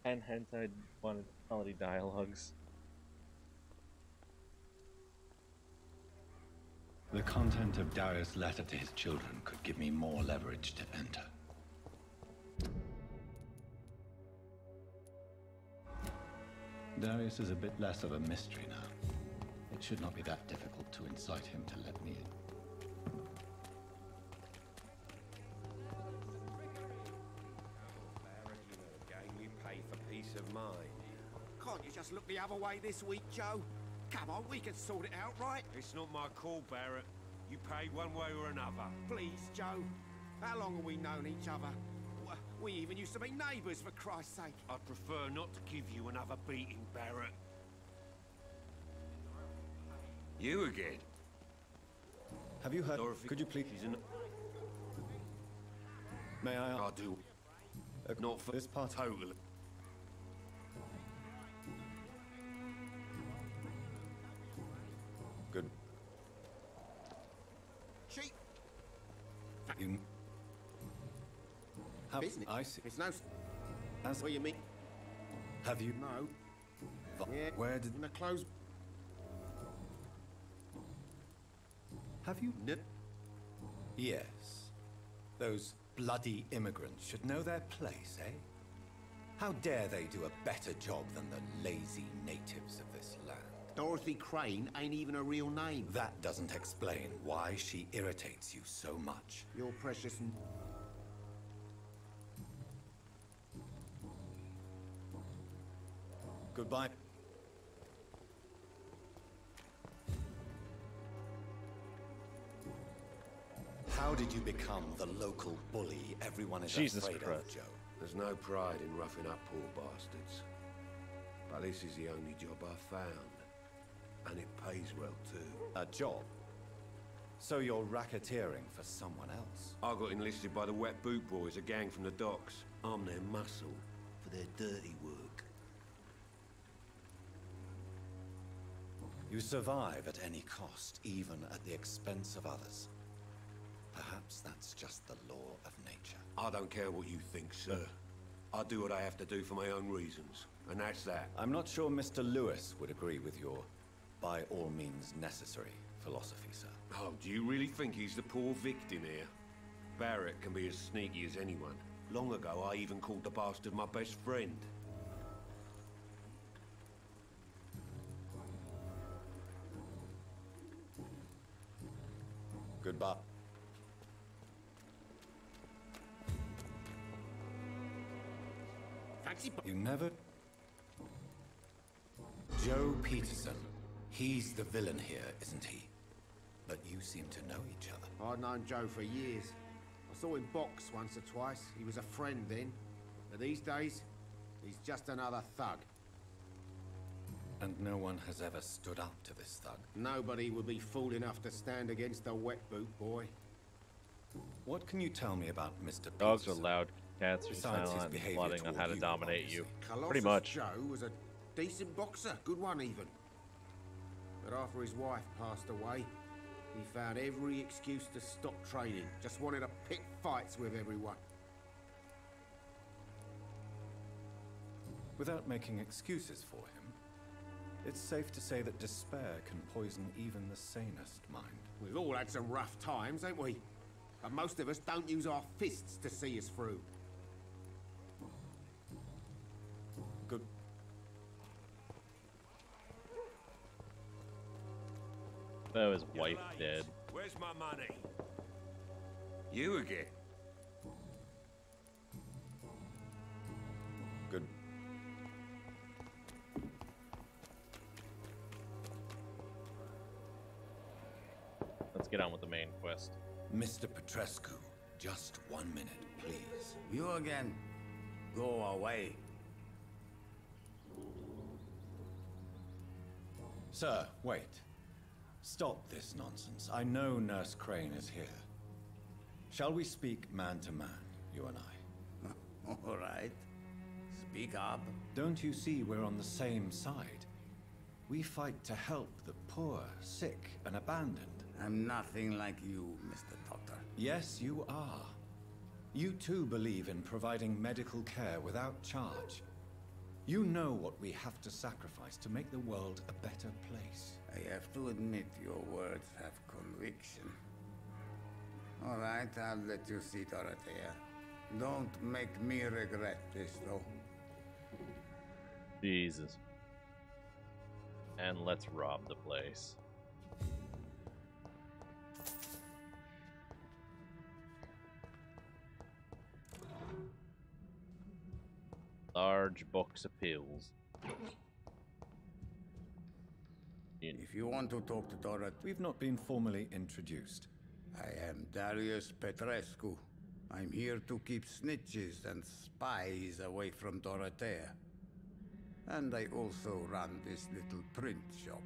Speaker 1: And hence I wanted quality dialogues.
Speaker 2: The content of Darius' letter to his children could give me more leverage to enter. Darius is a bit less of a mystery now. It should not be that difficult to incite him to let me in.
Speaker 9: Game we pay for peace of mind.
Speaker 3: just look the other way this week, Joe? Come on, we can sort it out, right?
Speaker 18: It's not my call, Barrett. You pay one way or another.
Speaker 3: Please, Joe. How long have we known each other? We even used to be neighbours, for Christ's sake.
Speaker 18: I'd prefer not to give you another beating, Barrett. You again?
Speaker 2: Have you heard?
Speaker 18: Dorothy,
Speaker 2: Could you please? May I?
Speaker 18: I do. Not for
Speaker 2: this part.
Speaker 18: Totally.
Speaker 2: Good.
Speaker 3: Cheap.
Speaker 2: You. Have,
Speaker 3: Business.
Speaker 2: I see.
Speaker 3: It's no.
Speaker 2: As
Speaker 3: What you mean?
Speaker 2: Have you?
Speaker 3: No. Yeah.
Speaker 2: Where did?
Speaker 3: In the clothes.
Speaker 2: Have you?
Speaker 3: Nip.
Speaker 2: Yes. Those bloody immigrants should know their place, eh? How dare they do a better job than the lazy natives of this land?
Speaker 3: Dorothy Crane ain't even a real name.
Speaker 2: That doesn't explain why she irritates you so much.
Speaker 3: You're precious.
Speaker 2: Goodbye. How did you become the local bully everyone is
Speaker 1: Jesus
Speaker 2: afraid
Speaker 1: Christ.
Speaker 2: of, Joe?
Speaker 18: There's no pride in roughing up poor bastards. But this is the only job I found. And it pays well, too.
Speaker 2: A job? So you're racketeering for someone else?
Speaker 18: I got enlisted by the Wet Boot Boys, a gang from the docks. I'm their muscle for their dirty work.
Speaker 2: You survive at any cost, even at the expense of others. Perhaps that's just the law of nature.
Speaker 18: I don't care what you think, sir. I do what I have to do for my own reasons, and that's that.
Speaker 2: I'm not sure Mr. Lewis would agree with your by all means necessary philosophy, sir.
Speaker 18: Oh, do you really think he's the poor victim here? Barrett can be as sneaky as anyone. Long ago, I even called the bastard my best friend.
Speaker 2: Goodbye.
Speaker 3: Fancy.
Speaker 2: You never... Joe Peterson. He's the villain here, isn't he? But you seem to know each other.
Speaker 3: I've known Joe for years. I saw him box once or twice. He was a friend then. But these days, he's just another thug.
Speaker 2: And no one has ever stood up to this thug?
Speaker 3: Nobody would be fool enough to stand against a wet boot boy.
Speaker 2: What can you tell me about Mr.
Speaker 1: Dogs are
Speaker 2: Peterson?
Speaker 1: loud, cats are
Speaker 2: Besides his
Speaker 1: silent,
Speaker 2: behavior
Speaker 1: plotting on how to
Speaker 2: toward you,
Speaker 1: dominate
Speaker 2: obviously.
Speaker 1: you.
Speaker 3: Colossus
Speaker 1: Pretty much.
Speaker 3: Joe was a decent boxer, good one even. But after his wife passed away, he found every excuse to stop training. Just wanted to pick fights with everyone.
Speaker 2: Without making excuses for him, it's safe to say that despair can poison even the sanest mind.
Speaker 3: We've all had some rough times, ain't we? But most of us don't use our fists to see us through.
Speaker 2: Good.
Speaker 1: Though his wife dead.
Speaker 18: Where's my money? You again?
Speaker 2: Good.
Speaker 1: Let's get on with the main quest.
Speaker 2: Mr. Petrescu, just 1 minute, please.
Speaker 4: You again. Go away.
Speaker 2: Sir, wait. Stop this nonsense. I know Nurse Crane is here. Shall we speak man to man, you and I?
Speaker 4: All right. Speak up.
Speaker 2: Don't you see we're on the same side? We fight to help the poor, sick, and abandoned.
Speaker 4: I'm nothing like you, Mr. Doctor.
Speaker 2: Yes, you are. You too believe in providing medical care without charge. You know what we have to sacrifice to make the world a better place.
Speaker 4: I have to admit your words have conviction. All right, I'll let you see, Dorothea. Don't make me regret this, though.
Speaker 1: Jesus. And let's rob the place. Large box of pills. mean?
Speaker 4: If you want to talk to Dorothea...
Speaker 2: We've not been formally introduced.
Speaker 4: I am Darius Petrescu. I'm here to keep snitches and spies away from Dorothea. And I also run this little print shop.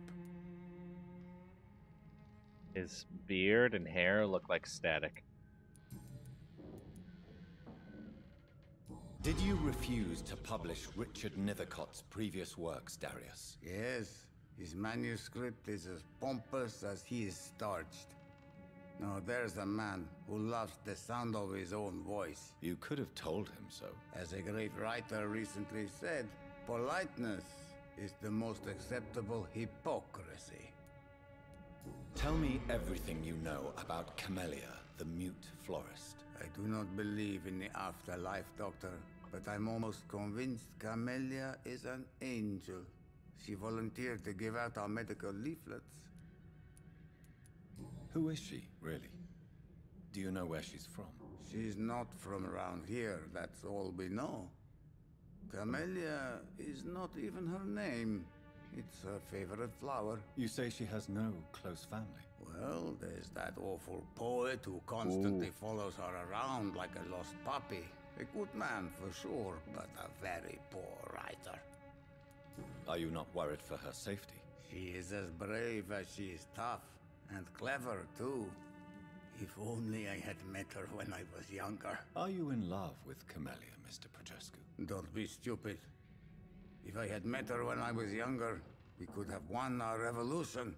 Speaker 1: His beard and hair look like static.
Speaker 2: Did you refuse to publish Richard Nethercott's previous works, Darius?
Speaker 4: Yes, his manuscript is as pompous as he is starched. Now there's a man who loves the sound of his own voice.
Speaker 2: You could have told him so.
Speaker 4: As a great writer recently said, politeness is the most acceptable hypocrisy.
Speaker 2: Tell me everything you know about Camellia, the mute florist.
Speaker 4: I do not believe in the afterlife, Doctor, but I'm almost convinced Camellia is an angel. She volunteered to give out our medical leaflets.
Speaker 2: Who is she, really? Do you know where she's from?
Speaker 4: She's not from around here, that's all we know. Camellia is not even her name. It's her favorite flower.
Speaker 2: You say she has no close family?
Speaker 4: Well, there's that awful poet who constantly follows her around like a lost puppy. A good man for sure, but a very poor writer.
Speaker 2: Are you not worried for her safety?
Speaker 4: She is as brave as she is tough, and clever too. If only I had met her when I was younger.
Speaker 2: Are you in love with Camellia, Mr. Petrescu?
Speaker 4: Don't be stupid. If I had met her when I was younger, we could have won our revolution.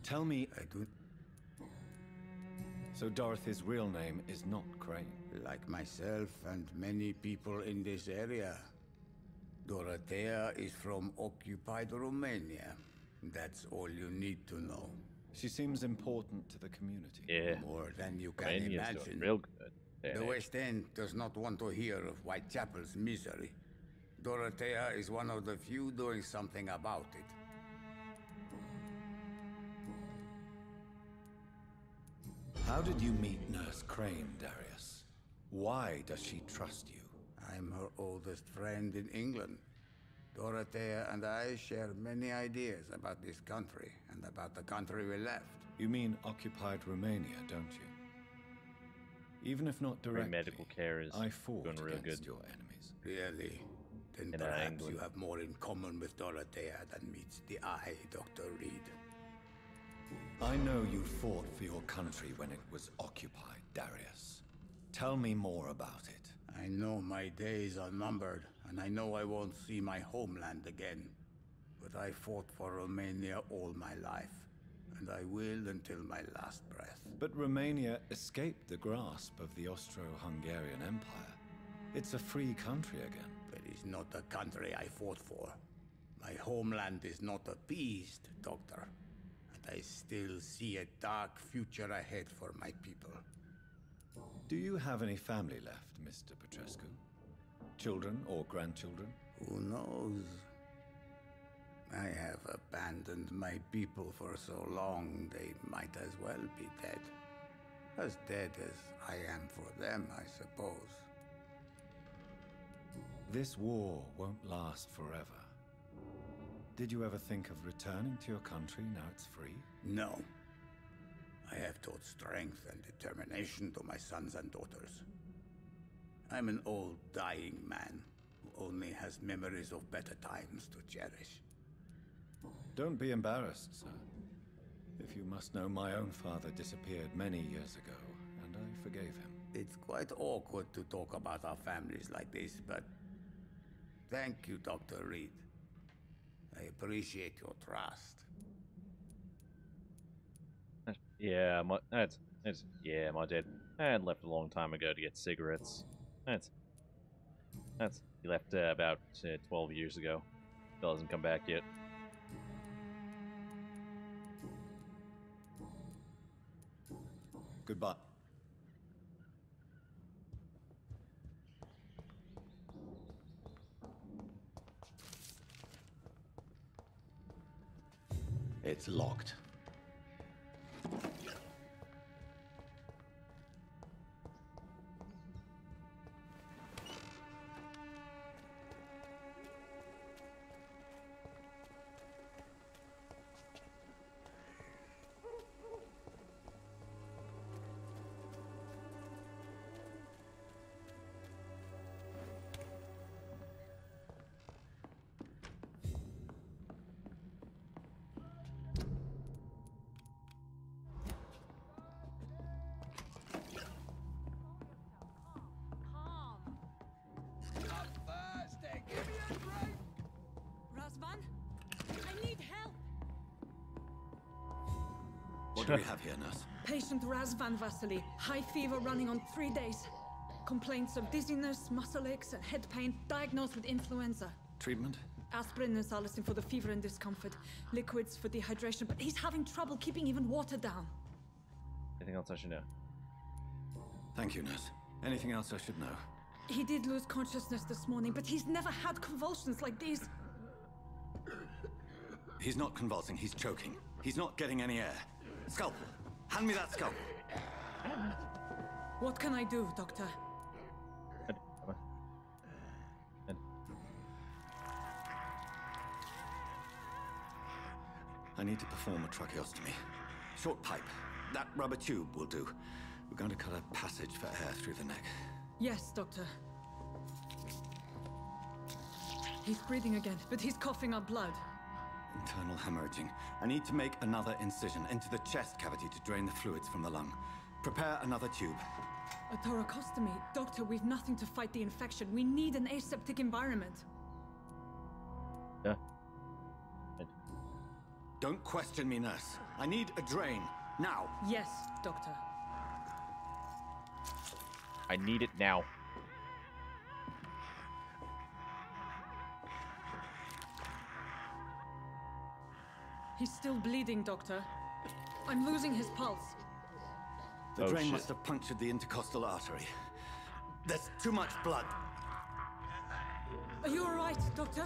Speaker 2: Tell me...
Speaker 4: I do...
Speaker 2: So Dorothy's real name is not Crane?
Speaker 4: Like myself and many people in this area. Dorothea is from occupied Romania. That's all you need to know.
Speaker 2: She seems important to the community.
Speaker 1: Yeah.
Speaker 4: More than you can
Speaker 1: Romania's
Speaker 4: imagine.
Speaker 1: doing real good.
Speaker 4: The West End does not want to hear of Whitechapel's misery. Dorothea is one of the few doing something about it.
Speaker 2: How did you meet Nurse Crane, Darius? Why does she trust you?
Speaker 4: I'm her oldest friend in England. Dorothea and I share many ideas about this country and about the country we left.
Speaker 2: You mean occupied Romania, don't you? Even if not directly,
Speaker 1: medical care is
Speaker 2: I fought
Speaker 1: going real
Speaker 2: against
Speaker 1: good.
Speaker 2: your enemies.
Speaker 4: Really? Then
Speaker 1: In
Speaker 4: perhaps
Speaker 1: England.
Speaker 4: you have more in common with Dorothea than meets the eye, Dr. Reed.
Speaker 2: I know you fought for your country when it was occupied, Darius. Tell me more about it.
Speaker 4: I know my days are numbered, and I know I won't see my homeland again. But I fought for Romania all my life, and I will until my last breath.
Speaker 2: But Romania escaped the grasp of the Austro-Hungarian Empire. It's a free country again.
Speaker 4: That is not the country I fought for. My homeland is not appeased, Doctor. And I still see a dark future ahead for my people.
Speaker 2: Do you have any family left, Mr. Petrescu? Children or grandchildren?
Speaker 4: Who knows? I have abandoned my people for so long, they might as well be dead. As dead as I am for them, I suppose.
Speaker 2: This war won't last forever. Did you ever think of returning to your country now it's free?
Speaker 4: No. I have taught strength and determination to my sons and daughters. I'm an old, dying man who only has memories of better times to cherish.
Speaker 2: Don't be embarrassed, sir. If you must know, my own father disappeared many years ago, and I forgave him.
Speaker 4: It's quite awkward to talk about our families like this, but thank you, Dr. Reed. I appreciate your trust.
Speaker 1: Yeah, my dad left a long time ago to get cigarettes. He left about 12 years ago. Still hasn't come back yet.
Speaker 2: Goodbye.
Speaker 11: It's locked.
Speaker 2: What do we have here, nurse?
Speaker 10: Patient Raz Van Vasily. High fever running on 3 days. Complaints of dizziness, muscle aches, and head pain. Diagnosed with influenza.
Speaker 2: Treatment?
Speaker 10: Aspirin and salicin for the fever and discomfort. Liquids for dehydration, but he's having trouble keeping even water down.
Speaker 1: Anything else I should know?
Speaker 2: Thank you, nurse. Anything else I should know?
Speaker 10: He did lose consciousness this morning, but he's never had convulsions like these.
Speaker 2: He's not convulsing, he's choking. He's not getting any air. Scalpel! Hand me that scalpel!
Speaker 10: What can I do, Doctor?
Speaker 2: I need to perform a tracheostomy. Short pipe. That rubber tube will do. We're going to cut a passage for air through the neck.
Speaker 10: Yes, Doctor. He's breathing again, but he's coughing up blood.
Speaker 2: Internal hemorrhaging. I need to make another incision into the chest cavity to drain the fluids from the lung. Prepare another tube.
Speaker 10: A thoracostomy. Doctor, we've nothing to fight the infection. We need an aseptic environment.
Speaker 1: Yeah.
Speaker 2: Don't question me, nurse. I need a drain. Now.
Speaker 10: Yes, Doctor.
Speaker 1: I need it now.
Speaker 10: He's still bleeding, Doctor. I'm losing his pulse.
Speaker 2: The drain must have punctured the intercostal artery. There's too much blood.
Speaker 10: Are you all right, Doctor?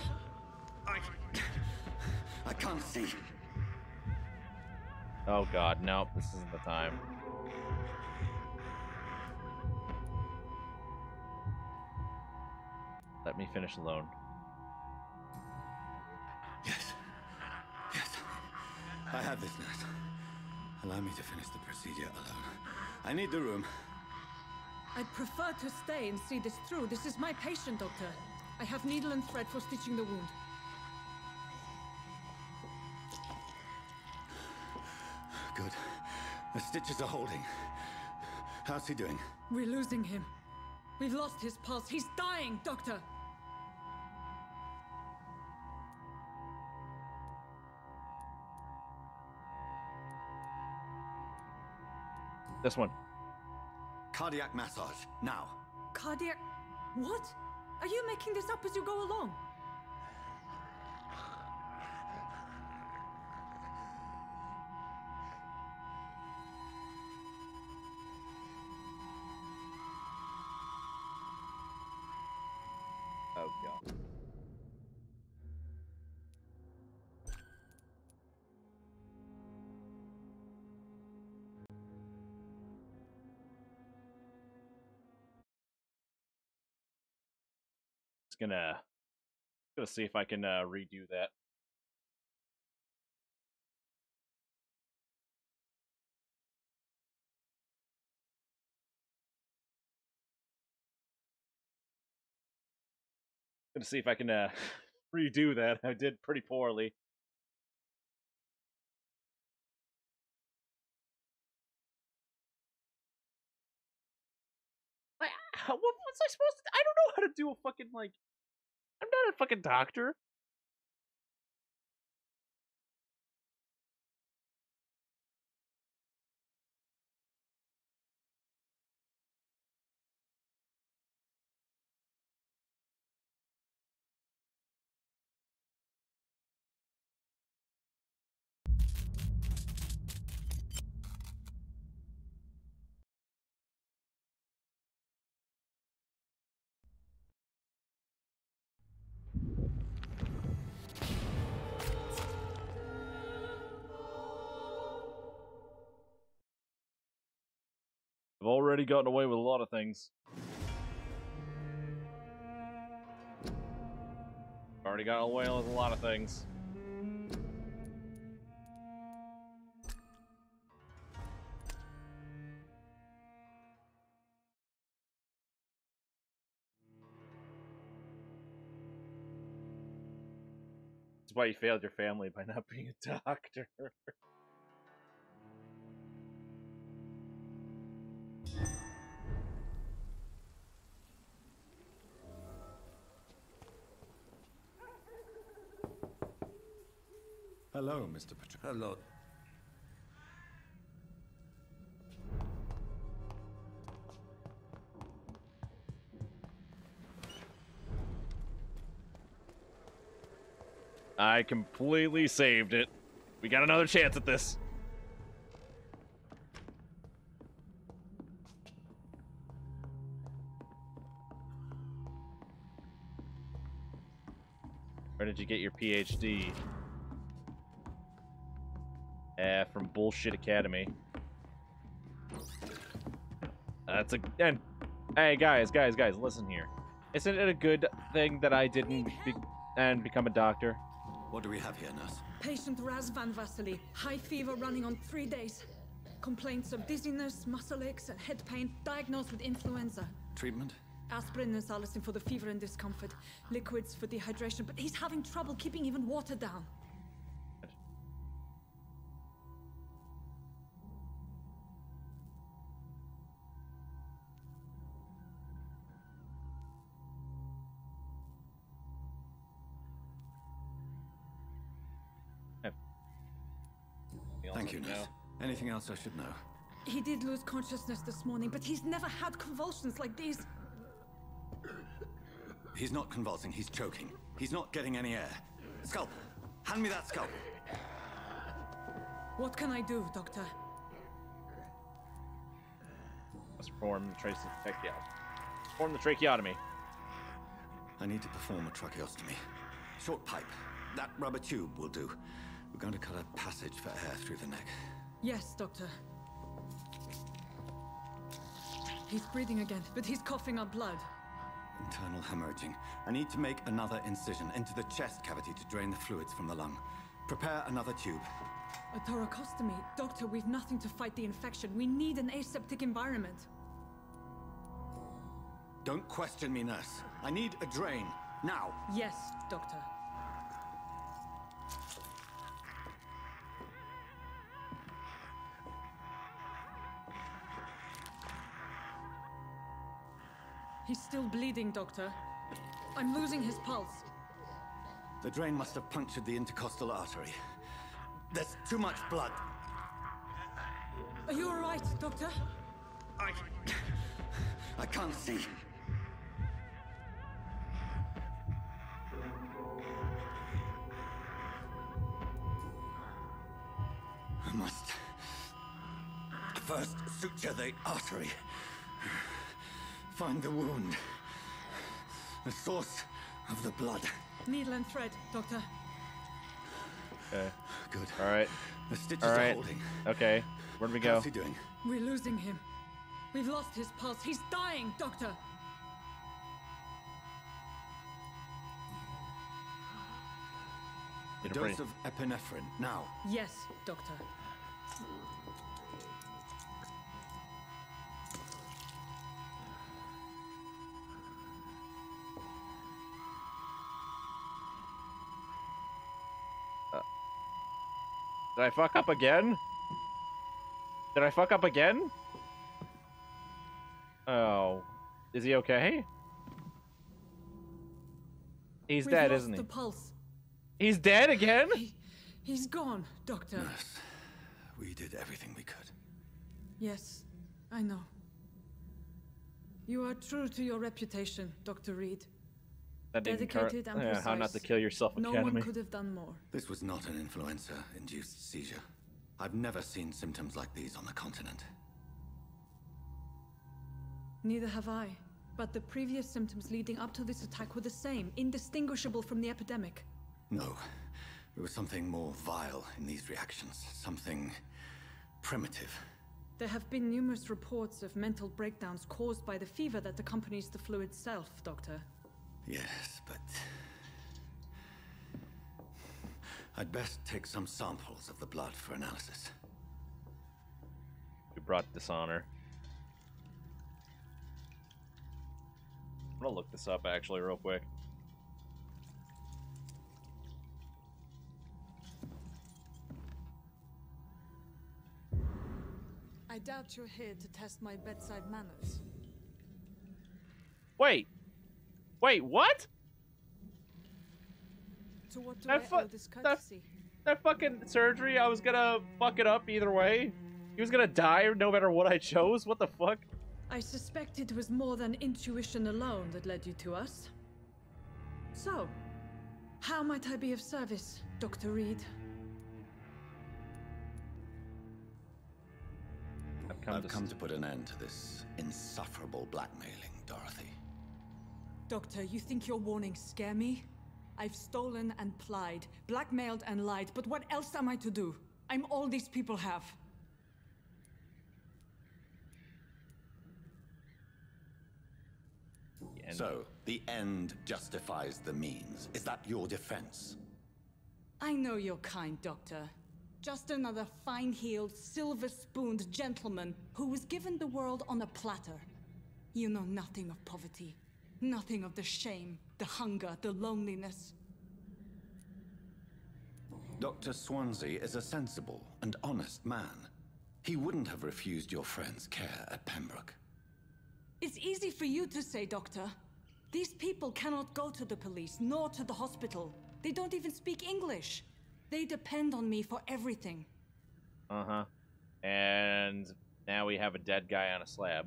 Speaker 2: I can't see.
Speaker 1: Oh God, nope, this isn't the time. Let me finish alone.
Speaker 2: Yes. Yes. I have this, nurse. Allow me to finish the procedure alone. I need the room.
Speaker 10: I'd prefer to stay and see this through. This is my patient, Doctor. I have needle and thread for stitching the wound.
Speaker 2: Good. The stitches are holding. How's he doing?
Speaker 10: We're losing him. We've lost his pulse. He's dying, Doctor!
Speaker 1: This one.
Speaker 2: Cardiac massage, now.
Speaker 10: Cardiac... What? Are you making this up as you go along?
Speaker 1: Oh God. Just gonna see if I can redo that. Gonna see if I can redo that. I did pretty poorly. What was I supposed to? I don't know how to do a fucking, like, I'm not a fucking doctor. I've already gotten away with a lot of things. Already got away with a lot of things. That's why you failed your family by not being a doctor.
Speaker 2: Hello, Mr. Patrick.
Speaker 4: Hello.
Speaker 1: I completely saved it. We got another chance at this. Where did you get your PhD? From Bullshit Academy. That's a... And, hey, guys, listen here. Isn't it a good thing that I didn't become a doctor?
Speaker 2: What do we have here, nurse?
Speaker 10: Patient Raz Van Vasily. High fever running on 3 days. Complaints of dizziness, muscle aches, and head pain. Diagnosed with influenza.
Speaker 2: Treatment?
Speaker 10: Aspirin and salicin for the fever and discomfort. Liquids for dehydration, but he's having trouble keeping even water down.
Speaker 2: Thank you, nurse. Anything else I should know?
Speaker 10: He did lose consciousness this morning, but he's never had convulsions like these.
Speaker 2: He's not convulsing, he's choking. He's not getting any air. Scalpel! Hand me that scalpel!
Speaker 10: What can I do, Doctor?
Speaker 1: Let's perform the tracheotomy. Perform the tracheotomy.
Speaker 2: I need to perform a tracheostomy. Short pipe. That rubber tube will do. We're going to cut a passage for air through the neck.
Speaker 10: Yes, Doctor. He's breathing again, but he's coughing up blood.
Speaker 2: Internal hemorrhaging. I need to make another incision into the chest cavity to drain the fluids from the lung. Prepare another tube.
Speaker 10: A thoracostomy. Doctor, we've nothing to fight the infection. We need an aseptic environment.
Speaker 2: Don't question me, nurse. I need a drain. Now.
Speaker 10: Yes, Doctor. He's still bleeding, Doctor. I'm losing his pulse.
Speaker 2: The drain must have punctured the intercostal artery. There's too much blood.
Speaker 10: Are you all right, Doctor?
Speaker 2: I can't see. I must first suture the artery. Find the wound. The source of the blood.
Speaker 10: Needle and thread, Doctor.
Speaker 1: Okay.
Speaker 2: Good.
Speaker 1: All right.
Speaker 2: The stitches are holding.
Speaker 1: Okay. Where do we go?
Speaker 2: How's he doing?
Speaker 10: We're losing him. We've lost his pulse. He's dying, Doctor.
Speaker 2: A dose of epinephrine, now.
Speaker 10: Yes, Doctor.
Speaker 1: Did I fuck up again? Did I fuck up again? Oh. Is he okay? He's
Speaker 10: We've
Speaker 1: dead,
Speaker 10: lost
Speaker 1: isn't he?
Speaker 10: The pulse.
Speaker 1: He's dead again?
Speaker 10: He's gone, Doctor.
Speaker 2: Nurse, we did everything we could.
Speaker 10: Yes, I know. You are true to your reputation, Dr. Reed.
Speaker 1: That
Speaker 10: Dedicated and precise.
Speaker 1: How not to kill yourself,
Speaker 10: No
Speaker 1: Academy.
Speaker 10: one could have done more.
Speaker 2: This was not an influenza-induced seizure. I've never seen symptoms like these on the continent.
Speaker 10: Neither have I. But the previous symptoms leading up to this attack were the same, indistinguishable from the epidemic.
Speaker 2: No. There was something more vile in these reactions. Something primitive.
Speaker 10: There have been numerous reports of mental breakdowns caused by the fever that accompanies the flu itself, Doctor.
Speaker 2: Yes, but... I'd best take some samples of the blood for analysis.
Speaker 1: We brought dishonor. I'm gonna look this up, actually, real quick.
Speaker 10: I doubt you're here to test my bedside manners.
Speaker 1: Wait! Wait, what?
Speaker 10: To what do I owe this courtesy?
Speaker 1: That fucking surgery, I was gonna fuck it up either way. He was gonna die no matter what I chose? What the fuck?
Speaker 10: I suspect it was more than intuition alone that led you to us. So, How might I be of service, Dr. Reed?
Speaker 2: I've come to put an end to this insufferable blackmailing, Dorothy.
Speaker 10: Doctor, you think your warnings scare me? I've stolen and plied, blackmailed and lied, but what else am I to do? I'm all these people have.
Speaker 2: So, the end justifies the means. Is that your defense?
Speaker 10: I know you're kind, Doctor. Just another fine-heeled, silver-spooned gentleman who was given the world on a platter. You know nothing of poverty. Nothing of the shame, the hunger, the loneliness.
Speaker 2: Dr. Swansea is a sensible and honest man. He wouldn't have refused your friend's care at Pembroke.
Speaker 10: It's easy for you to say, Doctor. These people cannot go to the police, nor to the hospital. They don't even speak English. They depend on me for everything.
Speaker 1: Uh-huh. And now we have a dead guy on a slab.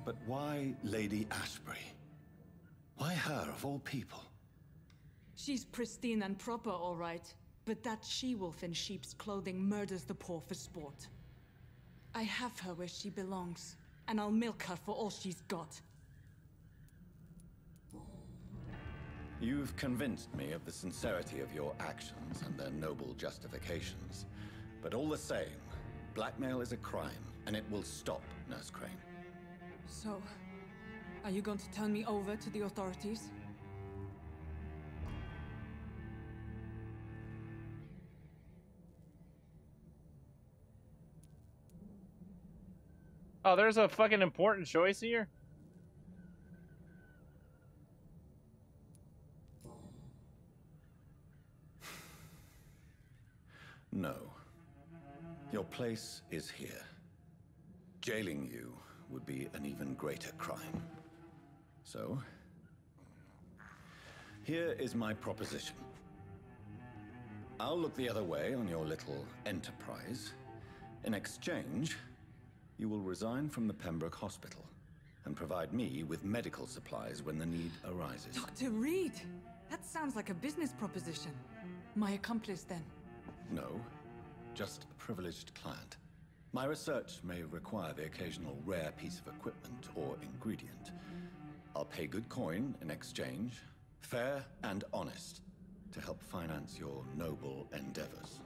Speaker 2: But why Lady Ashbury? Why her, of all people?
Speaker 10: She's pristine and proper, all right. But that she-wolf in sheep's clothing murders the poor for sport. I have her where she belongs, and I'll milk her for all she's got.
Speaker 2: You've convinced me of the sincerity of your actions and their noble justifications. But all the same, blackmail is a crime, and it will stop, Nurse Crane.
Speaker 10: So, are you going to turn me over to the authorities?
Speaker 1: Oh, there's a fucking important choice here?
Speaker 2: No. Your place is here. Jailing you would be an even greater crime. So, here is my proposition. I'll look the other way on your little enterprise. In exchange, you will resign from the Pembroke Hospital and provide me with medical supplies when the need arises.
Speaker 10: Dr. Reed! That sounds like a business proposition. My accomplice, then?
Speaker 2: No, just a privileged client. My research may require the occasional rare piece of equipment or ingredient. I'll pay good coin in exchange, fair and honest, to help finance your noble endeavors.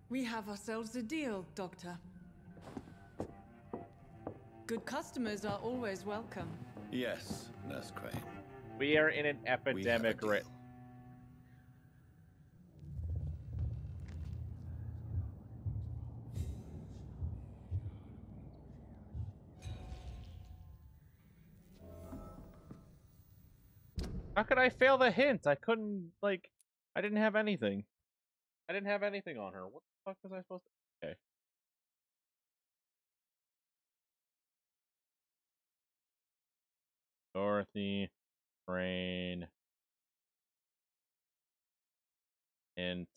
Speaker 10: We have ourselves a deal, Doctor. Good customers are always welcome.
Speaker 2: Yes, Nurse Crane.
Speaker 1: We are in an epidemic right. How could I fail the hint? I couldn't, like, I didn't have anything. I didn't have anything on her. What the fuck was I supposed to... Okay. Dorothy, Crane, hint.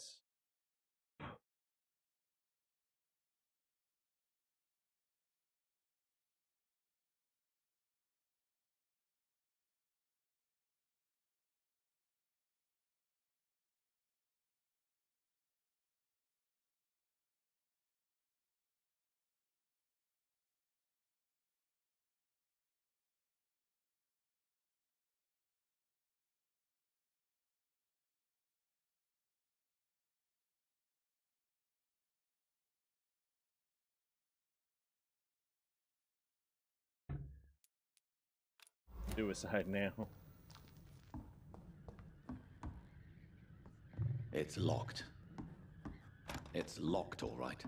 Speaker 1: Suicide now.
Speaker 2: It's locked. It's locked, all right.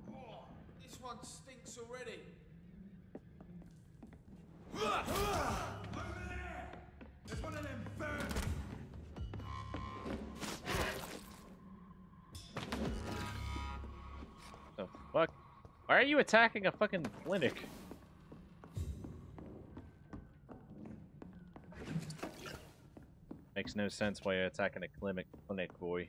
Speaker 3: Oh, this one stinks already. Over there! There's one of them burning!
Speaker 1: The fuck? Why are you attacking a fucking clinic? Makes no sense why you're attacking a clinic boy.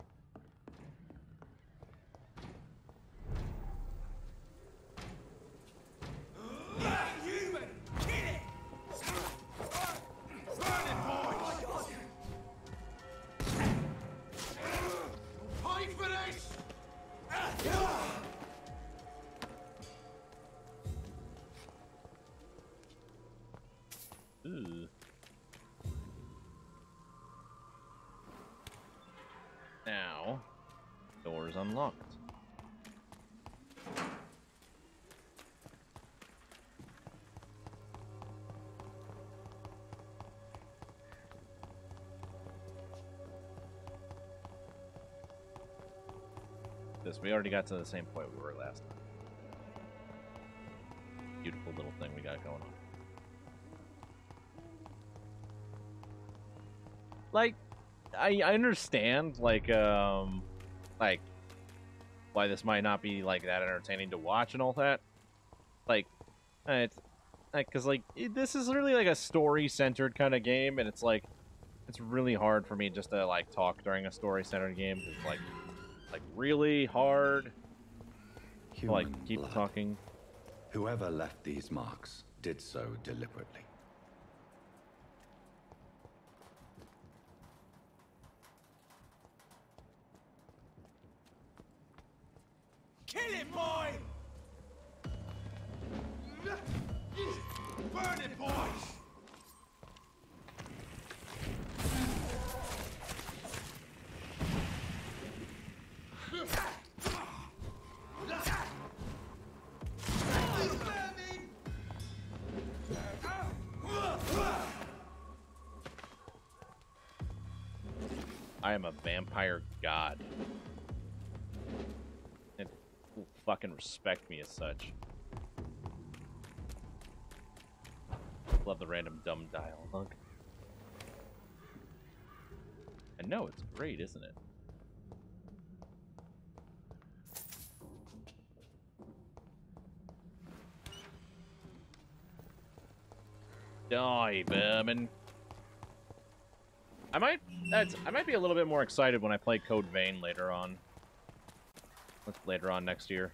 Speaker 1: Ooh. Now, door is unlocked. We already got to the same point we were last time. Beautiful little thing we got going on. Like, I understand, like why this might not be, like, that entertaining to watch and all that. Like, it's, like, because, like, this is really, like, a story-centered kind of game, and it's, like, it's really hard for me just to, like, talk during a story-centered game. It's, like really hard to, like, keep talking.
Speaker 2: Whoever left these marks did so deliberately.
Speaker 3: Kill it, boy! Burn it, boys!
Speaker 1: I am a vampire god. And will fucking respect me as such. Love the random dumb dialogue. I know, it's great, isn't it? Die, vermin. I might be a little bit more excited when I play Code Vein later on. Later on next year.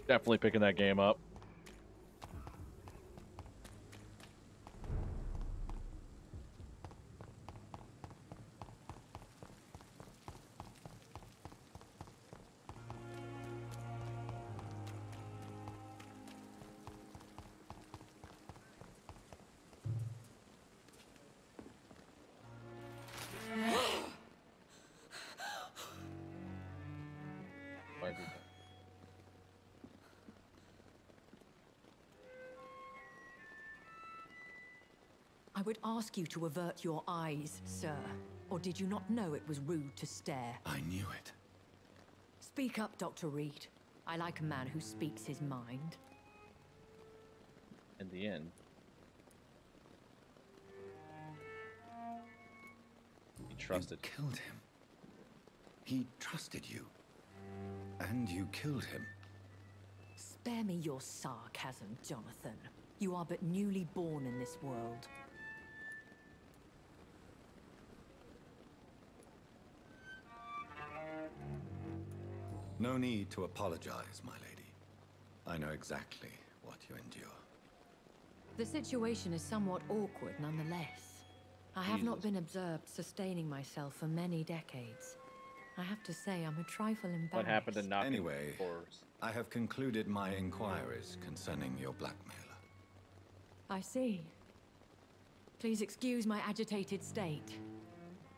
Speaker 1: Definitely picking that game up.
Speaker 5: I would ask you to avert your eyes, sir. Or did you not know it was rude to stare?
Speaker 2: I knew it.
Speaker 5: Speak up, Dr. Reed. I like a man who speaks his mind.
Speaker 1: In the end, he trusted.
Speaker 2: You killed him. He trusted you. And you killed him.
Speaker 5: Spare me your sarcasm, Jonathan. You are but newly born in this world.
Speaker 2: No need to apologize, my lady. I know exactly what you endure.
Speaker 5: The situation is somewhat awkward nonetheless. I have not been observed sustaining myself for many decades. I have to say I'm a trifle embarrassed.
Speaker 1: What happened to knocking
Speaker 2: Anyway, I have concluded my inquiries concerning your blackmailer.
Speaker 5: I see. Please excuse my agitated state.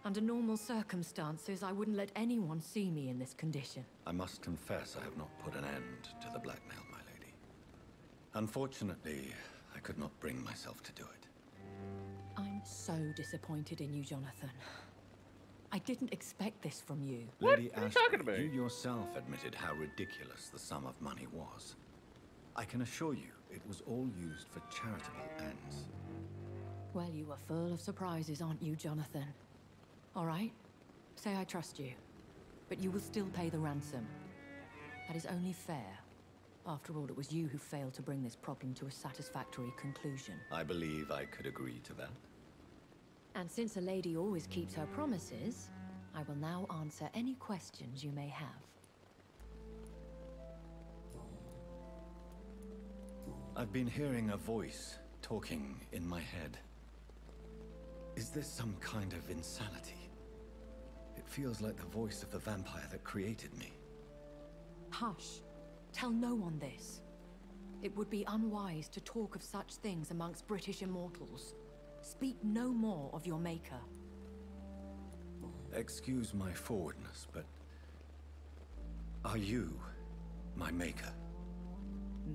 Speaker 5: Under normal circumstances, I wouldn't let anyone see me in this condition.
Speaker 2: I must confess I have not put an end to the blackmail, my lady. Unfortunately, I could not bring myself to do it.
Speaker 5: I'm so disappointed in you, Jonathan. I didn't expect this from you.
Speaker 2: Lady Ashbury, you yourself admitted how ridiculous the sum of money was. I can assure you, it was all used for charitable ends.
Speaker 5: Well, you were full of surprises, aren't you, Jonathan? All right, say I trust you, but you will still pay the ransom. That is only fair. After all, it was you who failed to bring this problem to a satisfactory conclusion.
Speaker 2: I believe I could agree to that.
Speaker 5: And since a lady always keeps her promises, I will now answer any questions you may have.
Speaker 2: I've been hearing a voice talking in my head. Is this some kind of insanity? It feels like the voice of the vampire that created me.
Speaker 5: Hush. Tell no one this. It would be unwise to talk of such things amongst British immortals. Speak no more of your maker.
Speaker 2: Excuse my forwardness, but are you my maker?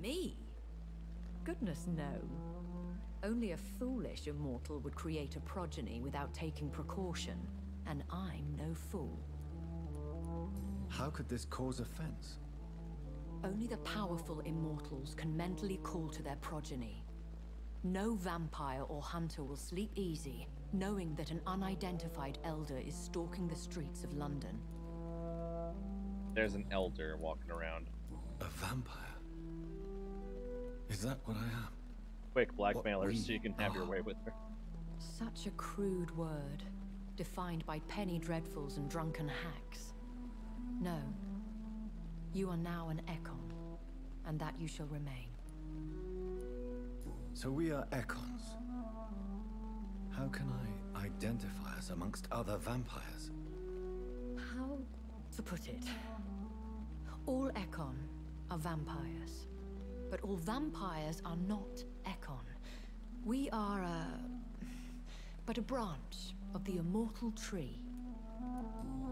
Speaker 5: Me? Goodness, no. Only a foolish immortal would create a progeny without taking precaution, and I'm no fool.
Speaker 2: How could this cause offense?
Speaker 5: Only the powerful immortals can mentally call to their progeny. No vampire or hunter will sleep easy, knowing that an unidentified elder is stalking the streets of London.
Speaker 1: There's an elder walking around.
Speaker 2: A vampire? Is that what I am?
Speaker 1: Quick, blackmailer, so you can have your way with her.
Speaker 5: Such a crude word, defined by penny dreadfuls and drunken hacks. No. You are now an Ekon, and that you shall remain.
Speaker 2: So we are Ekons. How can I identify us amongst other vampires?
Speaker 5: How to put it? All Ekon are vampires, but all vampires are not Ekon. We are but a branch of the immortal tree.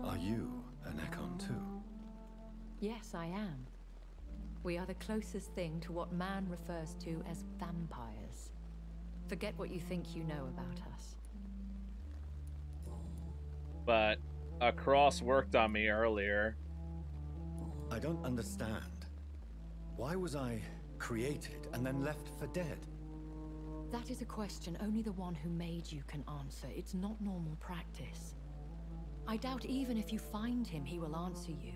Speaker 2: Are you an Ekon too?
Speaker 5: Yes, I am. We are the closest thing to what man refers to as vampires. Forget what you think you know about us.
Speaker 1: But a cross worked on me earlier.
Speaker 2: I don't understand. Why was I created and then left for dead?
Speaker 5: That is a question only the one who made you can answer. It's not normal practice. I doubt even if you find him, he will answer you,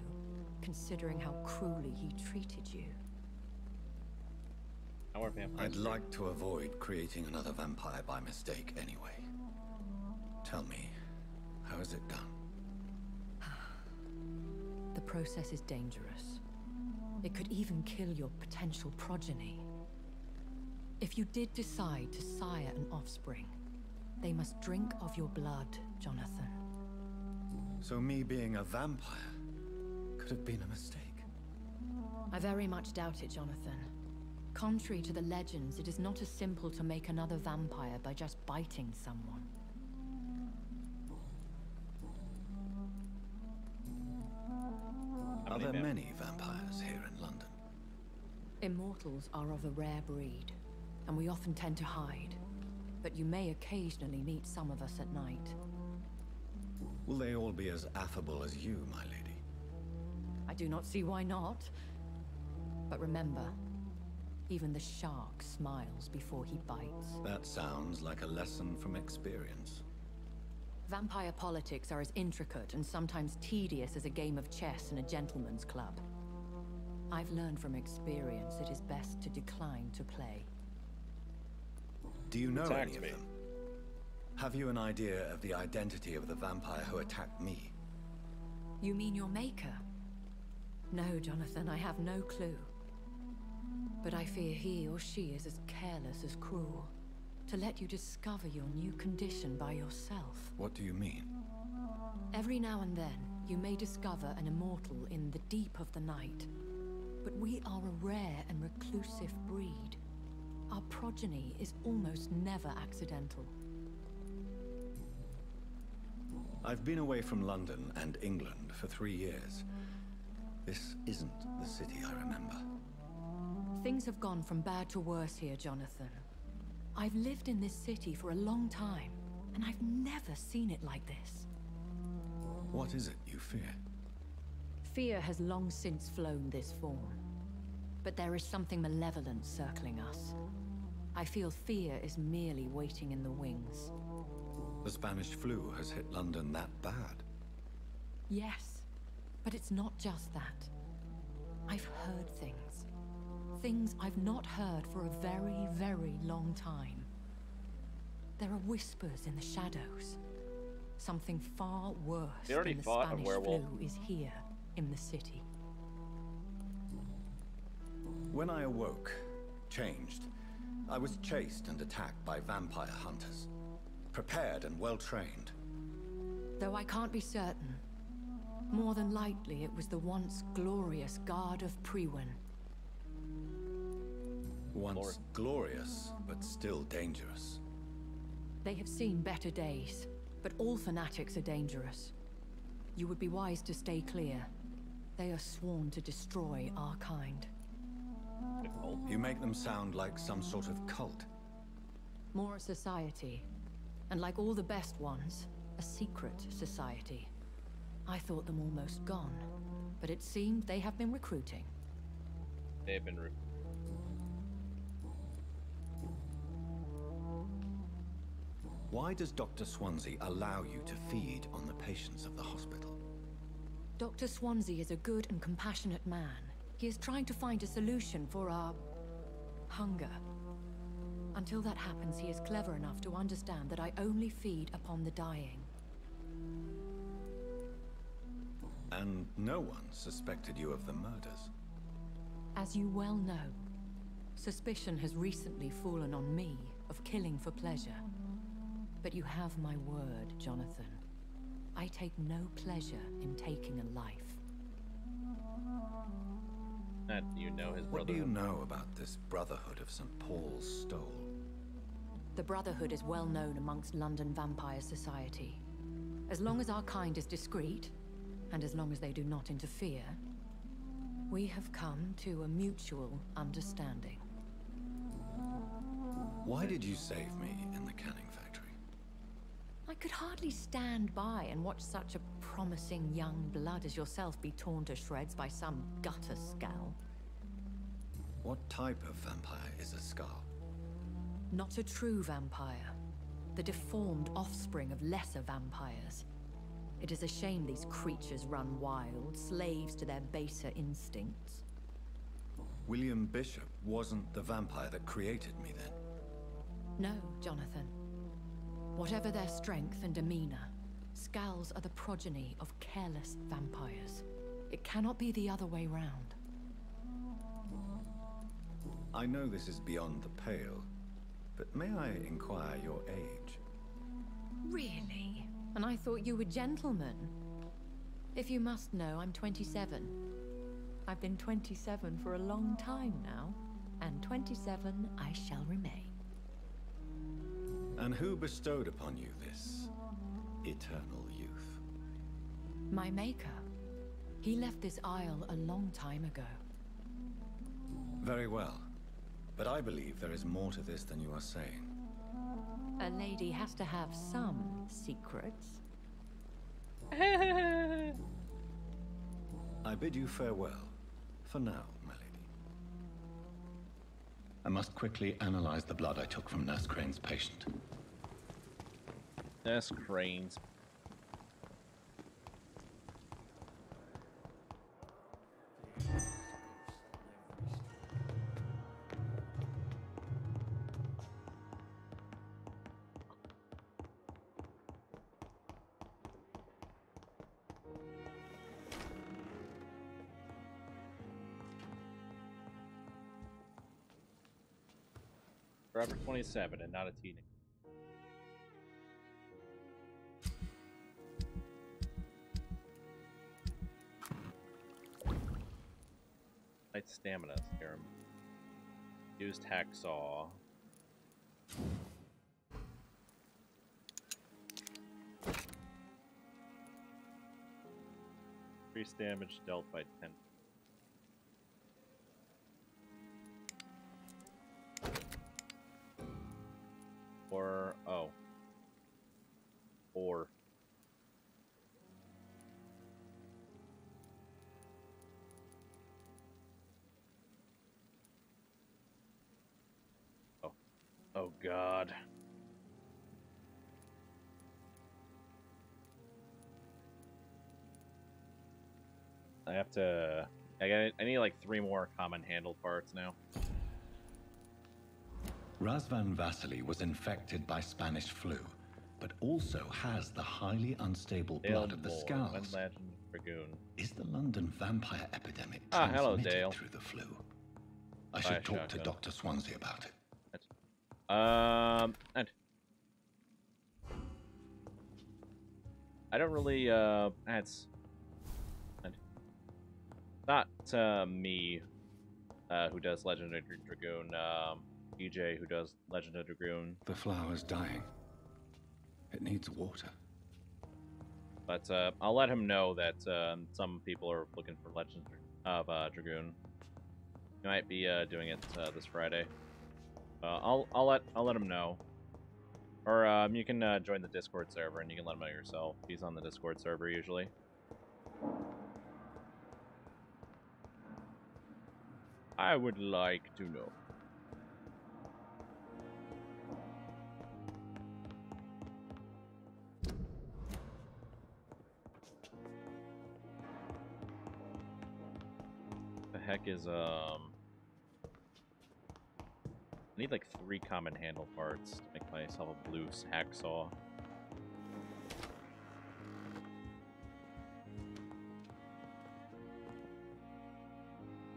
Speaker 5: considering how cruelly he treated you.
Speaker 2: I'd like to avoid creating another vampire by mistake anyway. Tell me, how is it done?
Speaker 5: The process is dangerous. It could even kill your potential progeny. If you did decide to sire an offspring, they must drink of your blood, Jonathan.
Speaker 2: So me being a vampire could have been a mistake?
Speaker 5: I very much doubt it, Jonathan. Contrary to the legends, it is not as simple to make another vampire by just biting someone.
Speaker 2: Are there many vampires here in London?
Speaker 5: Immortals are of a rare breed, and we often tend to hide. But you may occasionally meet some of us at night.
Speaker 2: Will they all be as affable as you, my lady?
Speaker 5: I do not see why not. But remember, even the shark smiles before he bites.
Speaker 2: That sounds like a lesson from experience.
Speaker 5: Vampire politics are as intricate and sometimes tedious as a game of chess in a gentleman's club. I've learned from experience it is best to decline to play.
Speaker 2: Do you know any of them? Have you an idea of the identity of the vampire who attacked me?
Speaker 5: You mean your maker? No, Jonathan, I have no clue. But I fear he or she is as careless as cruel. To let you discover your new condition by yourself.
Speaker 2: What do you mean?
Speaker 5: Every now and then, you may discover an immortal in the deep of the night. But we are a rare and reclusive breed. Our progeny is almost never accidental.
Speaker 2: I've been away from London and England for 3 years. This isn't the city I remember.
Speaker 5: Things have gone from bad to worse here, Jonathan. I've lived in this city for a long time, and I've never seen it like this.
Speaker 2: What is it you fear?
Speaker 5: Fear has long since flown this form. But there is something malevolent circling us. I feel fear is merely waiting in the wings.
Speaker 2: The Spanish flu has hit London that bad?
Speaker 5: Yes, but it's not just that. I've heard things. Things I've not heard for a very, very long time. There are whispers in the shadows. Something far worse
Speaker 1: They already
Speaker 5: than the
Speaker 1: fought a
Speaker 5: Spanish
Speaker 1: werewolf.
Speaker 5: flu is here in the city.
Speaker 2: When I awoke, changed, I was chased and attacked by vampire hunters. Prepared and well-trained.
Speaker 5: Though I can't be certain, more than likely it was the once glorious Guard of Priwen.
Speaker 2: Once glorious, but still dangerous.
Speaker 5: They have seen better days, but all fanatics are dangerous. You would be wise to stay clear. They are sworn to destroy our kind.
Speaker 2: You make them sound like some sort of cult.
Speaker 5: More a society, and like all the best ones, a secret society. I thought them almost gone, but it seemed they have been recruiting.
Speaker 1: They've been recruiting.
Speaker 2: Why does Dr. Swansea allow you to feed on the patients of the hospital?
Speaker 5: Dr. Swansea is a good and compassionate man. He is trying to find a solution for our hunger. Until that happens, he is clever enough to understand that I only feed upon the dying.
Speaker 2: And no one suspected you of the murders.
Speaker 5: As you well know, suspicion has recently fallen on me of killing for pleasure. But you have my word, Jonathan. I take no pleasure in taking a life.
Speaker 1: And you know his brotherhood.
Speaker 2: What do you know about this Brotherhood of St. Paul's Stole?
Speaker 5: The Brotherhood is well known amongst London Vampire Society. As long as our kind is discreet, and as long as they do not interfere, we have come to a mutual understanding.
Speaker 2: Why did you save me in the canning factory?
Speaker 5: I could hardly stand by and watch such a promising young blood as yourself be torn to shreds by some gutter scowl.
Speaker 2: What type of vampire is a skull?
Speaker 5: Not a true vampire. The deformed offspring of lesser vampires. It is a shame these creatures run wild, slaves to their baser instincts.
Speaker 2: William Bishop wasn't the vampire that created me then?
Speaker 5: No, Jonathan. Whatever their strength and demeanor, Scowls are the progeny of careless vampires. It cannot be the other way round.
Speaker 2: I know this is beyond the pale, but may I inquire your age?
Speaker 5: Really? And I thought you were gentlemen. If you must know, I'm 27. I've been 27 for a long time now, and 27 I shall remain.
Speaker 2: And who bestowed upon you this eternal youth?
Speaker 5: My maker. He left this isle a long time ago.
Speaker 2: Very well. But I believe there is more to this than you are saying.
Speaker 5: A lady has to have some secrets.
Speaker 2: I bid you farewell. For now, my lady. I must quickly analyze the blood I took from Nurse Crane's patient.
Speaker 1: Nurse Crane's. Forever 27 and not a teenager. Light stamina serum. Used hacksaw. Increased damage dealt by 10. Or oh. Or oh. Oh God. I have to I need like 3 more common handle parts now.
Speaker 2: Razvan Vasily was infected by Spanish flu, but also has the highly unstable blood of the Scouts.
Speaker 1: Dragoon.
Speaker 2: Is the London vampire epidemic
Speaker 1: hello,
Speaker 2: transmitted
Speaker 1: Dale.
Speaker 2: through the flu? I should talk to Dr. Swansea about it.
Speaker 1: And I don't really, it's not me who does Legendary Dragoon, EJ who does Legendary Dragoon.
Speaker 2: The flower's dying. It needs water.
Speaker 1: But I'll let him know that some people are looking for Legend of Dragoon. He might be doing it this Friday. I'll let him know. Or you can join the Discord server and you can let him know yourself. He's on the Discord server usually. I would like to know. The heck is I need like 3 common handle parts to make myself a blue hacksaw.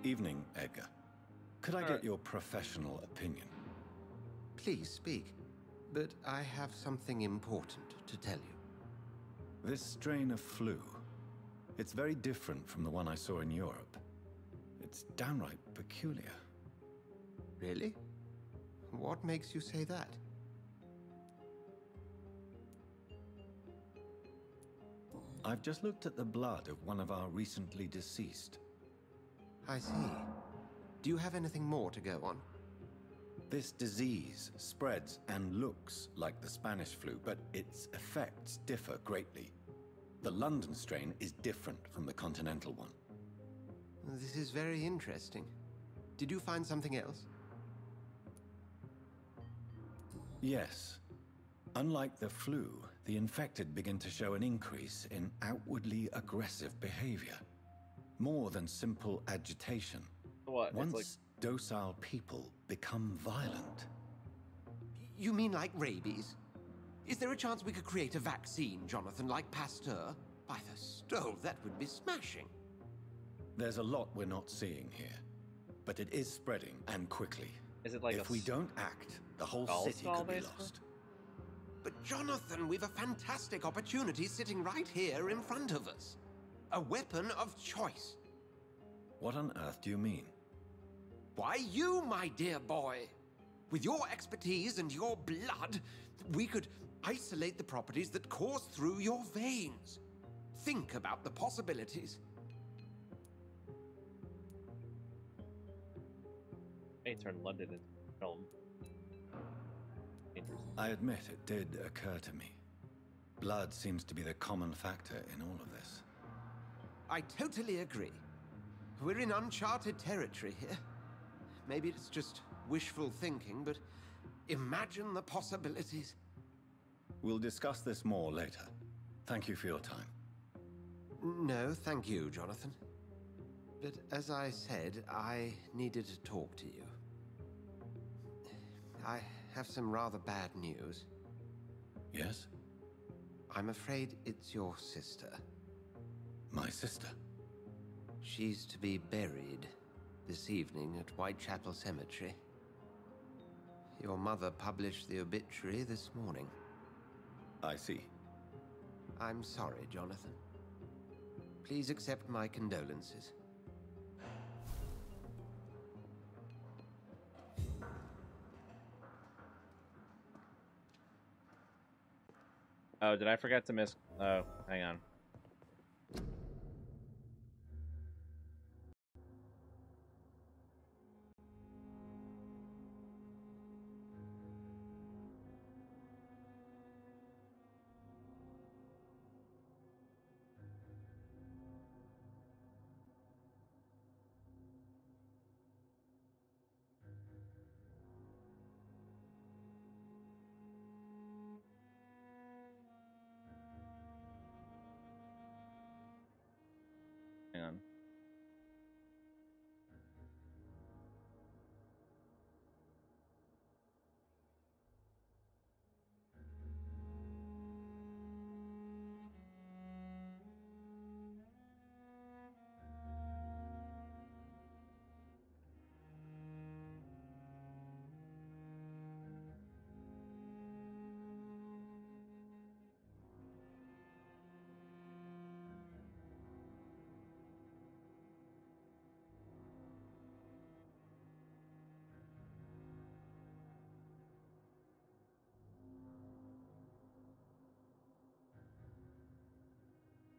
Speaker 2: Evening, Edgar. Could I get your professional opinion?
Speaker 6: Please speak, but I have something important to tell you.
Speaker 2: This strain of flu, it's very different from the one I saw in Europe. It's downright peculiar.
Speaker 6: Really? What makes you say that?
Speaker 2: I've just looked at the blood of one of our recently deceased.
Speaker 6: I see. Do you have anything more to go on?
Speaker 2: This disease spreads and looks like the Spanish flu, but its effects differ greatly. The London strain is different from the continental one.
Speaker 6: This is very interesting. Did you find something else?
Speaker 2: Yes. Unlike the flu, the infected begin to show an increase in outwardly aggressive behavior. More than simple agitation.
Speaker 1: What?
Speaker 2: Once docile people become violent.
Speaker 6: You mean like rabies? Is there a chance we could create a vaccine, Jonathan, like Pasteur? By the stove, that would be smashing.
Speaker 2: There's a lot we're not seeing here, but it is spreading and quickly.
Speaker 1: Is it like
Speaker 2: if we don't act, the whole city could be lost.
Speaker 6: But Jonathan, we've a fantastic opportunity sitting right here in front of us. A weapon of choice.
Speaker 2: What on earth do you mean?
Speaker 6: Why, you, my dear boy. With your expertise and your blood, we could isolate the properties that course through your veins. Think about the possibilities.
Speaker 1: They turned London into film.
Speaker 2: I admit it did occur to me. Blood seems to be the common factor in all of this.
Speaker 6: I totally agree. We're in uncharted territory here. Maybe it's just wishful thinking, but imagine the possibilities.
Speaker 2: We'll discuss this more later. Thank you for your time.
Speaker 6: No, thank you, Jonathan. But as I said, I needed to talk to you. I have some rather bad news.
Speaker 2: Yes?
Speaker 6: I'm afraid it's your sister.
Speaker 2: My sister?
Speaker 6: She's to be buried this evening at Whitechapel Cemetery. Your mother published the obituary this morning.
Speaker 2: I see.
Speaker 6: I'm sorry, Jonathan. Please accept my condolences.
Speaker 1: Oh, did I forget to miss? Oh, hang on.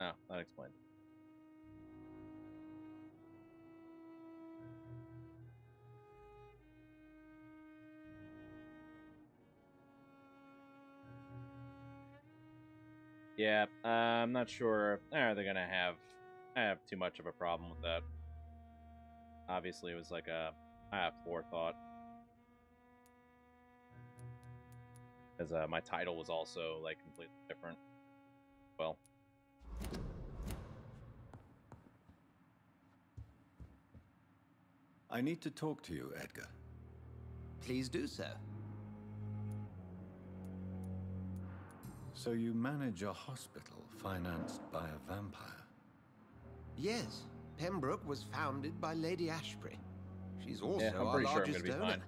Speaker 1: Oh, that explains it. Yeah, I'm not sure they're gonna have too much of a problem with that. Obviously, it was like a forethought, because my title was also like completely different. Well,
Speaker 2: I need to talk to you, Edgar.
Speaker 9: Please do so.
Speaker 2: So you manage a hospital financed by a vampire?
Speaker 9: Yes, Pembroke was founded by Lady Ashbury. She's also
Speaker 1: yeah, I'm
Speaker 9: our
Speaker 1: pretty sure I'm gonna
Speaker 9: largest
Speaker 1: be
Speaker 9: donor.
Speaker 1: fine.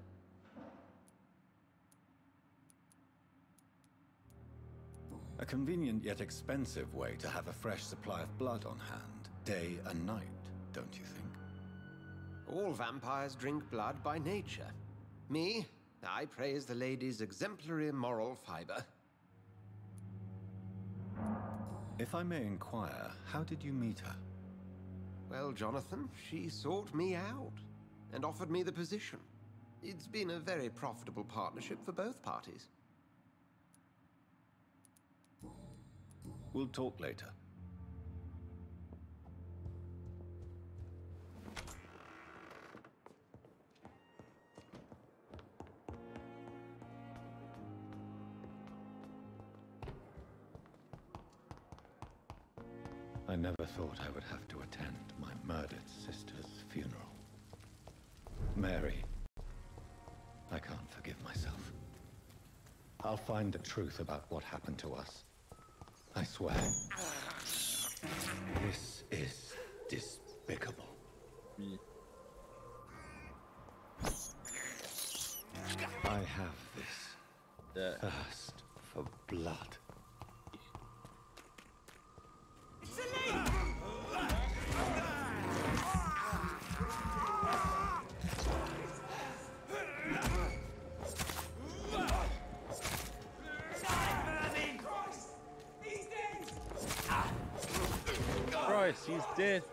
Speaker 2: A convenient yet expensive way to have a fresh supply of blood on hand, day and night, don't you think?
Speaker 9: All vampires drink blood by nature. Me, I praise the lady's exemplary moral fiber.
Speaker 2: If I may inquire, how did you meet her?
Speaker 9: Well, Jonathan, she sought me out and offered me the position. It's been a very profitable partnership for both parties.
Speaker 2: We'll talk later. I never thought I would have to attend my murdered sister's funeral. Mary, I can't forgive myself. I'll find the truth about what happened to us. I swear. This is despicable. I have this thirst for blood.
Speaker 1: Christ, he's dead.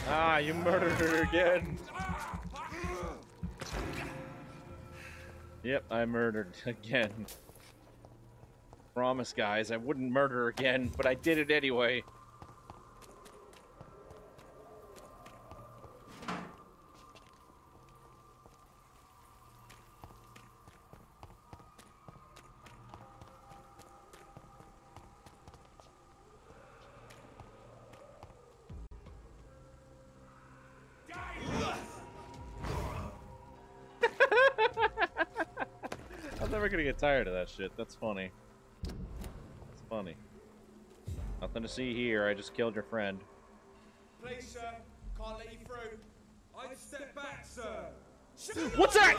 Speaker 1: Ah, you murdered her again. Yep, I murdered again. Promise, guys, I wouldn't murder again, but I did it anyway. I'm never gonna get tired of that shit. That's funny. That's funny. Nothing to see here. I just killed your friend.
Speaker 3: Please, sir. Can't let you through. I'd step back, sir.
Speaker 1: What's that?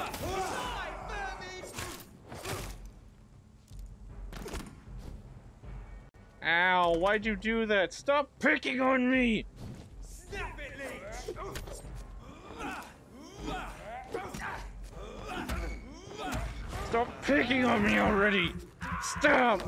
Speaker 1: Ow, why'd you do that? Stop picking on me!
Speaker 3: Snap it, Leech!
Speaker 1: Stop picking on me already! Stop!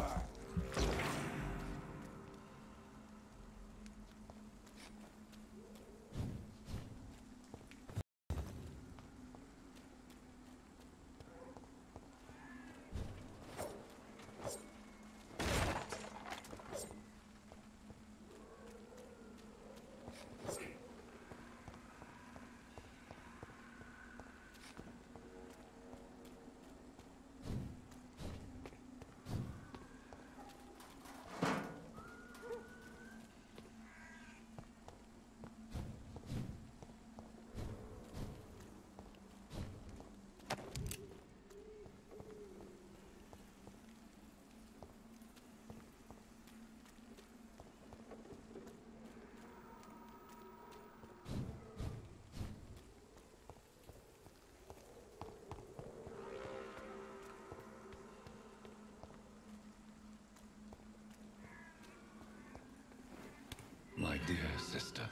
Speaker 2: My dear sister,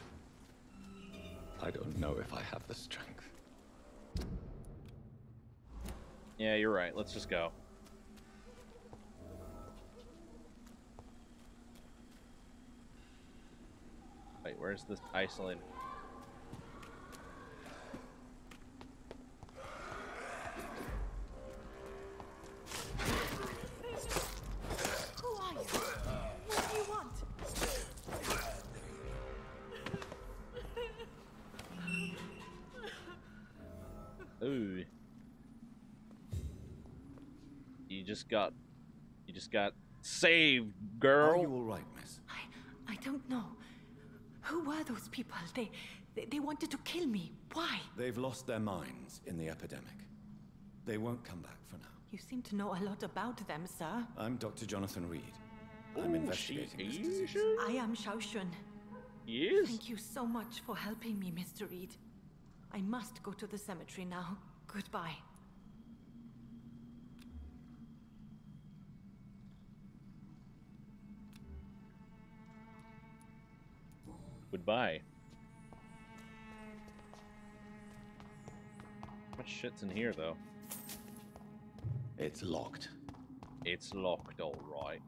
Speaker 2: I don't know if I have the strength.
Speaker 1: Yeah, you're right. Let's just go. where's this Iceland?
Speaker 10: Who are you? What do you want?
Speaker 1: Ooh. You just got saved, girl.
Speaker 2: Are you all right, miss?
Speaker 5: I don't know. Who were those people? They wanted to kill me. Why?
Speaker 2: They've lost their minds in the epidemic. They won't come back for now.
Speaker 5: You seem to know a lot about them, sir.
Speaker 2: I'm Dr. Jonathan Reed. I'm investigating this disease.
Speaker 5: I am Shaoshun.
Speaker 1: Yes.
Speaker 5: Thank you so much for helping me, Mr. Reed. I must go to the cemetery now. Goodbye.
Speaker 1: Goodbye. How much shit's in here, though?
Speaker 2: It's locked.
Speaker 1: It's locked, alright.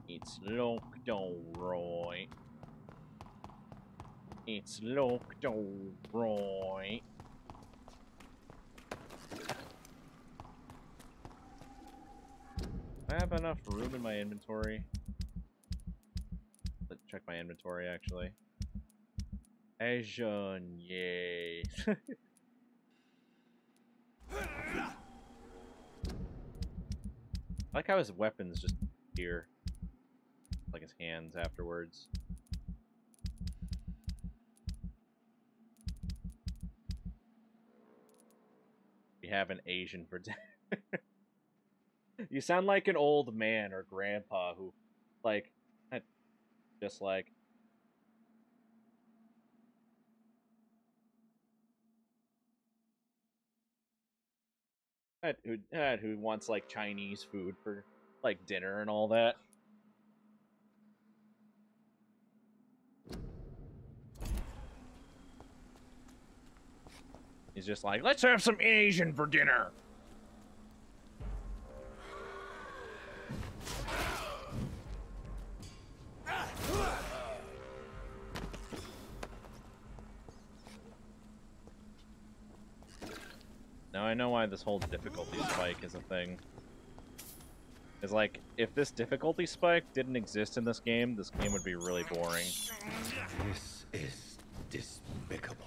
Speaker 1: It's locked, alright. It's locked, alright. I have enough room in my inventory. Let's check my inventory, actually. Asian, yay. I like how his weapons just appear. Like his hands afterwards. We have an Asian for dinner. You sound like an old man or grandpa who, like, just like... who wants, like, Chinese food for, like, dinner and all that. He's just like, let's have some Asian for dinner. Now I know why this whole difficulty spike is a thing. It's like, if this difficulty spike didn't exist in this game would be really boring.
Speaker 2: This is despicable.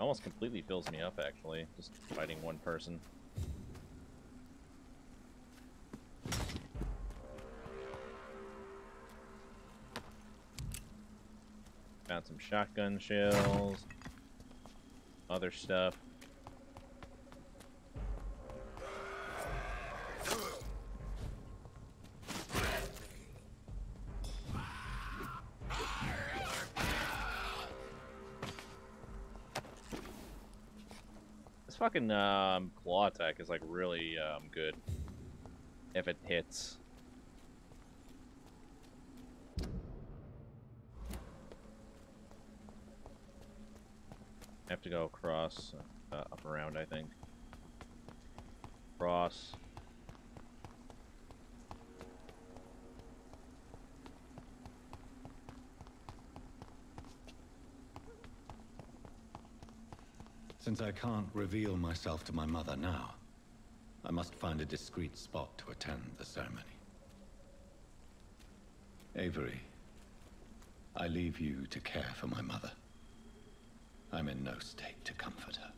Speaker 1: Almost completely fills me up, actually, just fighting one person. Found some shotgun shells, other stuff. Fucking claw attack is like really good if it hits. I have to go across, up around, I think. Cross.
Speaker 2: Since I can't reveal myself to my mother now, I must find a discreet spot to attend the ceremony. Avery, I leave you to care for my mother. I'm in no state to comfort her.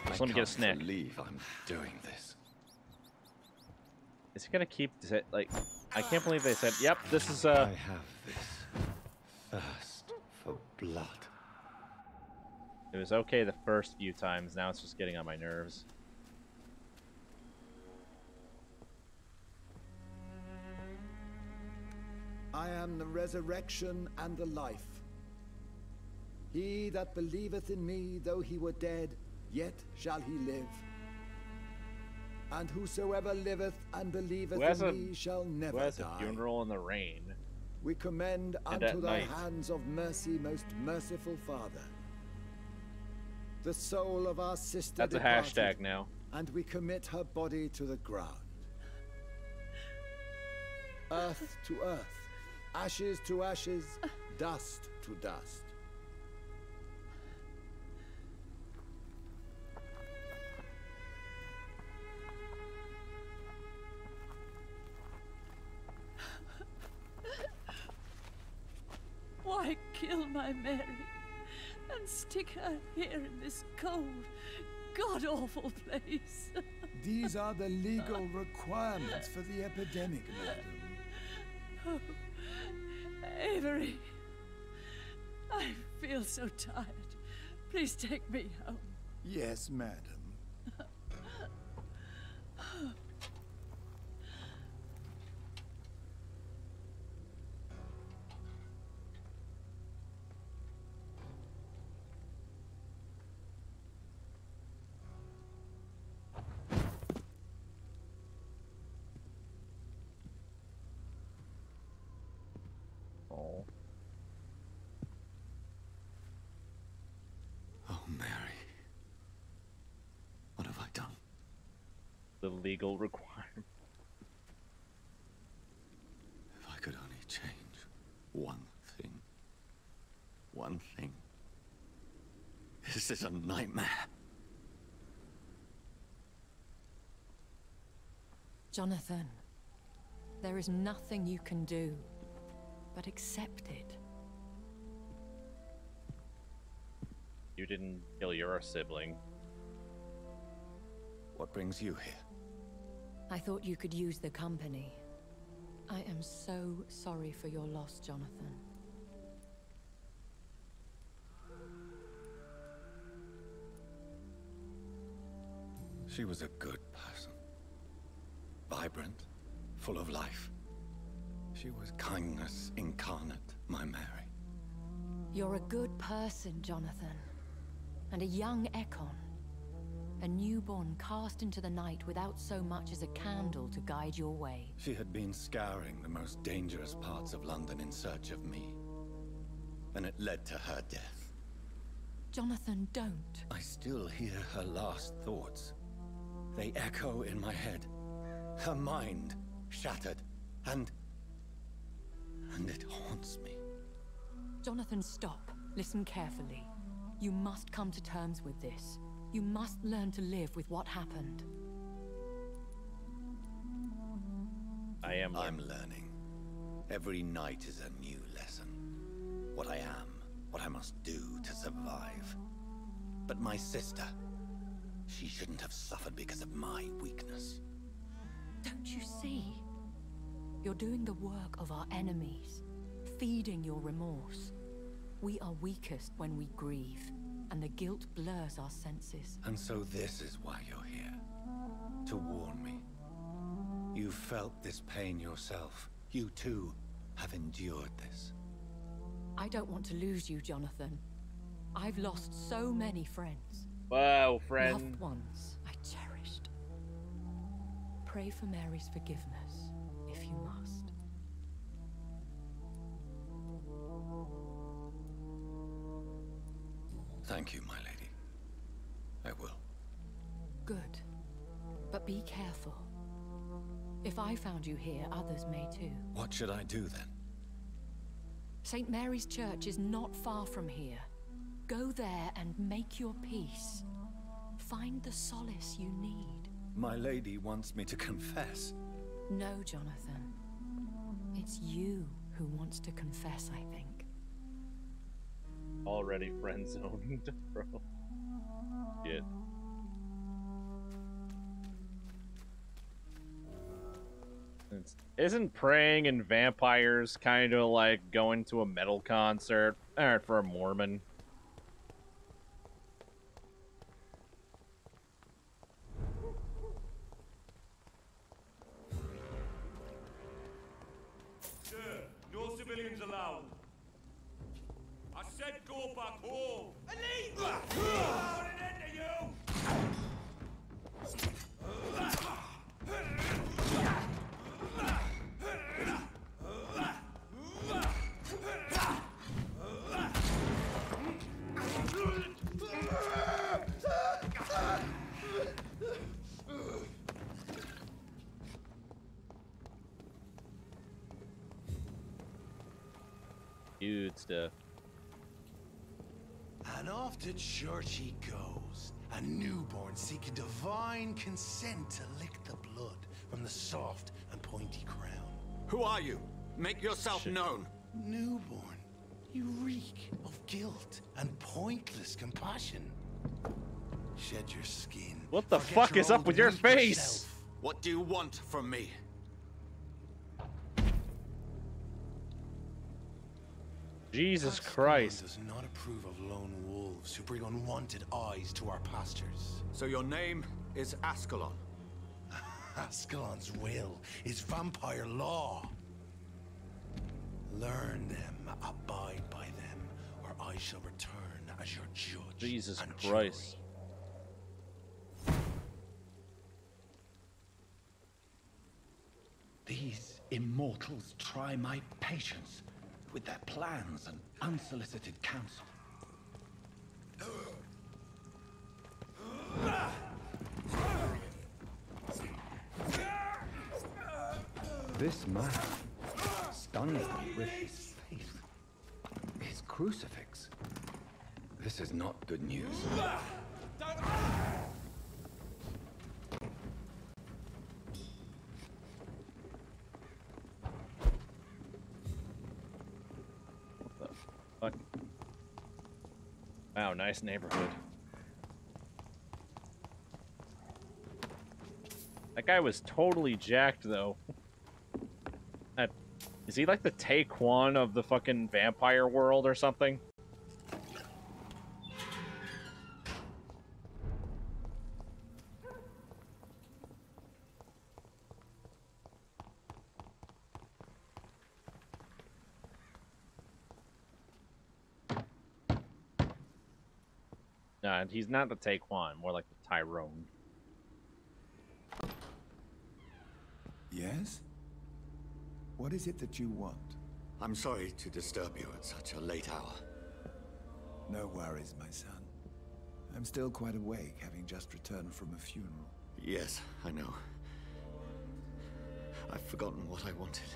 Speaker 1: Just let me get a snack.
Speaker 2: I can't believe I'm doing this.
Speaker 1: Is he gonna keep like? I can't believe they said, "Yep, this is."
Speaker 2: I have this thirst for blood.
Speaker 1: It was okay the first few times. Now it's just getting on my nerves.
Speaker 13: I am the resurrection and the life. He that believeth in me, though he were dead, yet shall he live. And whosoever liveth and believeth in me shall never die.
Speaker 1: a funeral in the rain?
Speaker 13: We commend unto thy hands of mercy, most merciful Father, the soul of our sister
Speaker 1: That's a
Speaker 13: departed,
Speaker 1: hashtag now.
Speaker 13: and we commit her body to the ground. Earth to earth, ashes to ashes, dust to dust.
Speaker 22: Why kill my Mary and stick her here in this cold, god-awful place?
Speaker 14: These are the legal requirements for the epidemic, madam.
Speaker 22: Oh, Avery, I feel so tired. Please take me home.
Speaker 14: Yes, madam.
Speaker 2: Oh, Mary. What have I done?
Speaker 1: The legal requirement.
Speaker 2: If I could only change one thing. One thing. This is a nightmare.
Speaker 5: Jonathan, there is nothing you can do but accept it.
Speaker 1: You didn't kill your sibling.
Speaker 2: What brings you here?
Speaker 5: I thought you could use the company. I am so sorry for your loss, Jonathan.
Speaker 2: She was a good person. Vibrant, full of life. She was kindness incarnate, my Mary.
Speaker 5: You're a good person, Jonathan. And a young Ekon. A newborn cast into the night without so much as a candle to guide your way.
Speaker 2: She had been scouring the most dangerous parts of London in search of me. And it led to her death.
Speaker 5: Jonathan, don't.
Speaker 2: I still hear her last thoughts. They echo in my head. Her mind shattered, and it haunts me.
Speaker 5: Jonathan, stop. Listen carefully. You must come to terms with this. You must learn to live with what happened.
Speaker 2: I'm learning. Every night is a new lesson. What I am, what I must do to survive. But my sister, she shouldn't have suffered because of my weakness.
Speaker 5: Don't you see? You're doing the work of our enemies, feeding your remorse. We are weakest when we grieve, and the guilt blurs our senses.
Speaker 2: And so this is why you're here. To warn me. You felt this pain yourself. You too have endured this.
Speaker 5: I don't want to lose you, Jonathan. I've lost so many friends.
Speaker 1: Wow, friend.
Speaker 5: Loved ones I cherished. Pray for Mary's forgiveness, if you must.
Speaker 2: Thank you, my lady. I will.
Speaker 5: Good. But be careful. If I found you here, others may too.
Speaker 2: What should I do then?
Speaker 5: St. Mary's Church is not far from here. Go there and make your peace. Find the solace you need.
Speaker 2: My lady wants me to confess.
Speaker 5: No, Jonathan. It's you who wants to confess, I think.
Speaker 1: Already friend-zoned, bro. Shit. Isn't praying in vampires kind of like going to a metal concert? Alright, for a Mormon.
Speaker 3: Sir, no
Speaker 20: Indians alone. I said go back home. And leave! Put an end to you!
Speaker 1: Dude stuff.
Speaker 8: And off to church he goes, a newborn seeking divine consent to lick the blood from the soft and pointy crown.
Speaker 12: Who are you? Make yourself known.
Speaker 8: Newborn, you reek of guilt and pointless compassion. Shed your skin.
Speaker 1: What the
Speaker 8: Forget
Speaker 1: fuck
Speaker 8: your
Speaker 1: is up
Speaker 8: old
Speaker 1: with your
Speaker 8: weaker
Speaker 1: face?
Speaker 8: self.
Speaker 12: What do you want from me?
Speaker 1: Jesus
Speaker 8: Ascalon
Speaker 1: Christ.
Speaker 8: does not approve of lone wolves who bring unwanted eyes to our pastures.
Speaker 12: So your name is Ascalon?
Speaker 8: Ascalon's will is vampire law. Learn them, abide by them, or I shall return as your judge.
Speaker 1: Jesus
Speaker 8: and
Speaker 1: Christ.
Speaker 2: These immortals try my patience with their plans and unsolicited counsel. This man stuns me with his faith, his crucifix. This is not good news.
Speaker 1: Fuck. Wow, nice neighborhood. That guy was totally jacked, though. Is he like the Taekwon of the fucking vampire world or something? No, he's not the Taekwon, more like the Tyrone.
Speaker 13: Yes? What is it that you want?
Speaker 12: I'm sorry to disturb you at such a late hour.
Speaker 13: No worries, my son. I'm still quite awake, having just returned from a funeral.
Speaker 12: Yes, I know. I've forgotten what I wanted.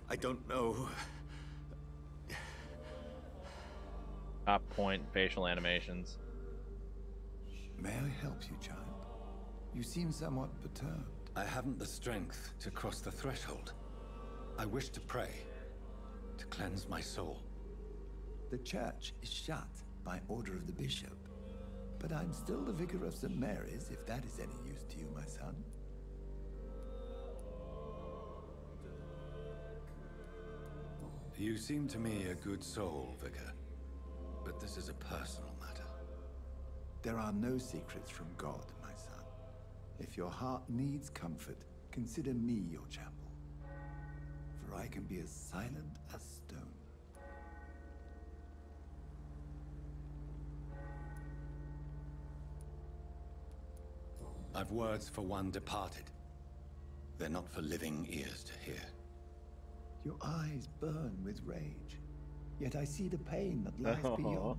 Speaker 12: I don't know.
Speaker 1: Top point, facial animations.
Speaker 13: May I help you, child? You seem somewhat perturbed.
Speaker 2: I haven't the strength to cross the threshold. I wish to pray, to cleanse my soul.
Speaker 13: The church is shut by order of the bishop, but I'm still the vicar of St. Mary's, if that is any use to you, my son.
Speaker 2: You seem to me a good soul, Vicar. But this is a personal matter.
Speaker 13: There are no secrets from God, my son. If your heart needs comfort, consider me your chapel. For I can be as silent as stone.
Speaker 2: I've words for one departed. They're not for living ears to hear.
Speaker 13: Your eyes burn with rage, yet I see the pain that lies beyond.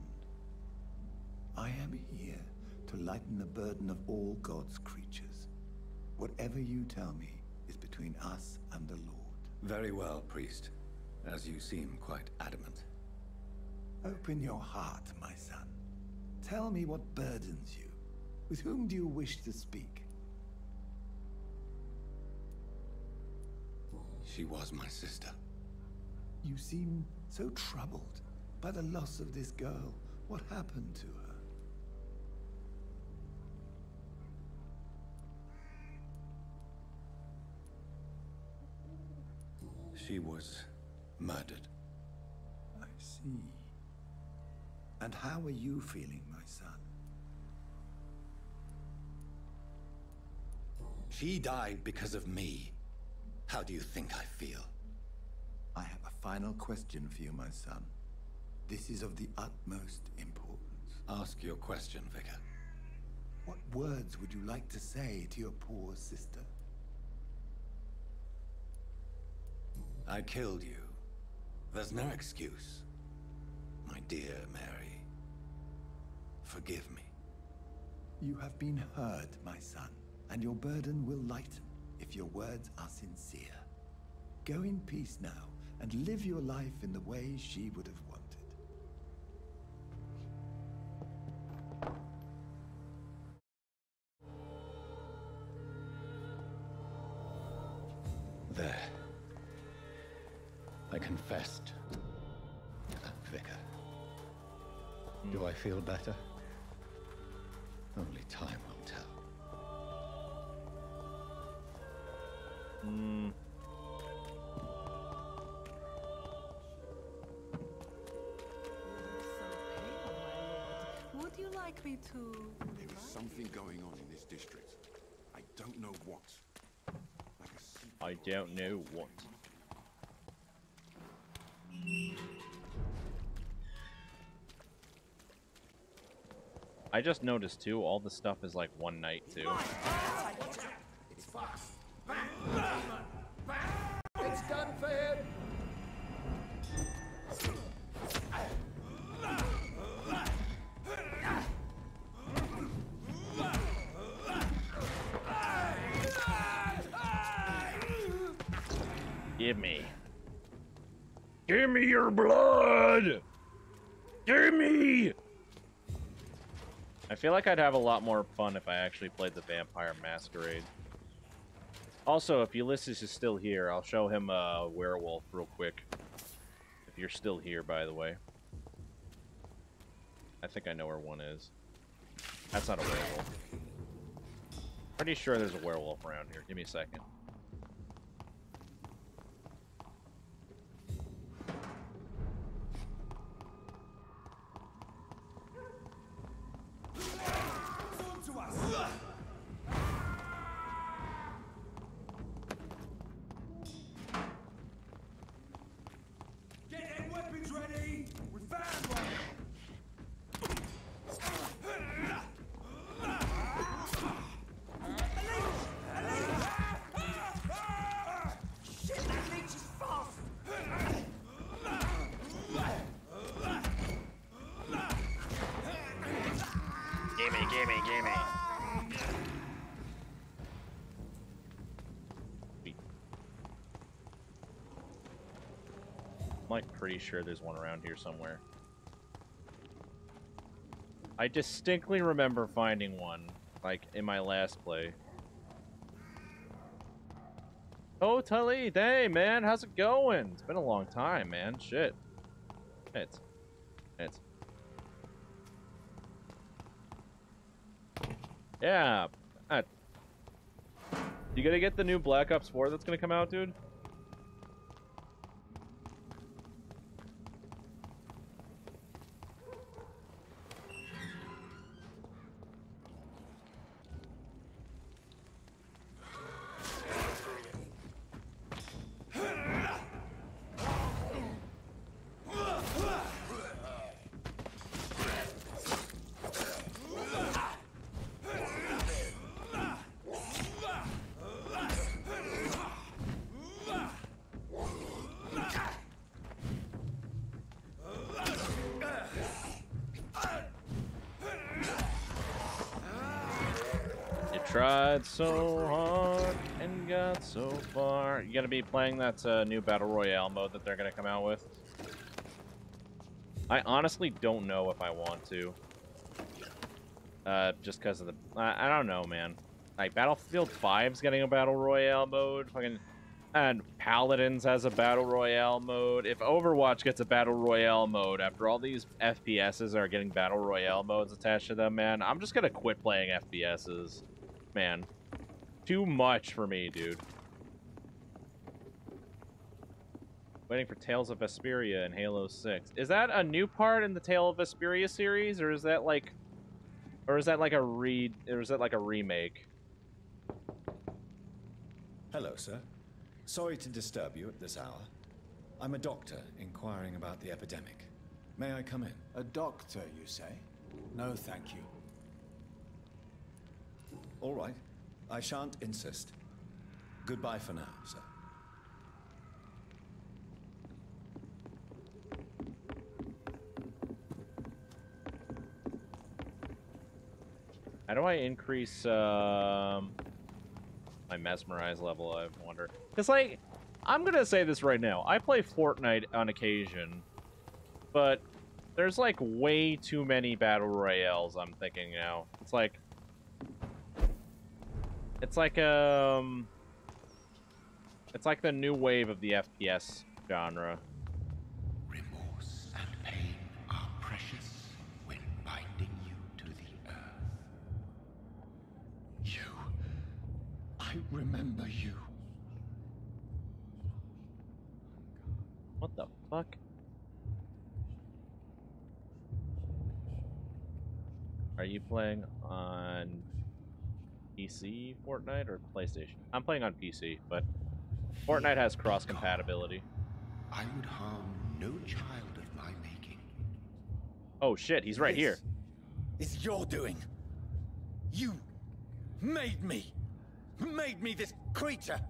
Speaker 13: I am here to lighten the burden of all God's creatures. Whatever you tell me is between us and the Lord.
Speaker 2: Very well, priest, as you seem quite adamant.
Speaker 13: Open your heart, my son. Tell me what burdens you. With whom do you wish to speak?
Speaker 2: She was my sister.
Speaker 13: You seem so troubled by the loss of this girl. What happened to her?
Speaker 2: She was murdered.
Speaker 13: I see. And how are you feeling, my son?
Speaker 2: She died because of me. How do you think I feel?
Speaker 13: I have a final question for you, my son. This is of the utmost importance.
Speaker 2: Ask your question, Vicar.
Speaker 13: What words would you like to say to your poor sister?
Speaker 2: I killed you. There's no excuse. My dear Mary, forgive me.
Speaker 13: You have been heard, my son, and your burden will lighten if your words are sincere. Go in peace now, and live your life in the way she would have wanted.
Speaker 2: There. I confessed. Vicar. Do I feel better? Only time will tell.
Speaker 21: Would you like me to...
Speaker 17: There is something going on in this district. I don't know what. Like a secret.
Speaker 1: I don't know what. I just noticed too, all the stuff is like one night too.
Speaker 3: It's Fox. It's done for him.
Speaker 1: Give me. Give me your blood! Give me! I feel like I'd have a lot more fun if I actually played the Vampire Masquerade. Also, if Ulysses is still here, I'll show him a werewolf real quick. If you're still here, by the way. I think I know where one is. That's not a werewolf. Pretty sure there's a werewolf around here. Give me a second.
Speaker 3: Get their weapons ready. We found one. Shit, that leech is fast.
Speaker 1: Gimme, gimme, gimme. I'm like pretty sure there's one around here somewhere. I distinctly remember finding one, like, in my last play. Oh, Tully, hey, man, how's it going? It's been a long time, man. Shit. It's. Yeah. You gonna get the new Black Ops 4 that's gonna come out, dude? Tried so hard and got so far. You gonna be playing that new Battle Royale mode that they're gonna come out with? I honestly don't know if I want to. Just because of the... I don't know, man. Like, Battlefield 5's getting a Battle Royale mode. Fucking... And Paladins has a Battle Royale mode. If Overwatch gets a Battle Royale mode, after all these FPSs are getting Battle Royale modes attached to them, man, I'm just gonna quit playing FPSs. Man, too much for me, dude. Waiting for Tales of Vesperia in Halo 6. Is that a new part in the Tale of Vesperia series, or is that like a remake?
Speaker 7: Hello, sir. Sorry to disturb you at this hour. I'm a doctor inquiring about the epidemic. May I come in?
Speaker 16: A doctor, you say? No, thank you.
Speaker 7: All right. I shan't insist. Goodbye for now, sir.
Speaker 1: How do I increase my mesmerize level, I wonder? Because, like, I'm gonna say this right now. I play Fortnite on occasion, but there's, like, way too many battle royales, I'm thinking now. It's like it's like the new wave of the FPS genre.
Speaker 11: Remorse and pain are precious when binding you to the earth. You. I remember you.
Speaker 1: What the fuck? Are you playing on PC Fortnite or PlayStation? I'm playing on PC, but Fortnite has cross compatibility.
Speaker 11: I would harm no child of my making.
Speaker 1: Oh shit, he's right here.
Speaker 9: Is your doing. You made me this creature.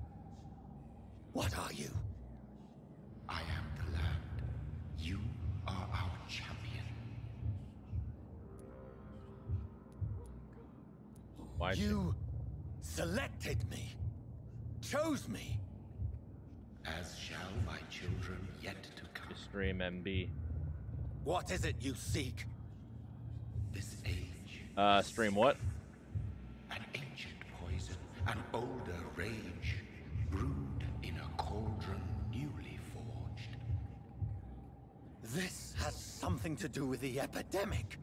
Speaker 9: What are you?
Speaker 11: I am the land. You are our champion.
Speaker 1: Why
Speaker 9: you selected me, chose me.
Speaker 11: As shall my children yet to come.
Speaker 1: Stream MB.
Speaker 9: What is it you seek?
Speaker 11: This age.
Speaker 1: Stream what?
Speaker 11: An ancient poison, an older rage, brewed in a cauldron newly forged.
Speaker 9: This has something to do with the epidemic.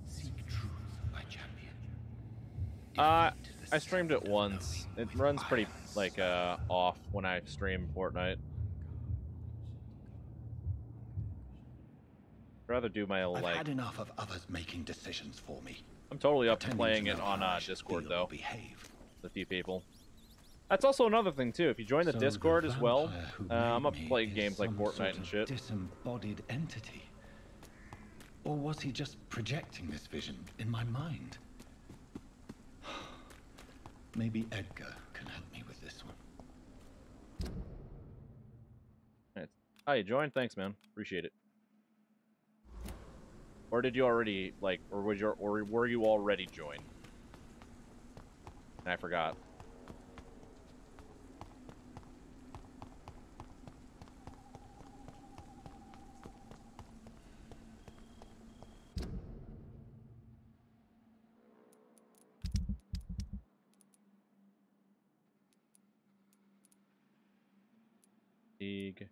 Speaker 11: Seek truth, my champion.
Speaker 1: I streamed it once. It runs pretty, like, off when I stream Fortnite. I'd rather do my own,
Speaker 11: I've
Speaker 1: like...
Speaker 11: had enough of others making decisions for me.
Speaker 1: I'm totally up to playing it on Discord, though. With a few people. That's also another thing, too. If you join the Discord as well, I'm up to play games like Fortnite and shit.
Speaker 7: Disembodied entity. Or was he just projecting this vision in my mind? Maybe Edgar can help me with this one.
Speaker 1: Oh, you joined? Thanks, man. Appreciate it. Or did you already, like, or were you already joined? And I forgot. Fatigue.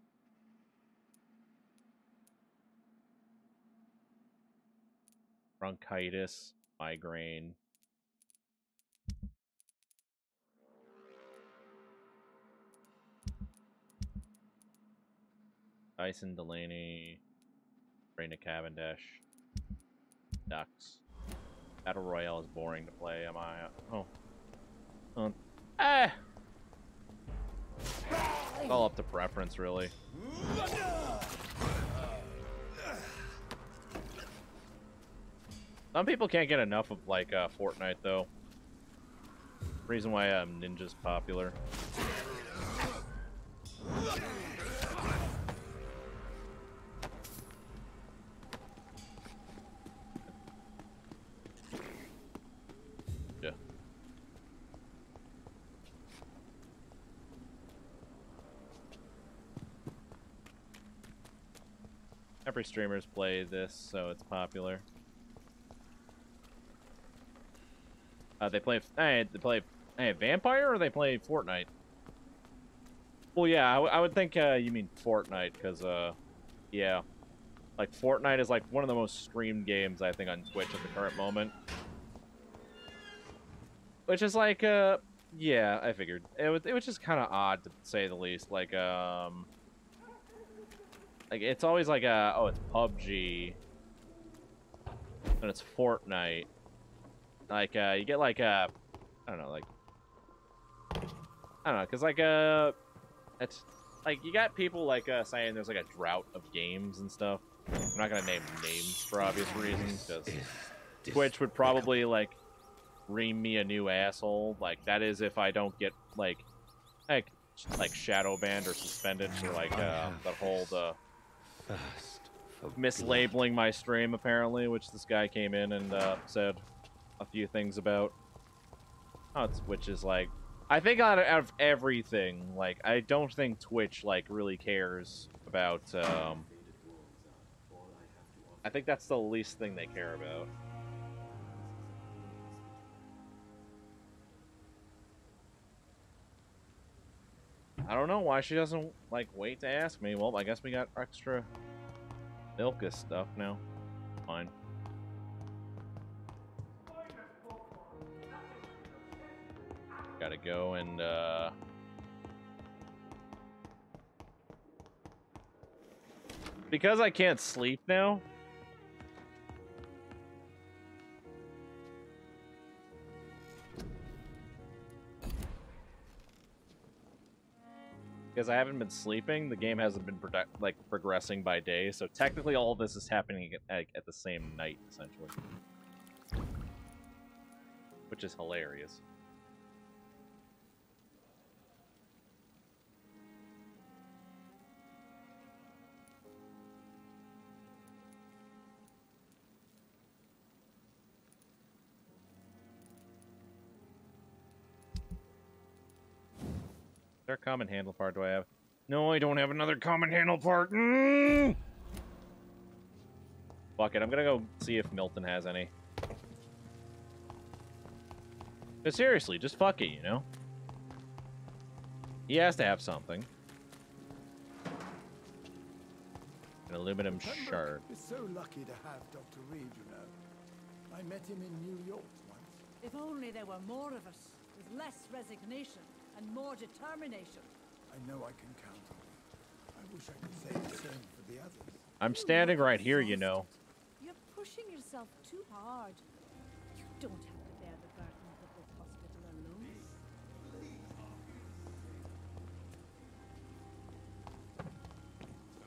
Speaker 1: Bronchitis, migraine. Dyson Delaney, Raina Cavendish, Ducks. Battle Royale is boring to play. Am I? Oh. It's all up to preference, really. Some people can't get enough of, like, Fortnite, though. Reason why Ninja's popular. Yeah. Every streamers play this, so it's popular. They play Vampyr, or they play Fortnite? Well, yeah, I would think you mean Fortnite, because yeah, like Fortnite is like one of the most streamed games I think on Twitch at the current moment. Which is like yeah, I figured it was just kind of odd to say the least. Like it's always like oh, it's PUBG, and it's Fortnite. Like, you get, like, I don't know, like... I don't know, cause like it's like you got people like saying there's like a drought of games and stuff. I'm not gonna name names for obvious reasons, because Twitch would probably like ream me a new asshole. Like that is if I don't get like shadow banned or suspended for like the whole mislabeling my stream apparently, which this guy came in and said a few things about. Which is like, I think out of everything, like I don't think Twitch like really cares about. I think that's the least thing they care about. I don't know why she doesn't like wait to ask me. Well, I guess we got extra Milka stuff now. Fine. Gotta go and because I can't sleep now. Because I haven't been sleeping, the game hasn't been progressing by day, so technically all of this is happening at the same night, essentially. Which is hilarious. Is there a common handle part do I have? No, I don't have another common handle part. Fuck it, I'm gonna go see if Milton has any. But seriously, just fuck it, you know? He has to have something. An aluminum shard.
Speaker 14: We're so lucky to have Dr. Reed, you know. I met him in New York once.
Speaker 22: If only there were more of us, with less resignation and more determination.
Speaker 14: I know I can count on you. I wish I could say the same for the others.
Speaker 1: I'm standing right here, you know.
Speaker 22: You're pushing yourself too hard. You don't have to bear the burden of the book hospital alone.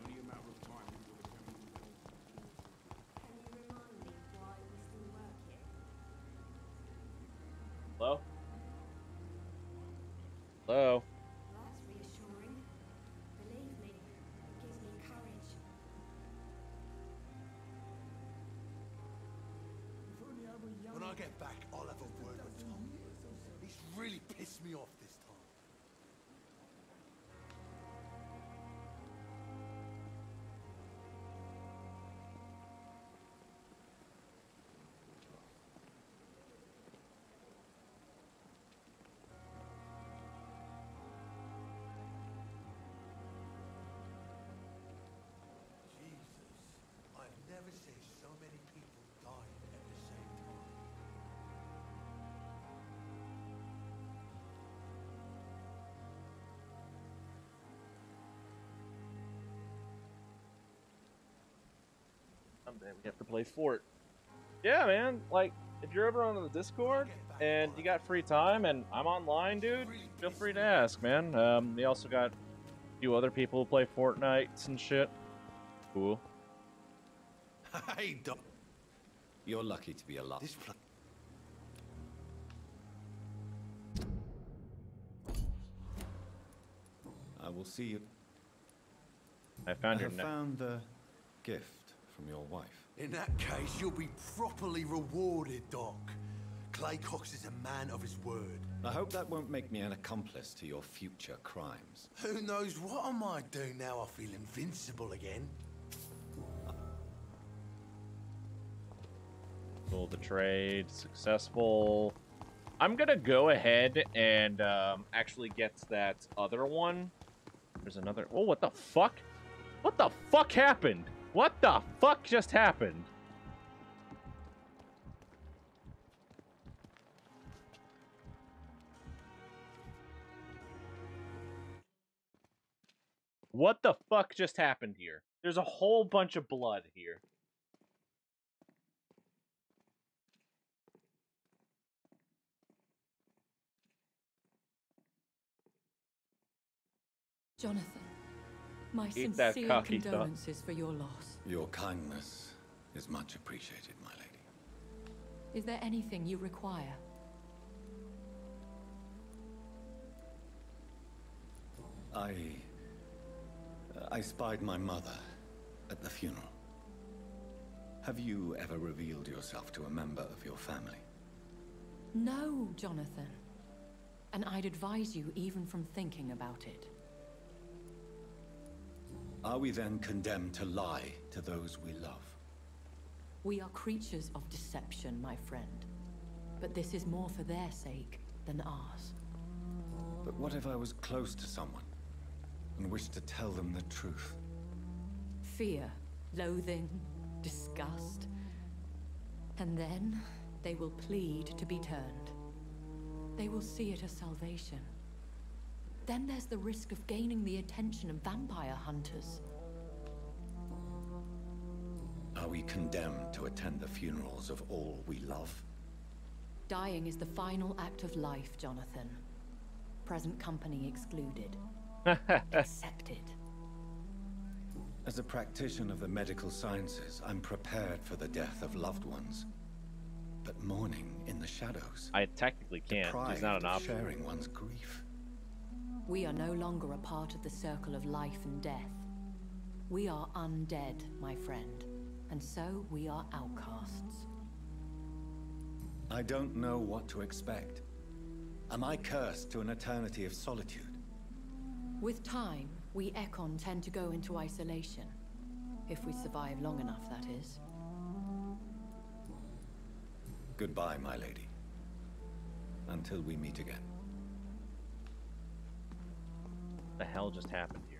Speaker 3: Only a matter of time before the
Speaker 15: Can you remind me why we still work here?
Speaker 1: Hello? Hello?
Speaker 15: That's reassuring. Believe me, it gives me courage.
Speaker 3: When I get back, I'll have a word with Tom. He's really pissed me off this time. Jesus, I've never seen so many people dying at the same time.
Speaker 1: Someday we have to play Fort. Yeah, man. Like, if you're ever on the Discord and you got free time and I'm online, dude, feel free to ask, man. We also got a few other people who play Fortnite and shit. Cool.
Speaker 3: Hey, Doc.
Speaker 7: You're lucky to be alive. I will see you.
Speaker 1: I found your
Speaker 7: I found the gift from your wife.
Speaker 3: In that case, you'll be properly rewarded, Doc. Clay Cox is a man of his word.
Speaker 7: I hope that won't make me an accomplice to your future crimes.
Speaker 3: Who knows what I might do now I feel invincible again.
Speaker 1: Sold the trade, successful. I'm gonna go ahead and actually get that other one. There's another. Oh, what the fuck? What the fuck happened? What the fuck just happened? What the fuck just happened here? There's a whole bunch of blood here.
Speaker 5: Jonathan, my
Speaker 1: Eat that
Speaker 5: sincere
Speaker 1: cocky duck.
Speaker 5: condolences for your loss.
Speaker 2: Your kindness is much appreciated, my lady.
Speaker 5: Is there anything you require?
Speaker 2: I spied my mother at the funeral. Have you ever revealed yourself to a member of your family?
Speaker 5: No, Jonathan. And I'd advise you even from thinking about it.
Speaker 2: Are we then condemned to lie to those we love?
Speaker 5: We are creatures of deception, my friend. But this is more for their sake than ours.
Speaker 2: But what if I was close to someone and wished to tell them the truth?
Speaker 5: Fear, loathing, disgust. And then they will plead to be turned. They will see it as salvation. Then there's the risk of gaining the attention of vampire hunters.
Speaker 2: Are we condemned to attend the funerals of all we love?
Speaker 5: Dying is the final act of life, Jonathan. Present company excluded. Accepted.
Speaker 2: As a practitioner of the medical sciences, I'm prepared for the death of loved ones. But mourning in the shadows.
Speaker 1: I technically can't. It's not an option.
Speaker 2: Sharing one's grief.
Speaker 5: We are no longer a part of the circle of life and death. We are undead, my friend. And so we are outcasts.
Speaker 2: I don't know what to expect. Am I cursed to an eternity of solitude?
Speaker 5: With time, we Ekon tend to go into isolation. If we survive long enough, that is.
Speaker 2: Goodbye, my lady. Until we meet again.
Speaker 1: What the hell just happened here?